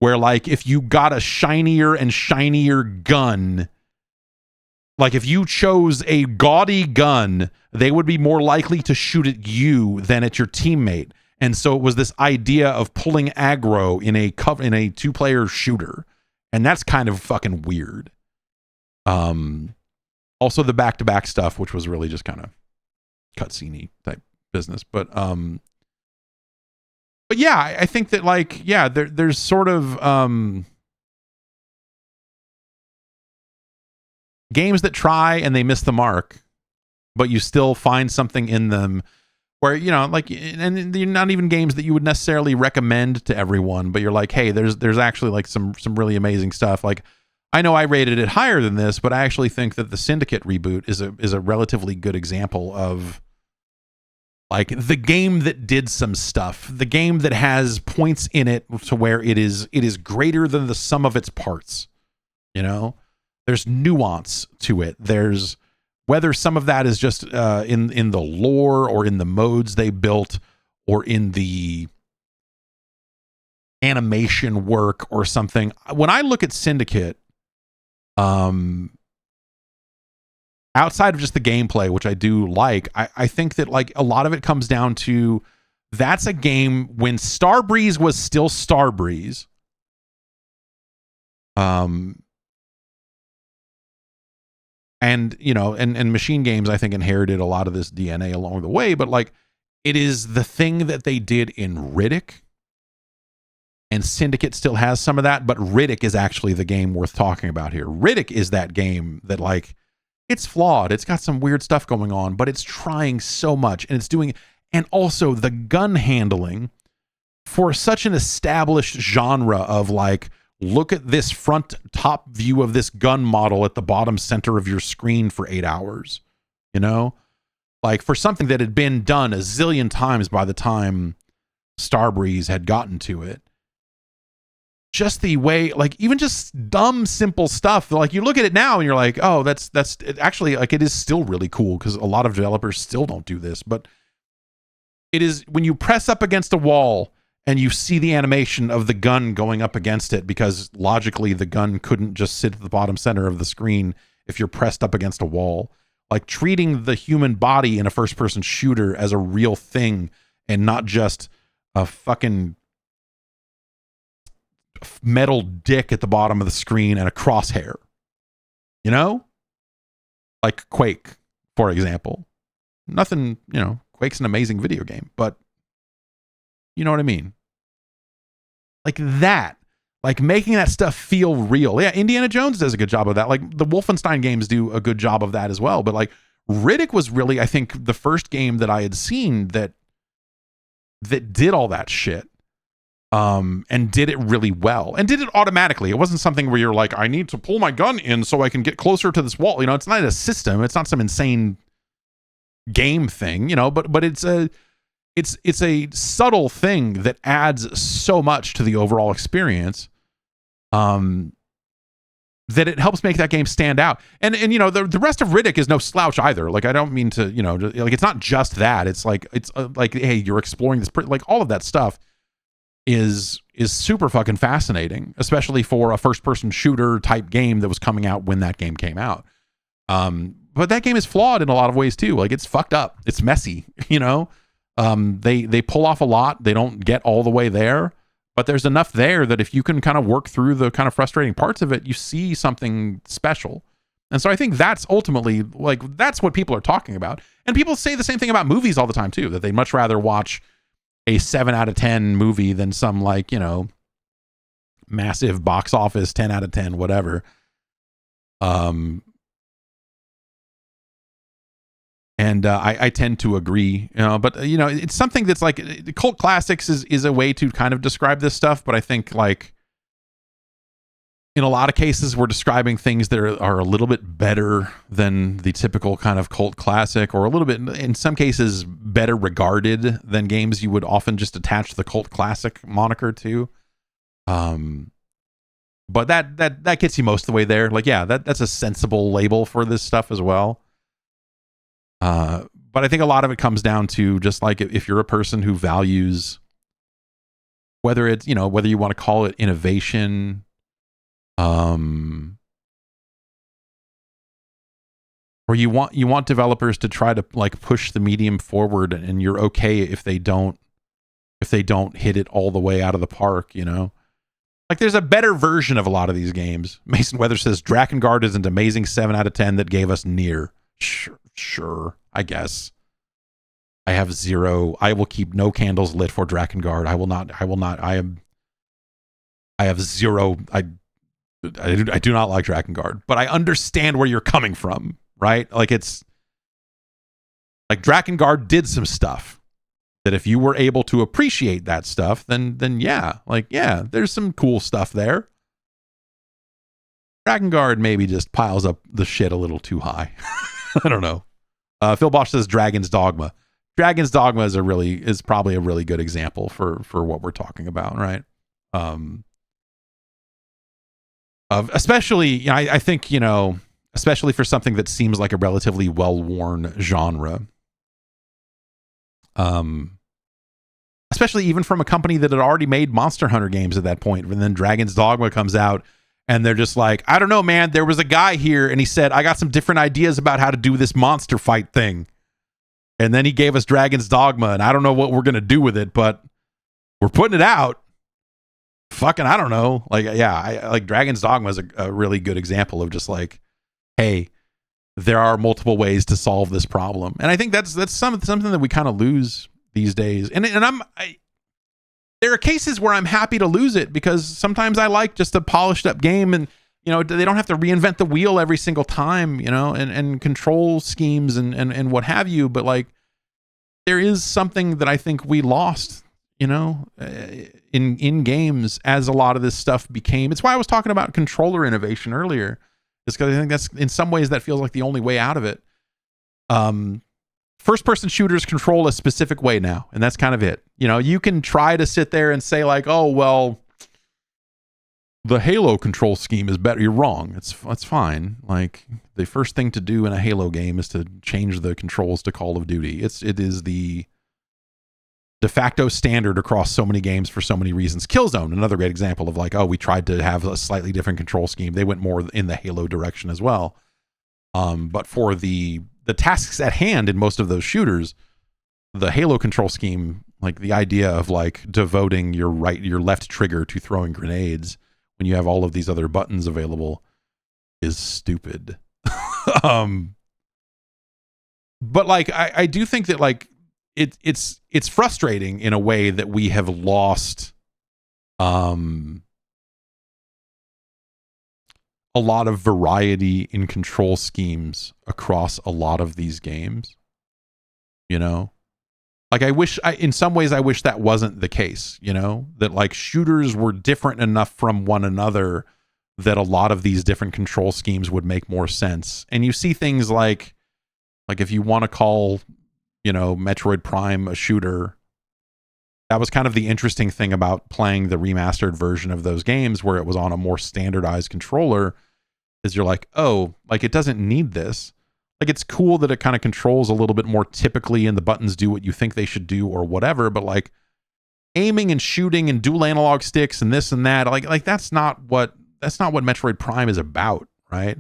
where like if you got a shinier and shinier gun, like if you chose a gaudy gun, they would be more likely to shoot at you than at your teammate. And so it was this idea of pulling aggro in a 2-player shooter, and that's kind of fucking weird. Also the back-to-back stuff, which was really just kind of cutscene-y type business. But yeah, I think that like, yeah, there's sort of games that try and they miss the mark, but you still find something in them where, you know, like, and they're not even games that you would necessarily recommend to everyone, but you're like, hey, there's actually like some really amazing stuff. Like, I know I rated it higher than this, but I actually think that the Syndicate reboot is a relatively good example of like the game that did some stuff, the game that has points in it to where it is greater than the sum of its parts. You know, there's nuance to it. There's, whether some of that is just in the lore or in the modes they built or in the animation work or something. When I look at Syndicate, outside of just the gameplay, which I do like, I think that like a lot of it comes down to, that's a game when Starbreeze was still Starbreeze. And, you know, and Machine Games, I think, inherited a lot of this DNA along the way, but like, it is the thing that they did in Riddick, and Syndicate still has some of that, but Riddick is actually the game worth talking about here. Riddick is that game that like, it's flawed. It's got some weird stuff going on, but it's trying so much, and it's doing, and also the gun handling for such an established genre of like, look at this front top view of this gun model at the bottom center of your screen for 8 hours, you know, like for something that had been done a zillion times by the time Starbreeze had gotten to it. Just the way, like, even just dumb, simple stuff. Like, you look at it now and you're like, oh, that's it, actually, like, it is still really cool because a lot of developers still don't do this. But it is when you press up against a wall and you see the animation of the gun going up against it, because logically the gun couldn't just sit at the bottom center of the screen if you're pressed up against a wall. Like, treating the human body in a first-person shooter as a real thing and not just a fucking metal dick at the bottom of the screen and a crosshair, you know, like Quake, for example. Nothing, you know, Quake's an amazing video game, but you know what I mean? Like that, like making that stuff feel real. Yeah, Indiana Jones does a good job of that. Like the Wolfenstein games do a good job of that as well. But like Riddick was really, I think, the first game that I had seen that did all that shit. And did it really well, and did it automatically. It wasn't something where you're like, I need to pull my gun in so I can get closer to this wall. You know, it's not a system. It's not some insane game thing, you know, but it's a subtle thing that adds so much to the overall experience, that it helps make that game stand out. And you know, the rest of Riddick is no slouch either. Like, I don't mean to, you know, like, it's not just that. It's like, hey, you're exploring this, like, all of that stuff is super fucking fascinating, especially for a first-person shooter type game that was coming out when that game came out. But that game is flawed in a lot of ways too. Like, it's fucked up. It's messy, you know? They pull off a lot. They don't get all the way there, but there's enough there that if you can kind of work through the kind of frustrating parts of it, you see something special. And so I think that's ultimately, like, that's what people are talking about. And people say the same thing about movies all the time too, that they'd much rather watch a 7 out of 10 movie than some, like, you know, massive box office 10 out of 10 whatever. And I tend to agree, but it's something that's like cult classics is a way to kind of describe this stuff. But I think like in a lot of cases, we're describing things that are a little bit better than the typical kind of cult classic, or a little bit, in some cases, better regarded than games you would often just attach the cult classic moniker to. But that gets you most of the way there. Like, yeah, that's a sensible label for this stuff as well. But I think a lot of it comes down to just like if you're a person who values, whether it's, whether you want to call it innovation, or you want developers to try to like push the medium forward, and you're okay if they don't hit it all the way out of the park, Like there's a better version of a lot of these games. Mason Weather says Drakengard is an amazing 7 out of 10 that gave us Nier. Sure, I guess. I will keep no candles lit for Drakengard. I have zero. I do not like Drakengard, but I understand where you're coming from, right? Like it's like Drakengard did some stuff that if you were able to appreciate that stuff, then yeah, there's some cool stuff there. Drakengard maybe just piles up the shit a little too high. I don't know. Phil Bosch says Dragon's Dogma. Dragon's Dogma is probably a really good example for what we're talking about, right? Especially, I think, especially for something that seems like a relatively well-worn genre. Especially even from a company that had already made Monster Hunter games at that point, and then Dragon's Dogma comes out, and they're just like, I don't know, man, there was a guy here, and he said, I got some different ideas about how to do this monster fight thing. And then he gave us Dragon's Dogma, and I don't know what we're going to do with it, but we're putting it out. Fucking, I don't know. Like, yeah, I like Dragon's Dogma is a really good example of just like, hey, there are multiple ways to solve this problem. And I think that's something that we kind of lose these days. And there are cases where I'm happy to lose it, because sometimes I like just a polished up game, and they don't have to reinvent the wheel every single time, and control schemes and what have you. But like, there is something that I think we lost, in games as a lot of this stuff became. It's why I was talking about controller innovation earlier. It's because I think that's, in some ways, that feels like the only way out of it. First person shooters control a specific way now, and that's kind of it. You can try to sit there and say like, oh, well, the Halo control scheme is better. You're wrong. It's fine. Like, the first thing to do in a Halo game is to change the controls to Call of Duty. It is the de facto standard across so many games for so many reasons. Killzone, another great example of like, oh, we tried to have a slightly different control scheme. They went more in the Halo direction as well. But for the tasks at hand in most of those shooters, the Halo control scheme, like the idea of like devoting your left trigger to throwing grenades when you have all of these other buttons available, is stupid. But like, I do think that like it's frustrating in a way that we have lost a lot of variety in control schemes across a lot of these games. Like, in some ways I wish that wasn't the case, that like shooters were different enough from one another that a lot of these different control schemes would make more sense. And you see things like if you want to call, Metroid Prime a shooter, that was kind of the interesting thing about playing the remastered version of those games, where it was on a more standardized controller, is you're like, oh, like it doesn't need this. Like, it's cool that it kind of controls a little bit more typically, and the buttons do what you think they should do or whatever, but like aiming and shooting and dual analog sticks and this and that, like that's not what Metroid Prime is about, right?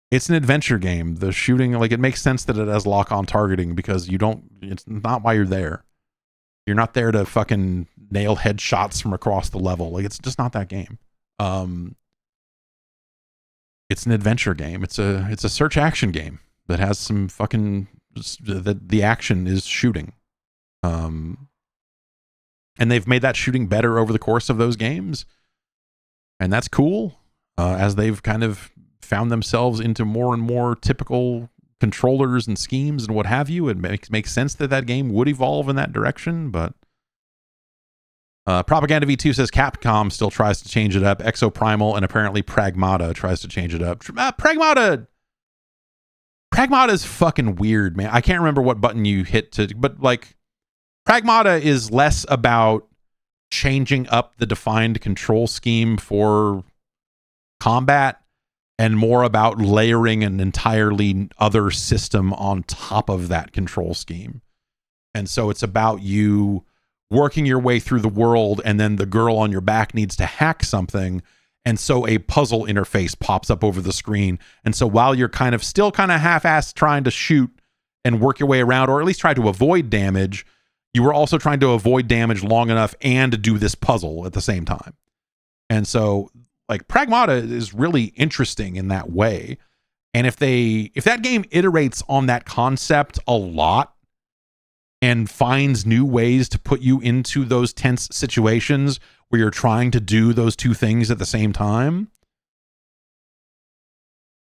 It's an adventure game. The shooting, like, it makes sense that it has lock-on targeting, because it's not why you're there. You're not there to fucking nail headshots from across the level. Like, it's just not that game. It's an adventure game. It's a search action game that has some fucking, the action is shooting. And they've made that shooting better over the course of those games. And that's cool, as they've kind of found themselves into more and more typical controllers and schemes and what have you. It makes sense that game would evolve in that direction, but Propaganda V2 says Capcom still tries to change it up. Exoprimal and apparently Pragmata tries to change it up. Pragmata is fucking weird, man. I can't remember what button you hit but like Pragmata is less about changing up the defined control scheme for combat and more about layering an entirely other system on top of that control scheme. And so it's about you working your way through the world, and then the girl on your back needs to hack something, and so a puzzle interface pops up over the screen. And so while you're still half-assed trying to shoot and work your way around, or at least try to avoid damage, you were also trying to avoid damage long enough and do this puzzle at the same time. And so like Pragmata is really interesting in that way. And if that game iterates on that concept a lot and finds new ways to put you into those tense situations where you're trying to do those two things at the same time,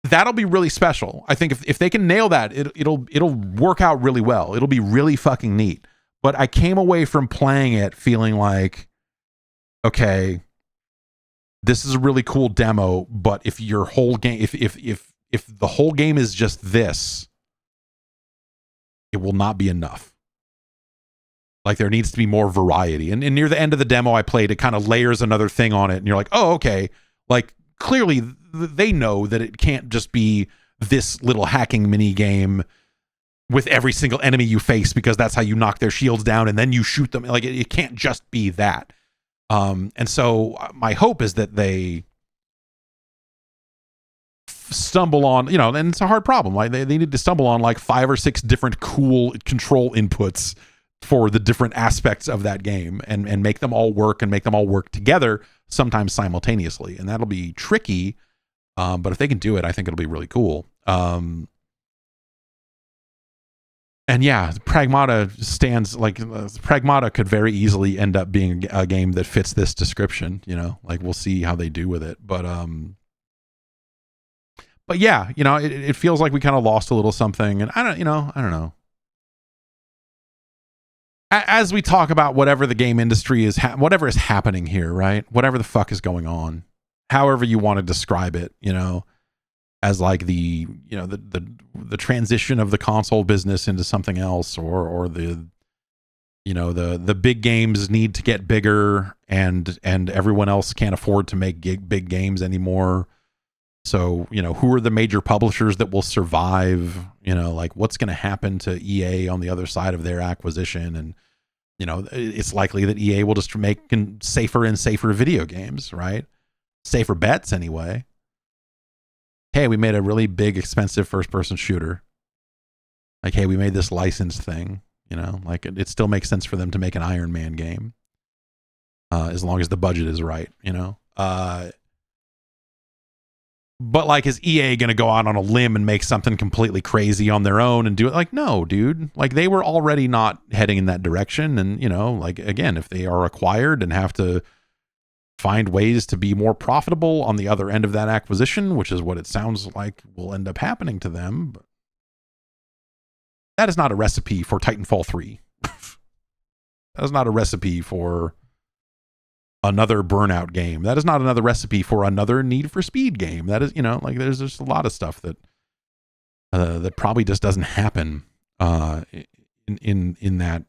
that'll be really special. I think if they can nail that, it'll work out really well. It'll be really fucking neat. But I came away from playing it feeling like, okay, this is a really cool demo, but if your whole game, if the whole game is just this, it will not be enough. Like there needs to be more variety. And near the end of the demo I played, it kind of layers another thing on it. And you're like, oh, okay. Like clearly they know that it can't just be this little hacking mini game with every single enemy you face, because that's how you knock their shields down and then you shoot them. Like it can't just be that. And so my hope is that they stumble on, and it's a hard problem. Like they need to stumble on like 5 or 6 different cool control inputs for the different aspects of that game and make them all work and make them all work together, sometimes simultaneously. And that'll be tricky. But if they can do it, I think it'll be really cool. And yeah, Pragmata Pragmata could very easily end up being a game that fits this description, like we'll see how they do with it. But yeah, it feels like we kind of lost a little something, and I don't know. As we talk about whatever the game industry is, whatever is happening here, right? Whatever the fuck is going on, however you want to describe it, as like the transition of the console business into something else, or the big games need to get bigger and everyone else can't afford to make big games anymore. So, who are the major publishers that will survive? Like what's going to happen to EA on the other side of their acquisition? And, it's likely that EA will just make safer and safer video games, right? Safer bets anyway. Hey, we made a really big, expensive first-person shooter. Like, hey, we made this licensed thing, like it still makes sense for them to make an Iron Man game. As long as the budget is right, But like, is EA going to go out on a limb and make something completely crazy on their own and do it? Like, no, dude. Like, they were already not heading in that direction. And, like, again, if they are acquired and have to find ways to be more profitable on the other end of that acquisition, which is what it sounds like will end up happening to them, but that is not a recipe for Titanfall 3. That is not a recipe for another Burnout game. That is not another recipe for another Need for Speed game. That is, like there's just a lot of stuff that that probably just doesn't happen in that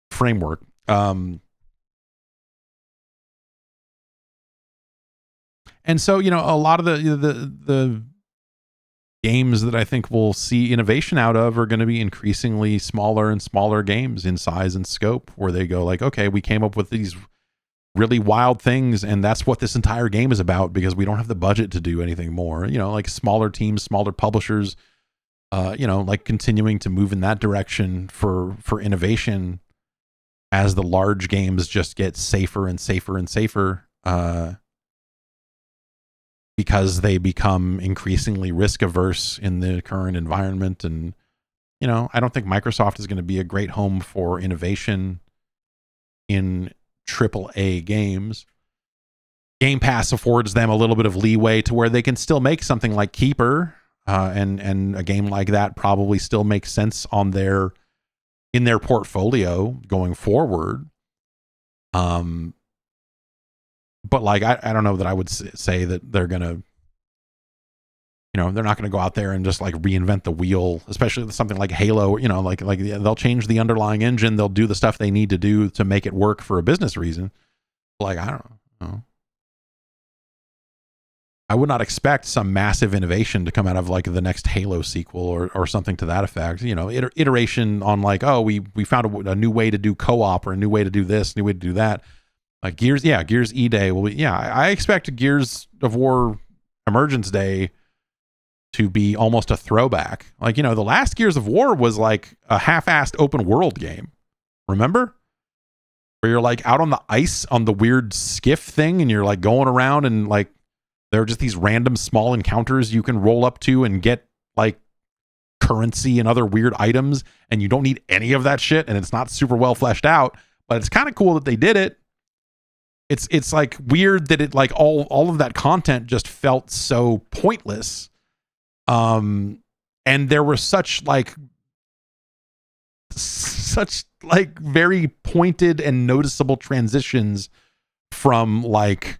framework. And so, a lot of the games that I think we'll see innovation out of are going to be increasingly smaller and smaller games in size and scope, where they go like, okay, we came up with these really wild things, and that's what this entire game is about, because we don't have the budget to do anything more. Like smaller teams, smaller publishers, like continuing to move in that direction for innovation as the large games just get safer and safer and safer, because they become increasingly risk averse in the current environment. And I don't think Microsoft is going to be a great home for innovation in AAA games. Game Pass affords them a little bit of leeway to where they can still make something like Keeper, and a game like that probably still makes sense in their portfolio going forward. But like I don't know that I would say that they're gonna, they're not gonna go out there and just like reinvent the wheel, especially with something like Halo. Like they'll change the underlying engine, they'll do the stuff they need to do to make it work for a business reason. Like I don't know. I would not expect some massive innovation to come out of like the next Halo sequel or something to that effect. Iteration on like, oh, we found a new way to do co-op, or a new way to do this, new way to do that. Like Gears E-Day will be, I expect Gears of War Emergence Day to be almost a throwback. Like, the last Gears of War was like a half-assed open world game. Remember? Where you're like out on the ice on the weird skiff thing, and you're like going around, and like there are just these random small encounters you can roll up to and get like currency and other weird items, and you don't need any of that shit, and it's not super well fleshed out, but it's kind of cool that they did it. It's like weird that it like all of that content just felt so pointless. And there were such very pointed and noticeable transitions from like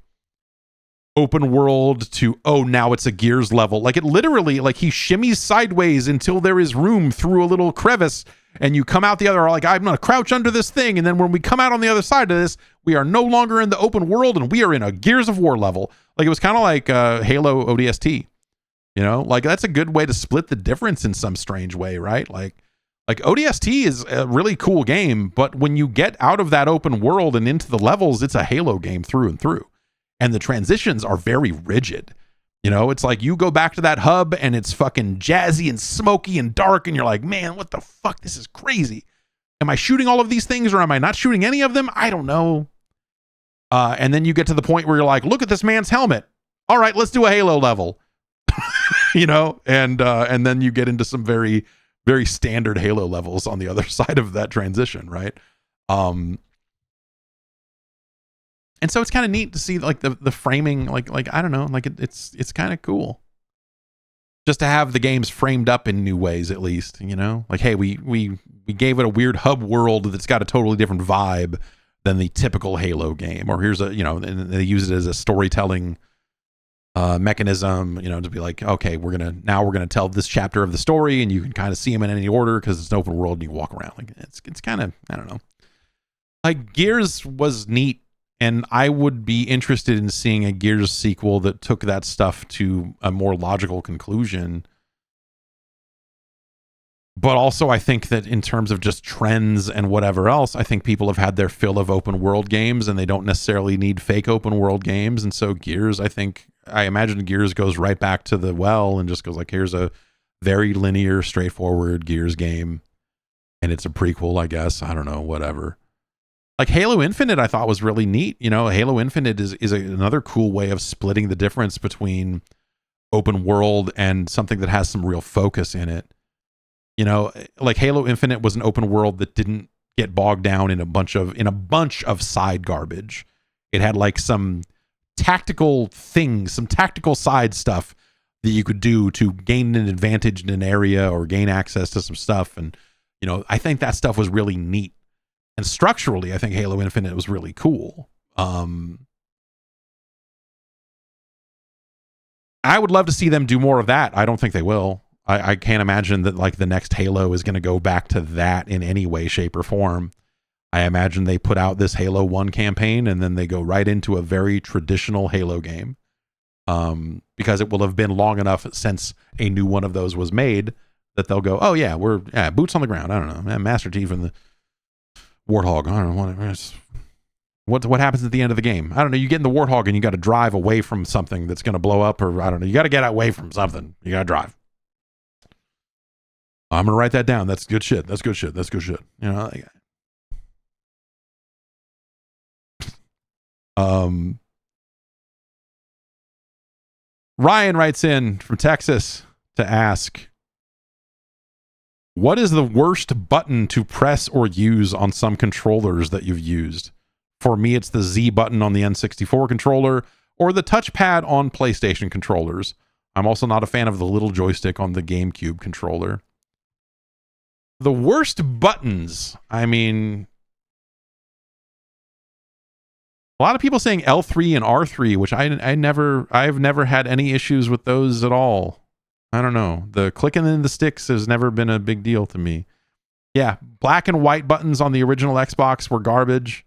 open world to, oh, now it's a Gears level. Like it literally, like he shimmies sideways until there is room through a little crevice, and you come out the other, like, I'm gonna crouch under this thing, and then when we come out on the other side of this, we are no longer in the open world, and we are in a Gears of War level. Like it was kind of like Halo ODST. Like that's a good way to split the difference in some strange way, right? Like ODST is a really cool game, but when you get out of that open world and into the levels, it's a Halo game through and through. And the transitions are very rigid. It's like you go back to that hub and it's fucking jazzy and smoky and dark, and you're like, man, what the fuck? This is crazy. Am I shooting all of these things, or am I not shooting any of them? I don't know. And then you get to the point where you're like, look at this man's helmet. All right, let's do a Halo level. And then you get into some very, very standard Halo levels on the other side of that transition, right? And so it's kind of neat to see like the framing, like I don't know, like it's kind of cool just to have the games framed up in new ways, at least. Like, hey, we gave it a weird hub world that's got a totally different vibe than the typical Halo game, or here's and they use it as a storytelling mechanism, to be like, okay, we're gonna tell this chapter of the story, and you can kind of see them in any order because it's an open world and you walk around. Like it's kind of, I don't know. Like Gears was neat, and I would be interested in seeing a Gears sequel that took that stuff to a more logical conclusion. But also, I think that in terms of just trends and whatever else, I think people have had their fill of open world games, and they don't necessarily need fake open world games. And so Gears, I imagine Gears goes right back to the well and just goes like, here's a very linear, straightforward Gears game, and it's a prequel, I guess. I don't know, whatever. Like Halo Infinite, I thought was really neat. Halo Infinite is another cool way of splitting the difference between open world and something that has some real focus in it. Like Halo Infinite was an open world that didn't get bogged down in a bunch of side garbage. It had like some tactical things, some tactical side stuff that you could do to gain an advantage in an area or gain access to some stuff. And, I think that stuff was really neat. And structurally, I think Halo Infinite was really cool. I would love to see them do more of that. I don't think they will. I can't imagine that like the next Halo is going to go back to that in any way, shape, or form. I imagine they put out this Halo 1 campaign and then they go right into a very traditional Halo game. Because it will have been long enough since a new one of those was made that they'll go, oh yeah, we're boots on the ground. I don't know, Master Chief and the Warthog. I don't know what happens at the end of the game. I don't know. You get in the Warthog and you got to drive away from something that's going to blow up, or I don't know. You got to get away from something. You got to drive. I'm going to write that down. That's good shit. That's good shit. That's good shit. Ryan writes in from Texas to ask, what is the worst button to press or use on some controllers that you've used? For me, it's the Z button on the N64 controller or the touchpad on PlayStation controllers. I'm also not a fan of the little joystick on the GameCube controller. The worst buttons, I mean, a lot of people saying L3 and R3, which I've never had any issues with those at all. I don't know. The clicking in the sticks has never been a big deal to me. Yeah, black and white buttons on the original Xbox were garbage.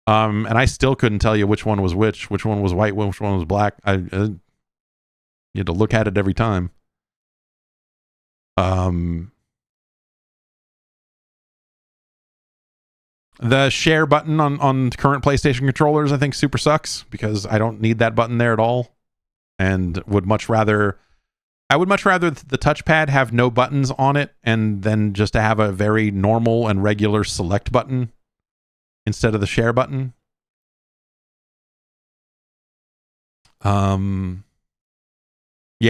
And I still couldn't tell you which one was which one was white, which one was black. You had to look at it every time. The share button on current PlayStation controllers, I think, super sucks because I don't need that button there at all, and I would much rather the touchpad have no buttons on it, and then just to have a very normal and regular select button instead of the share button. Yeah,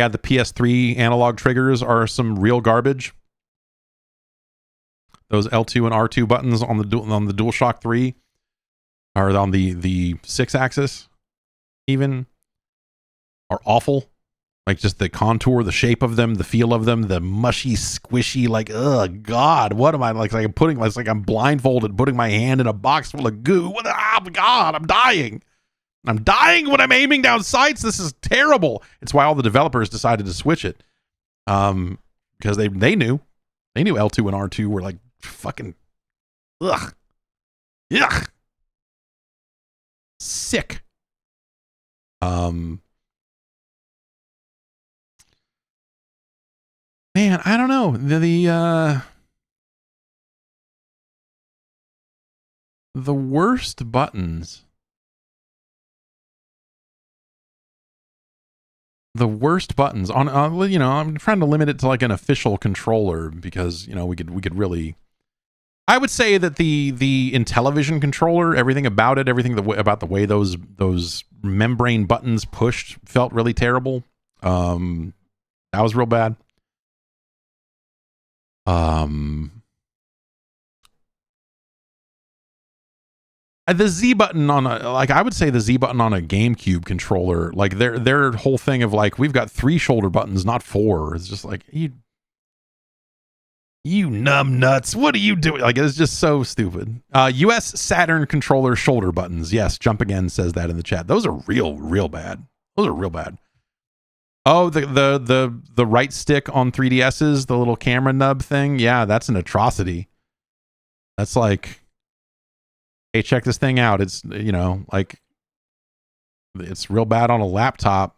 the PS3 analog triggers are some real garbage. Those L2 and R2 buttons on the DualShock 3 or on the 6-axis even are awful. Like just the contour, the shape of them, the feel of them, the mushy, squishy, like, oh God, what am I like I'm putting, it's like I'm blindfolded, putting my hand in a box full of goo. Oh my God, I'm dying. I'm dying when I'm aiming down sights. This is terrible. It's why all the developers decided to switch it. Because they knew L2 and R2 were like fucking ugh. Yuck. Sick. Man, I don't know. The worst buttons. The worst buttons on I'm trying to limit it to like an official controller because we could really. I would say that the Intellivision controller, everything about it, about the way those membrane buttons pushed felt really terrible. That was real bad. The Z button I would say the Z button on a GameCube controller, like their whole thing of like, we've got 3 shoulder buttons, not 4. It's just like, you numb nuts. What are you doing? Like, it's just so stupid. US Saturn controller shoulder buttons. Yes. Jump Again says that in the chat. Those are real bad. Those are real bad. Oh, the right stick on 3DS's, the little camera nub thing. Yeah. That's an atrocity. That's like, hey, check this thing out. It's, like, it's real bad on a laptop.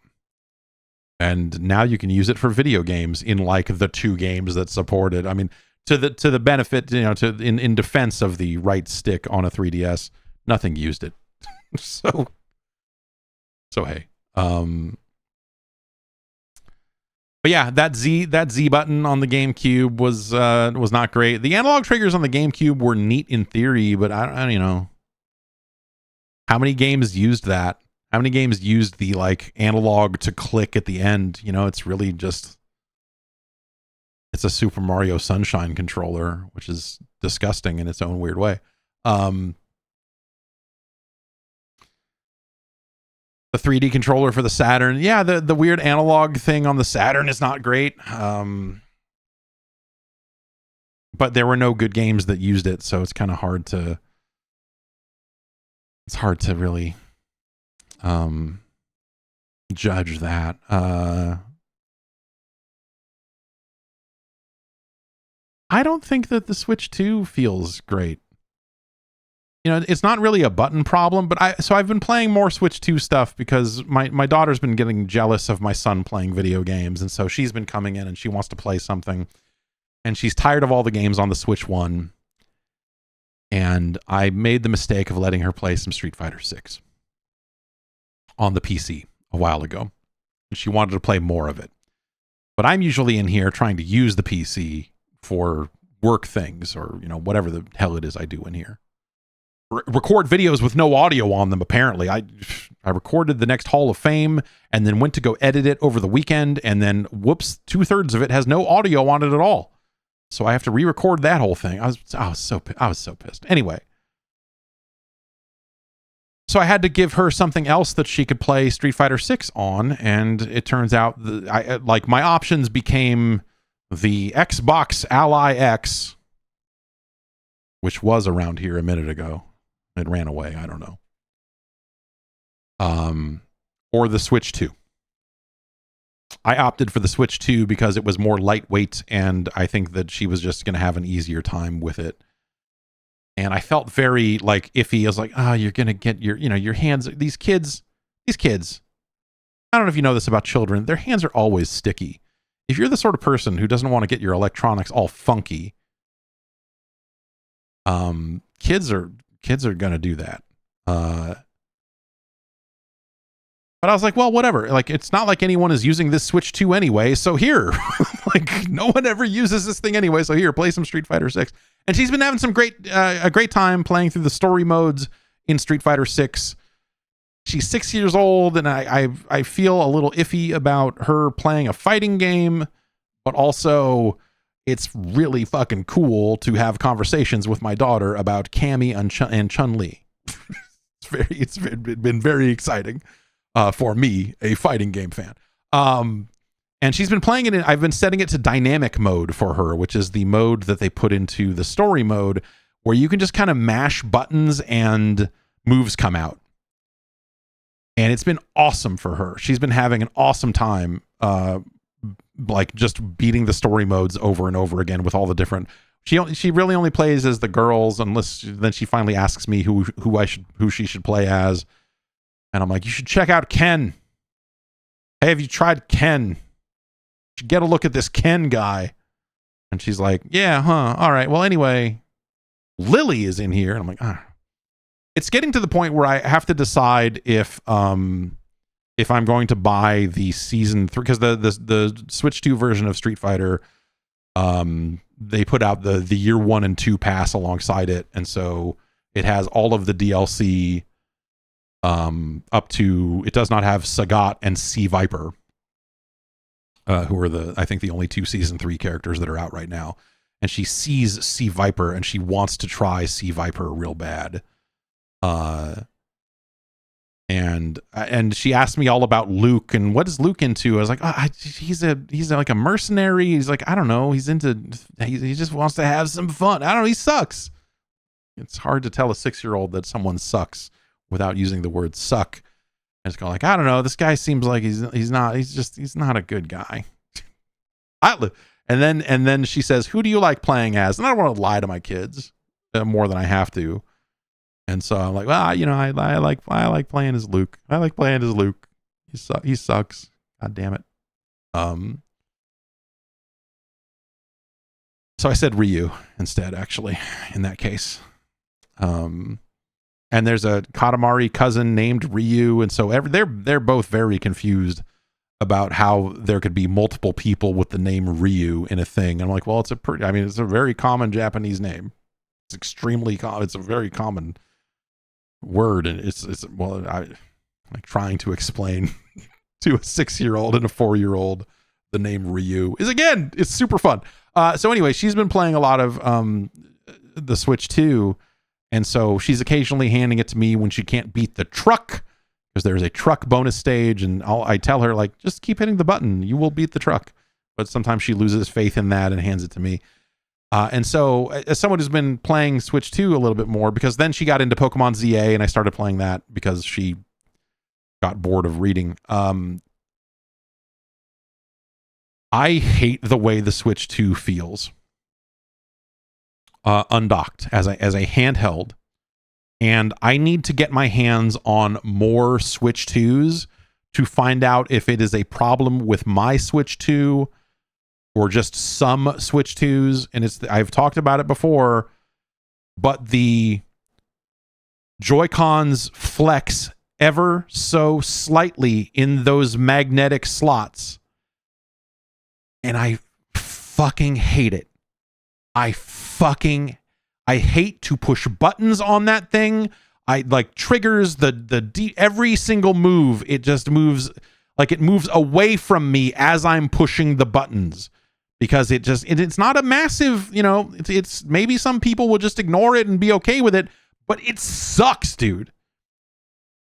And now you can use it for video games in like the 2 games that support it. I mean, to the benefit, in defense of the right stick on a 3DS, nothing used it. so hey. But yeah, that Z button on the GameCube was not great. The analog triggers on the GameCube were neat in theory, but I don't how many games used that? How many games used the like analog to click at the end? It's really just, it's a Super Mario Sunshine controller, which is disgusting in its own weird way. The 3D controller for the Saturn. Yeah, the weird analog thing on the Saturn is not great. But there were no good games that used it, so it's kind of hard to really judge that. I don't think that the Switch 2 feels great. It's not really a button problem, but I've been playing more Switch 2 stuff because my daughter's been getting jealous of my son playing video games, and so she's been coming in and she wants to play something, and she's tired of all the games on the Switch 1. And I made the mistake of letting her play some Street Fighter 6 on the PC a while ago. And she wanted to play more of it. But I'm usually in here trying to use the PC for work things or, whatever the hell it is I do in here. Record videos with no audio on them, apparently. I recorded the next Hall of Fame and then went to go edit it over the weekend, and then, whoops, 2/3 of it has no audio on it at all. So I have to re-record that whole thing. I was so pissed. Anyway, So I had to give her something else that she could play Street Fighter 6 on, and it turns out like my options became the Xbox Ally X, which was around here a minute ago. It ran away. I don't know. Or the Switch 2. I opted for the Switch 2 because it was more lightweight, and I think that she was just going to have an easier time with it. And I felt very like iffy. I was like, you're going to get your hands, these kids, I don't know if you know this about children. Their hands are always sticky. If you're the sort of person who doesn't want to get your electronics all funky, kids are going to do that. But I was like, well, whatever. Like, it's not like anyone is using this Switch 2 anyway. So here, like, no one ever uses this thing anyway. So here, play some Street Fighter 6. And she's been having some a great time playing through the story modes in Street Fighter 6. She's 6 years old, and I feel a little iffy about her playing a fighting game, but also it's really fucking cool to have conversations with my daughter about Cammy and Chun-Li. It's been very exciting. For me, a fighting game fan. And she's been playing it I've been setting it to dynamic mode for her, which is the mode that they put into the story mode, where you can just kind of mash buttons and moves come out. And it's been awesome for her. She's been having an awesome time, like just beating the story modes over and over again with all the different. She really only plays as the girls, unless then she finally asks me who she should play as. And I'm like, you should check out Ken. Hey, have you tried Ken? You should get a look at this Ken guy. And she's like, yeah, huh? All right. Well, anyway, Lily is in here. And I'm like, It's getting to the point where I have to decide if I'm going to buy the season 3, because the Switch 2 version of Street Fighter, they put out the year 1 and 2 pass alongside it. And so it has all of the DLC up to, it does not have Sagat and Sea Viper, who are I think the only 2 season 3 characters that are out right now. And she sees Sea Viper and she wants to try Sea Viper real bad. And she asked me all about Luke and what is Luke into? I was like, he's like a mercenary. He's like, I don't know. He just wants to have some fun. I don't know. He sucks. It's hard to tell a 6-year-old that someone sucks without using the word suck. And it's kind of like, I don't know, this guy seems like he's not a good guy. And then she says, who do you like playing as? And I don't want to lie to my kids more than I have to. And so I'm like, well, I like playing as Luke. I like playing as Luke. He sucks. God damn it. So I said Ryu instead, actually, in that case. And there's a Katamari cousin named Ryu, and so they're both very confused about how there could be multiple people with the name Ryu in a thing. And I'm like, well, it's a very common Japanese name. It's extremely common. It's a very common word, and I like trying to explain to a 6-year-old and a 4-year-old the name Ryu it's super fun. So anyway, she's been playing a lot of the Switch 2. And so she's occasionally handing it to me when she can't beat the truck, because there's a truck bonus stage, and I tell her, like, just keep hitting the button, you will beat the truck. But sometimes she loses faith in that and hands it to me. And so as someone who's been playing Switch 2 a little bit more, because then she got into Pokemon ZA and I started playing that because she got bored of reading. I hate the way the Switch 2 feels. Undocked as a handheld, and I need to get my hands on more Switch 2s to find out if it is a problem with my Switch 2 or just some Switch 2s. And I've talked about it before, but the Joy-Cons flex ever so slightly in those magnetic slots, and I fucking hate it. I hate to push buttons on that thing. I like triggers every single move. It just moves, like it moves away from me as I'm pushing the buttons, because it's not a massive, it's maybe some people will just ignore it and be okay with it, but it sucks, dude.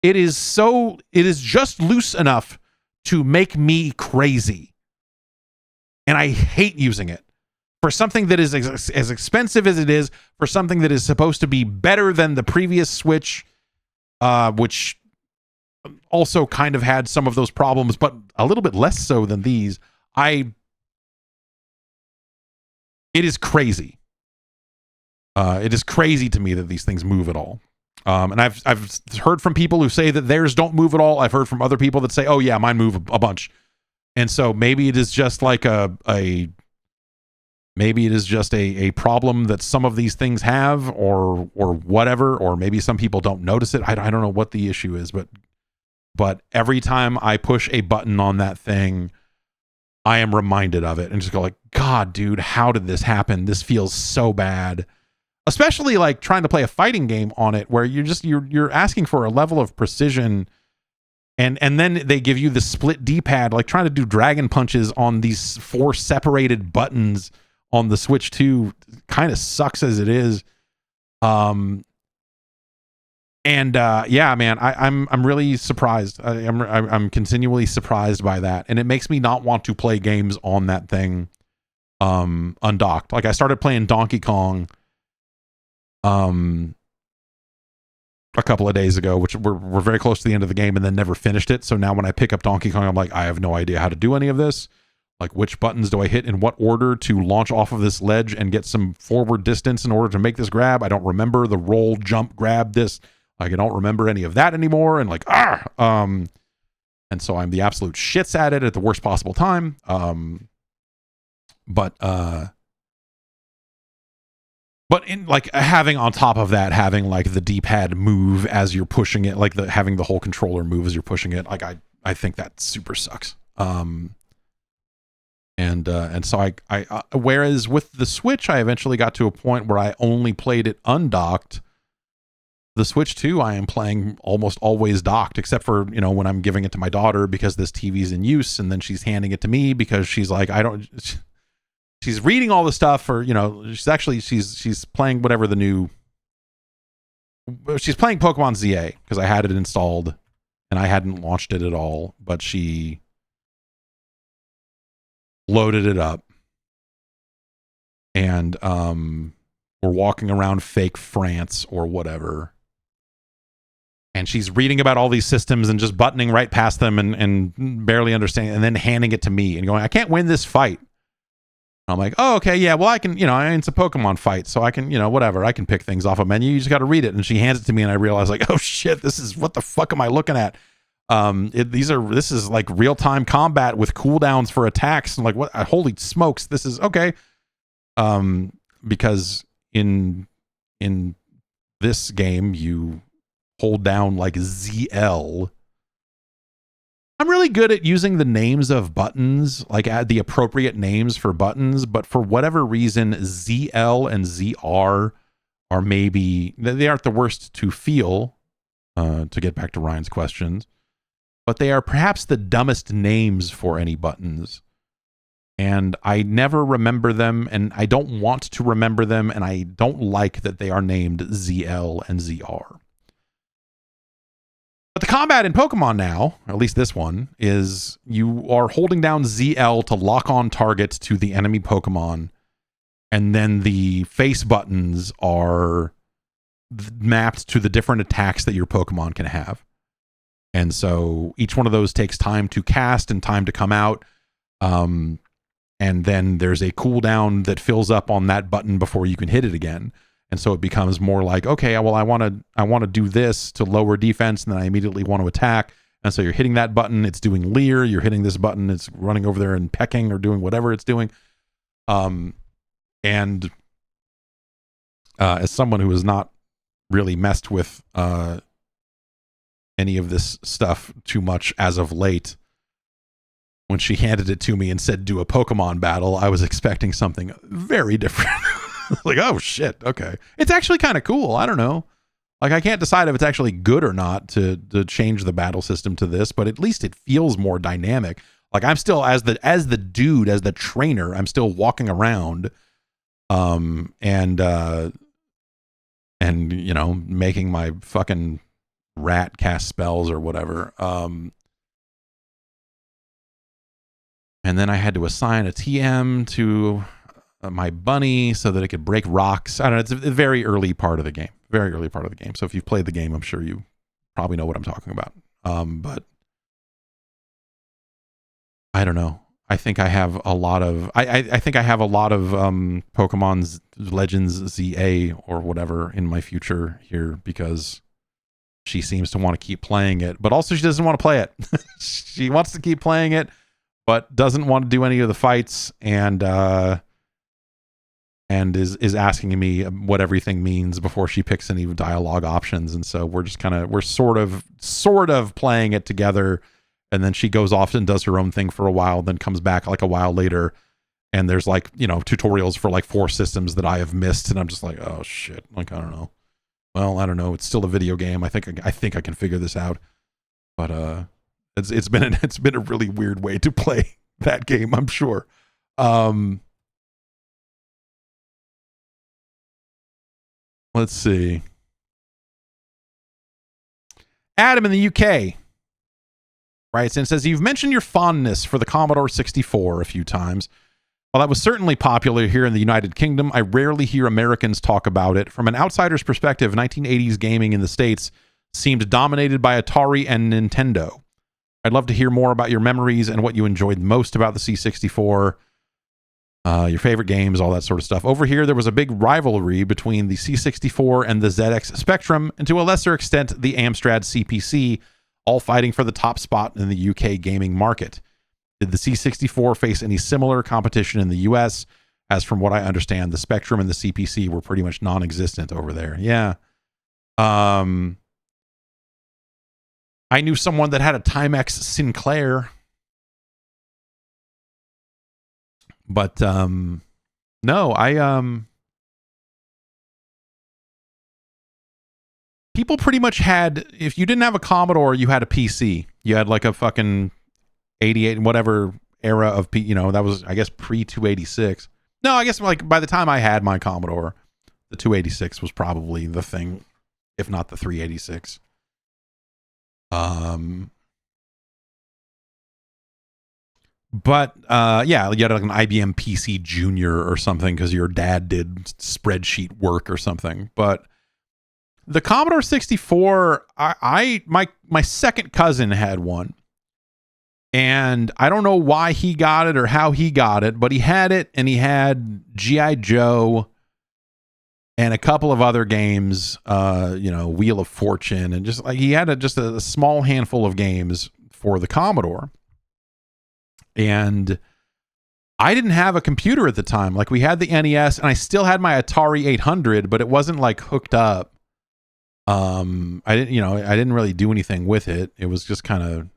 it is just loose enough to make me crazy. And I hate using it. For something that is as expensive as it is, for something that is supposed to be better than the previous Switch, which also kind of had some of those problems, but a little bit less so than these. It is crazy. It is crazy to me that these things move at all. And I've heard from people who say that theirs don't move at all. I've heard from other people that say, oh yeah, mine move a bunch. And so maybe it is just like maybe it is just a problem that some of these things have, or whatever, or maybe some people don't notice it. I don't know what the issue is, but every time I push a button on that thing, I am reminded of it and just go like, God, dude, how did this happen? This feels so bad. Especially like trying to play a fighting game on it where you're asking for a level of precision, and then they give you the split D-pad, like trying to do dragon punches on these 4 separated buttons on the Switch 2 kind of sucks as it is. Yeah, man, I'm really surprised. I'm continually surprised by that, and it makes me not want to play games on that thing undocked. Like I started playing Donkey Kong a couple of days ago, which we're very close to the end of the game, and then never finished it. So now when I pick up Donkey Kong, I'm like, I have no idea how to do any of this. Like, which buttons do I hit in what order to launch off of this ledge and get some forward distance in order to make this grab? I don't remember the roll, jump, grab, this. Like, I don't remember any of that anymore. And like, and so I'm the absolute shits at it at the worst possible time. But in like having on top of that, having like the D-pad move as you're pushing it, like having the whole controller move as you're pushing it, like I think that super sucks. And so I whereas with the Switch, I eventually got to a point where I only played it undocked. The Switch 2, I am playing almost always docked, except for, when I'm giving it to my daughter because this TV's in use, and then she's handing it to me because she's like, she's reading all the stuff, or, she's playing whatever she's playing Pokemon ZA because I had it installed and I hadn't launched it at all, but she loaded it up, and we're walking around fake France or whatever, and she's reading about all these systems and just buttoning right past them and barely understanding, and then handing it to me and going, I can't win this fight. I'm like, oh, okay, yeah, well, I can, it's a Pokemon fight, so I can, whatever, I can pick things off a menu, you just got to read it. And she hands it to me, and I realize, like, oh shit, what the fuck am I looking at? This is like real-time combat with cooldowns for attacks, and like, what, holy smokes, this is okay. Because in this game you hold down like ZL. I'm really good at using the names of buttons, like add the appropriate names for buttons, but for whatever reason ZL and ZR are maybe, they aren't the worst to feel, to get back to Ryan's questions, but they are perhaps the dumbest names for any buttons. And I never remember them, and I don't want to remember them, and I don't like that they are named ZL and ZR. But the combat in Pokemon now, or at least this one, is you are holding down ZL to lock on targets to the enemy Pokemon, and then the face buttons are mapped to the different attacks that your Pokemon can have. And so each one of those takes time to cast and time to come out. And then there's a cooldown that fills up on that button before you can hit it again. And so it becomes more like, okay, well, I want to do this to lower defense, and then I immediately want to attack. And so you're hitting that button, it's doing leer. You're hitting this button, it's running over there and pecking or doing whatever it's doing. And as someone who has not really messed with any of this stuff too much as of late, when she handed it to me and said do a Pokemon battle, I was expecting something very different. Like, oh shit, okay. It's actually kind of cool. I don't know. Like, I can't decide if it's actually good or not to change the battle system to this, but at least it feels more dynamic. Like, I'm still, as the dude, as the trainer, I'm still walking around and making my fucking rat cast spells or whatever. And then I had to assign a TM to my bunny so that it could break rocks. I don't know. It's a very early part of the game. Very early part of the game. So if you've played the game, I'm sure you probably know what I'm talking about. But I don't know. I think I have a lot of I think I have a lot of Pokemon's Legends ZA or whatever in my future here because she seems to want to keep playing it, but also she doesn't want to play it. She wants to keep playing it, but doesn't want to do any of the fights and is asking me what everything means before she picks any dialogue options. And so we're just we're sort of playing it together. And then she goes off and does her own thing for a while, then comes back like a while later. And there's like, you know, tutorials for like 4 systems that I have missed. And I'm just like, oh shit. Like, I don't know. Well, I don't know. It's still a video game. I think I can figure this out. But it's been a really weird way to play that game, I'm sure. Let's see. Adam in the UK writes and says, you've mentioned your fondness for the Commodore 64 a few times. While that was certainly popular here in the United Kingdom, I rarely hear Americans talk about it. From an outsider's perspective, 1980s gaming in the States seemed dominated by Atari and Nintendo. I'd love to hear more about your memories and what you enjoyed most about the C64, your favorite games, all that sort of stuff. Over here, there was a big rivalry between the C64 and the ZX Spectrum, and to a lesser extent, the Amstrad CPC, all fighting for the top spot in the UK gaming market. Did the C64 face any similar competition in the US? As from what I understand, the Spectrum and the CPC were pretty much non-existent over there. Yeah. I knew someone that had a Timex Sinclair. But no, people pretty much had, if you didn't have a Commodore, you had a PC. You had like a fucking 88 whatever era of that was, I guess, pre 286. No, I guess like by the time I had my Commodore, the 286 was probably the thing, if not the 386. But yeah, you had like an IBM PC Junior or something because your dad did spreadsheet work or something. But the Commodore 64, my second cousin had one. And I don't know why he got it or how he got it, but he had it, and he had G.I. Joe and a couple of other games, Wheel of Fortune, and just like he had just a small handful of games for the Commodore. And I didn't have a computer at the time. Like, we had the NES, and I still had my Atari 800, but it wasn't like hooked up. I didn't really do anything with it. It was just kind of,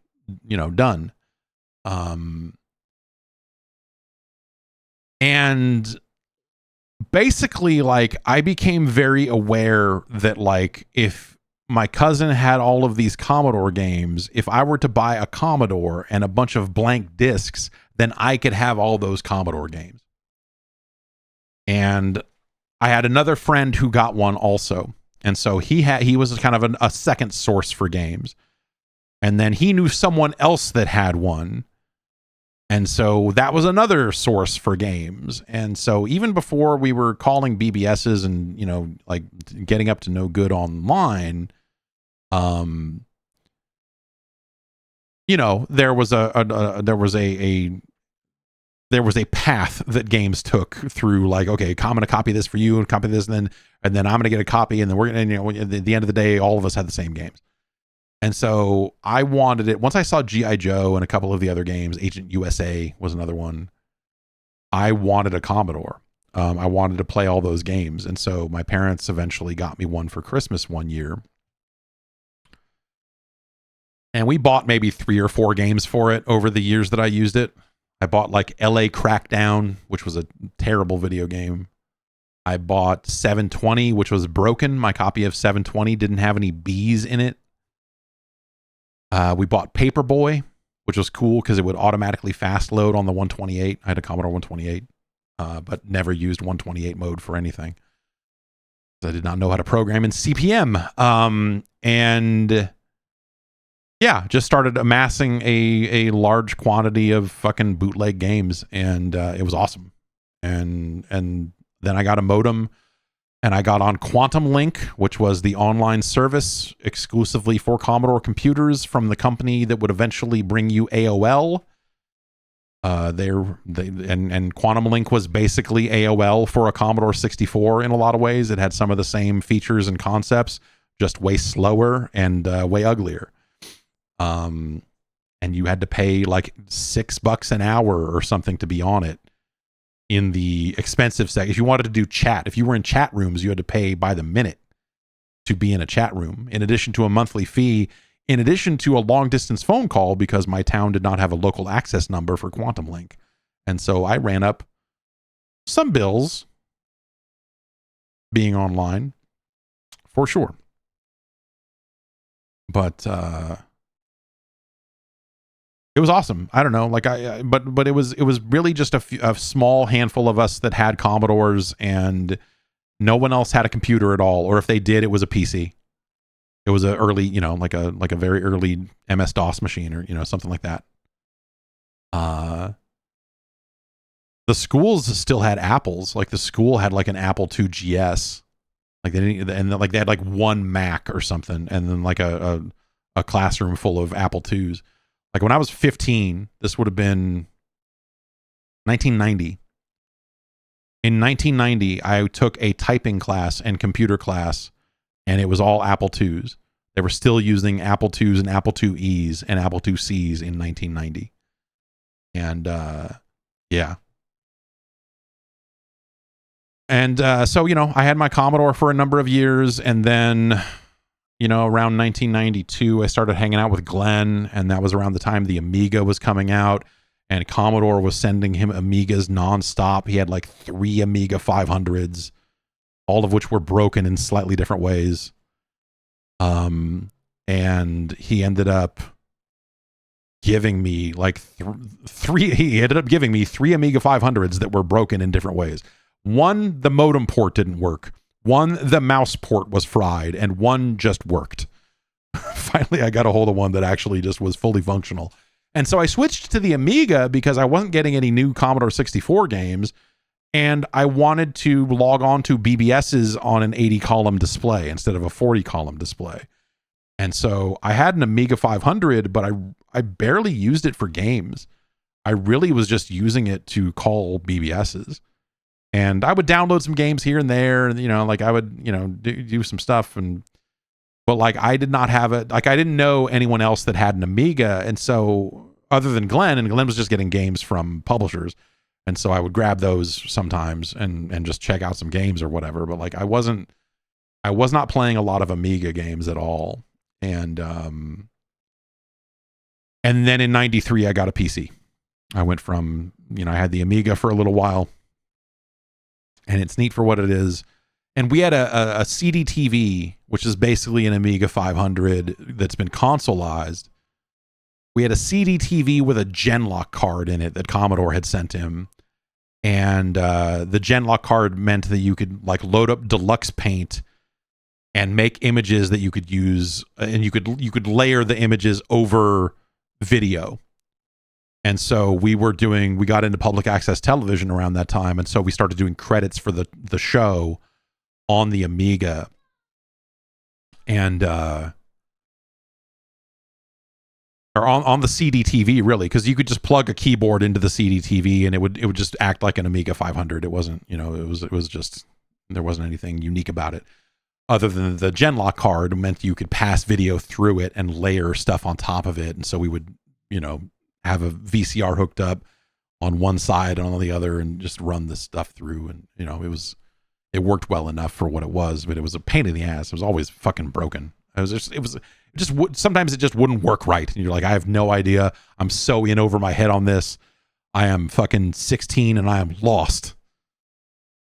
done. And basically, like, I became very aware that, like, if my cousin had all of these Commodore games, if I were to buy a Commodore and a bunch of blank discs, then I could have all those Commodore games. And I had another friend who got one also. And so he was kind of a second source for games. And then he knew someone else that had one. And so that was another source for games. And so even before we were calling BBSs and, like getting up to no good online, there was a path that games took through, like, okay, I'm going to copy this for you and copy this, and then I'm going to get a copy, and then we're going to, at the end of the day, all of us had the same games. And so I wanted it. Once I saw G.I. Joe and a couple of the other games, Agent USA was another one, I wanted a Commodore. I wanted to play all those games. And so my parents eventually got me one for Christmas one year. And we bought maybe 3 or 4 games for it over the years that I used it. I bought like LA Crackdown, which was a terrible video game. I bought 720, which was broken. My copy of 720 didn't have any B's in it. We bought Paperboy, which was cool because it would automatically fast load on the 128. I had a Commodore 128, but never used 128 mode for anything. I did not know how to program in CP/M. And yeah, just started amassing a large quantity of fucking bootleg games, and it was awesome. And then I got a modem, and I got on Quantum Link, which was the online service exclusively for Commodore computers from the company that would eventually bring you AOL. And Quantum Link was basically AOL for a Commodore 64 in a lot of ways. It had some of the same features and concepts, just way slower and way uglier. And you had to pay like $6 an hour or something to be on it in the expensive section. If you wanted to do chat, if you were in chat rooms, you had to pay by the minute to be in a chat room, in addition to a monthly fee, in addition to a long distance phone call, because my town did not have a local access number for Quantum Link. And so I ran up some bills being online for sure. But it was awesome. I don't know, like but it was really just a small handful of us that had Commodores, and no one else had a computer at all, or if they did, it was a PC. It was a early, like a very early MS-DOS machine, or something like that. The schools still had Apples. Like the school had like an Apple II GS. Like they didn't, and like they had like one Mac or something, and then like a classroom full of Apple IIs. Like when I was 15, this would have been 1990. In 1990, I took a typing class and computer class, and it was all Apple IIs. They were still using Apple IIs and Apple IIe's and Apple IIc's in 1990. And yeah. And so, I had my Commodore for a number of years, and then around 1992, I started hanging out with Glenn, and that was around the time the Amiga was coming out, and Commodore was sending him Amigas nonstop. He had like 3 Amiga 500s, all of which were broken in slightly different ways. And he ended up giving me like he ended up giving me 3 Amiga 500s that were broken in different ways. One, the modem port didn't work. One, the mouse port was fried, and one just worked. Finally, I got a hold of one that actually just was fully functional. And so I switched to the Amiga because I wasn't getting any new Commodore 64 games, and I wanted to log on to BBS's on an 80-column display instead of a 40-column display. And so I had an Amiga 500, but I barely used it for games. I really was just using it to call BBS's. And I would download some games here and there, and like I would, do some stuff, but like I did not have it. Like I didn't know anyone else that had an Amiga, and so other than Glenn, and Glenn was just getting games from publishers, and so I would grab those sometimes and just check out some games or whatever. But like I was not playing a lot of Amiga games at all, and then in '93 I got a PC. I went from I had the Amiga for a little while. And it's neat for what it is. And we had a CD TV, which is basically an Amiga 500 that's been consoleized. We had a CD TV with a Genlock card in it that Commodore had sent him. And the Genlock card meant that you could like load up deluxe paint and make images that you could use, and you could layer the images over video. And so we got into public access television around that time. And so we started doing credits for the show on the Amiga. And, or on the CD TV, really, because you could just plug a keyboard into the CD TV and it would just act like an Amiga 500. It wasn't, it was just, there wasn't anything unique about it. Other than the Genlock card meant you could pass video through it and layer stuff on top of it. And so we would, have a VCR hooked up on one side and on the other and just run this stuff through. And, it worked well enough for what it was, but it was a pain in the ass. It was always fucking broken. Sometimes it just wouldn't work right. And you're like, I have no idea. I'm so in over my head on this. I am fucking 16 and I am lost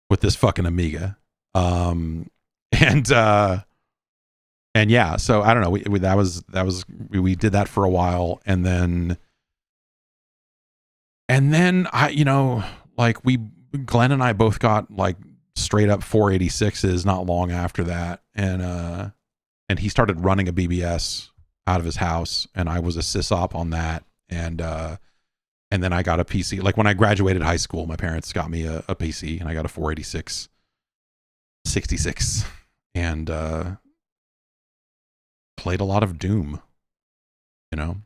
with this fucking Amiga. And yeah, so I don't know. We did that for a while, and then Glenn and I both got like straight up 486s not long after that, and and he started running a BBS out of his house, and I was a sysop on that. And then I got a PC. Like when I graduated high school, my parents got me a PC, and I got a 486 66, and played a lot of Doom, you know.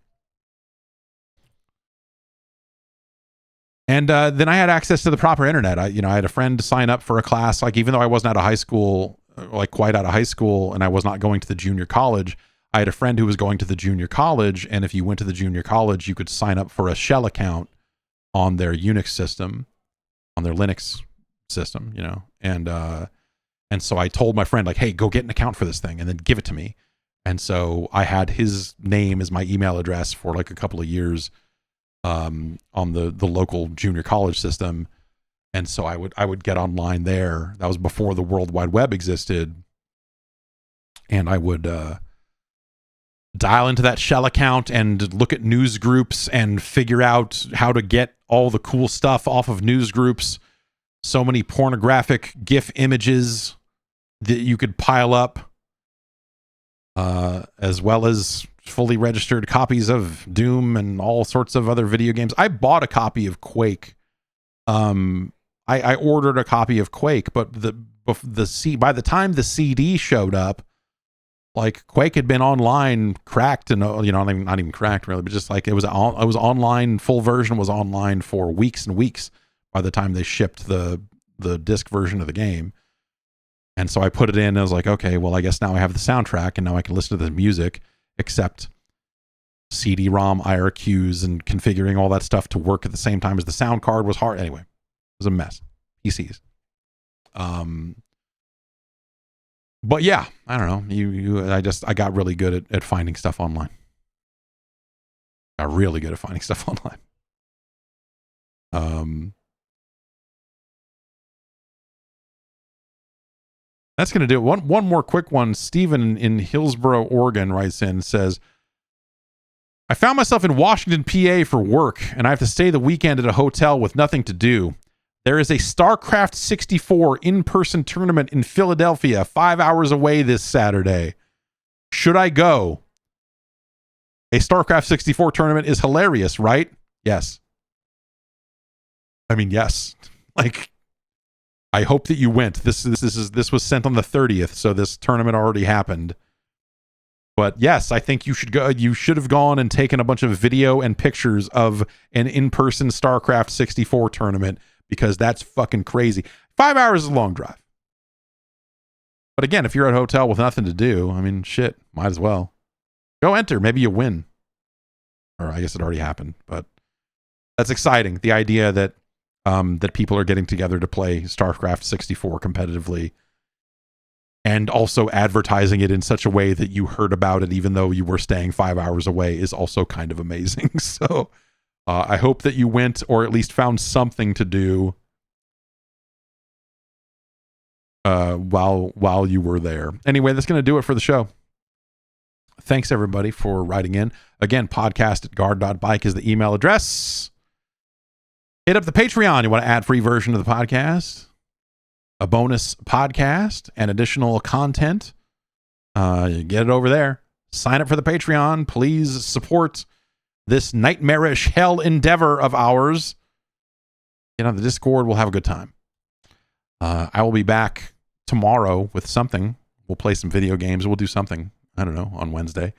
And then I had access to the proper internet. I had a friend sign up for a class. Like, even though I wasn't out of high school, like quite out of high school, and I was not going to the junior college, I had a friend who was going to the junior college. And if you went to the junior college, you could sign up for a shell account on their Unix system, on their Linux system, you know. And so I told my friend, like, hey, go get an account for this thing and then give it to me. And so I had his name as my email address for like a couple of years on the local junior college system. And so I would get online there. That was before the World Wide Web existed. And I would dial into that shell account and look at news groups and figure out how to get all the cool stuff off of news groups. So many pornographic GIF images that you could pile up, as well as fully registered copies of Doom and all sorts of other video games. I bought a copy of Quake. I ordered a copy of Quake, but by the time the CD showed up, like, Quake had been online cracked, and not even cracked really, but just like it was online. Full version was online for weeks and weeks by the time they shipped the disc version of the game. And so I put it in, and I was like, okay, well, I guess now I have the soundtrack, and now I can listen to the music, except CD-ROM IRQs and configuring all that stuff to work at the same time as the sound card was hard. Anyway, it was a mess. PCs. But yeah, I don't know. I got really good at finding stuff online. Got really good at finding stuff online. That's going to do it. One more quick one. Steven in Hillsboro, Oregon writes in and says, I found myself in Washington, PA for work, and I have to stay the weekend at a hotel with nothing to do. There is a StarCraft 64 in-person tournament in Philadelphia, 5 hours away this Saturday. Should I go? A StarCraft 64 tournament is hilarious, right? Yes. I mean, yes. Like, I hope that you went. This was sent on the 30th, so this tournament already happened. But yes, I think you should go. You should have gone and taken a bunch of video and pictures of an in-person StarCraft 64 tournament, because that's fucking crazy. 5 hours is a long drive. But again, if you're at a hotel with nothing to do, I mean, shit, might as well. Go enter. Maybe you win. Or I guess it already happened, but that's exciting. The idea that that people are getting together to play StarCraft 64 competitively, and also advertising it in such a way that you heard about it even though you were staying 5 hours away, is also kind of amazing. So I hope that you went, or at least found something to do while you were there. Anyway, that's going to do it for the show. Thanks everybody for writing in. Again, podcast@guard.bike is the email address. Hit up the Patreon. You want to add free version of the podcast, a bonus podcast, and additional content. You get it over there. Sign up for the Patreon. Please support this nightmarish hell endeavor of ours. Get on the Discord. We'll have a good time. I will be back tomorrow with something. We'll play some video games. We'll do something, I don't know, on Wednesday.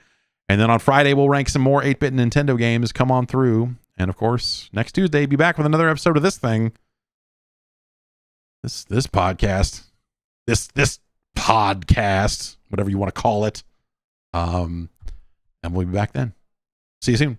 And then on Friday, we'll rank some more 8-bit Nintendo games. Come on through. And of course, next Tuesday, be back with another episode of this thing. This podcast. This podcast, whatever you want to call it. And we'll be back then. See you soon.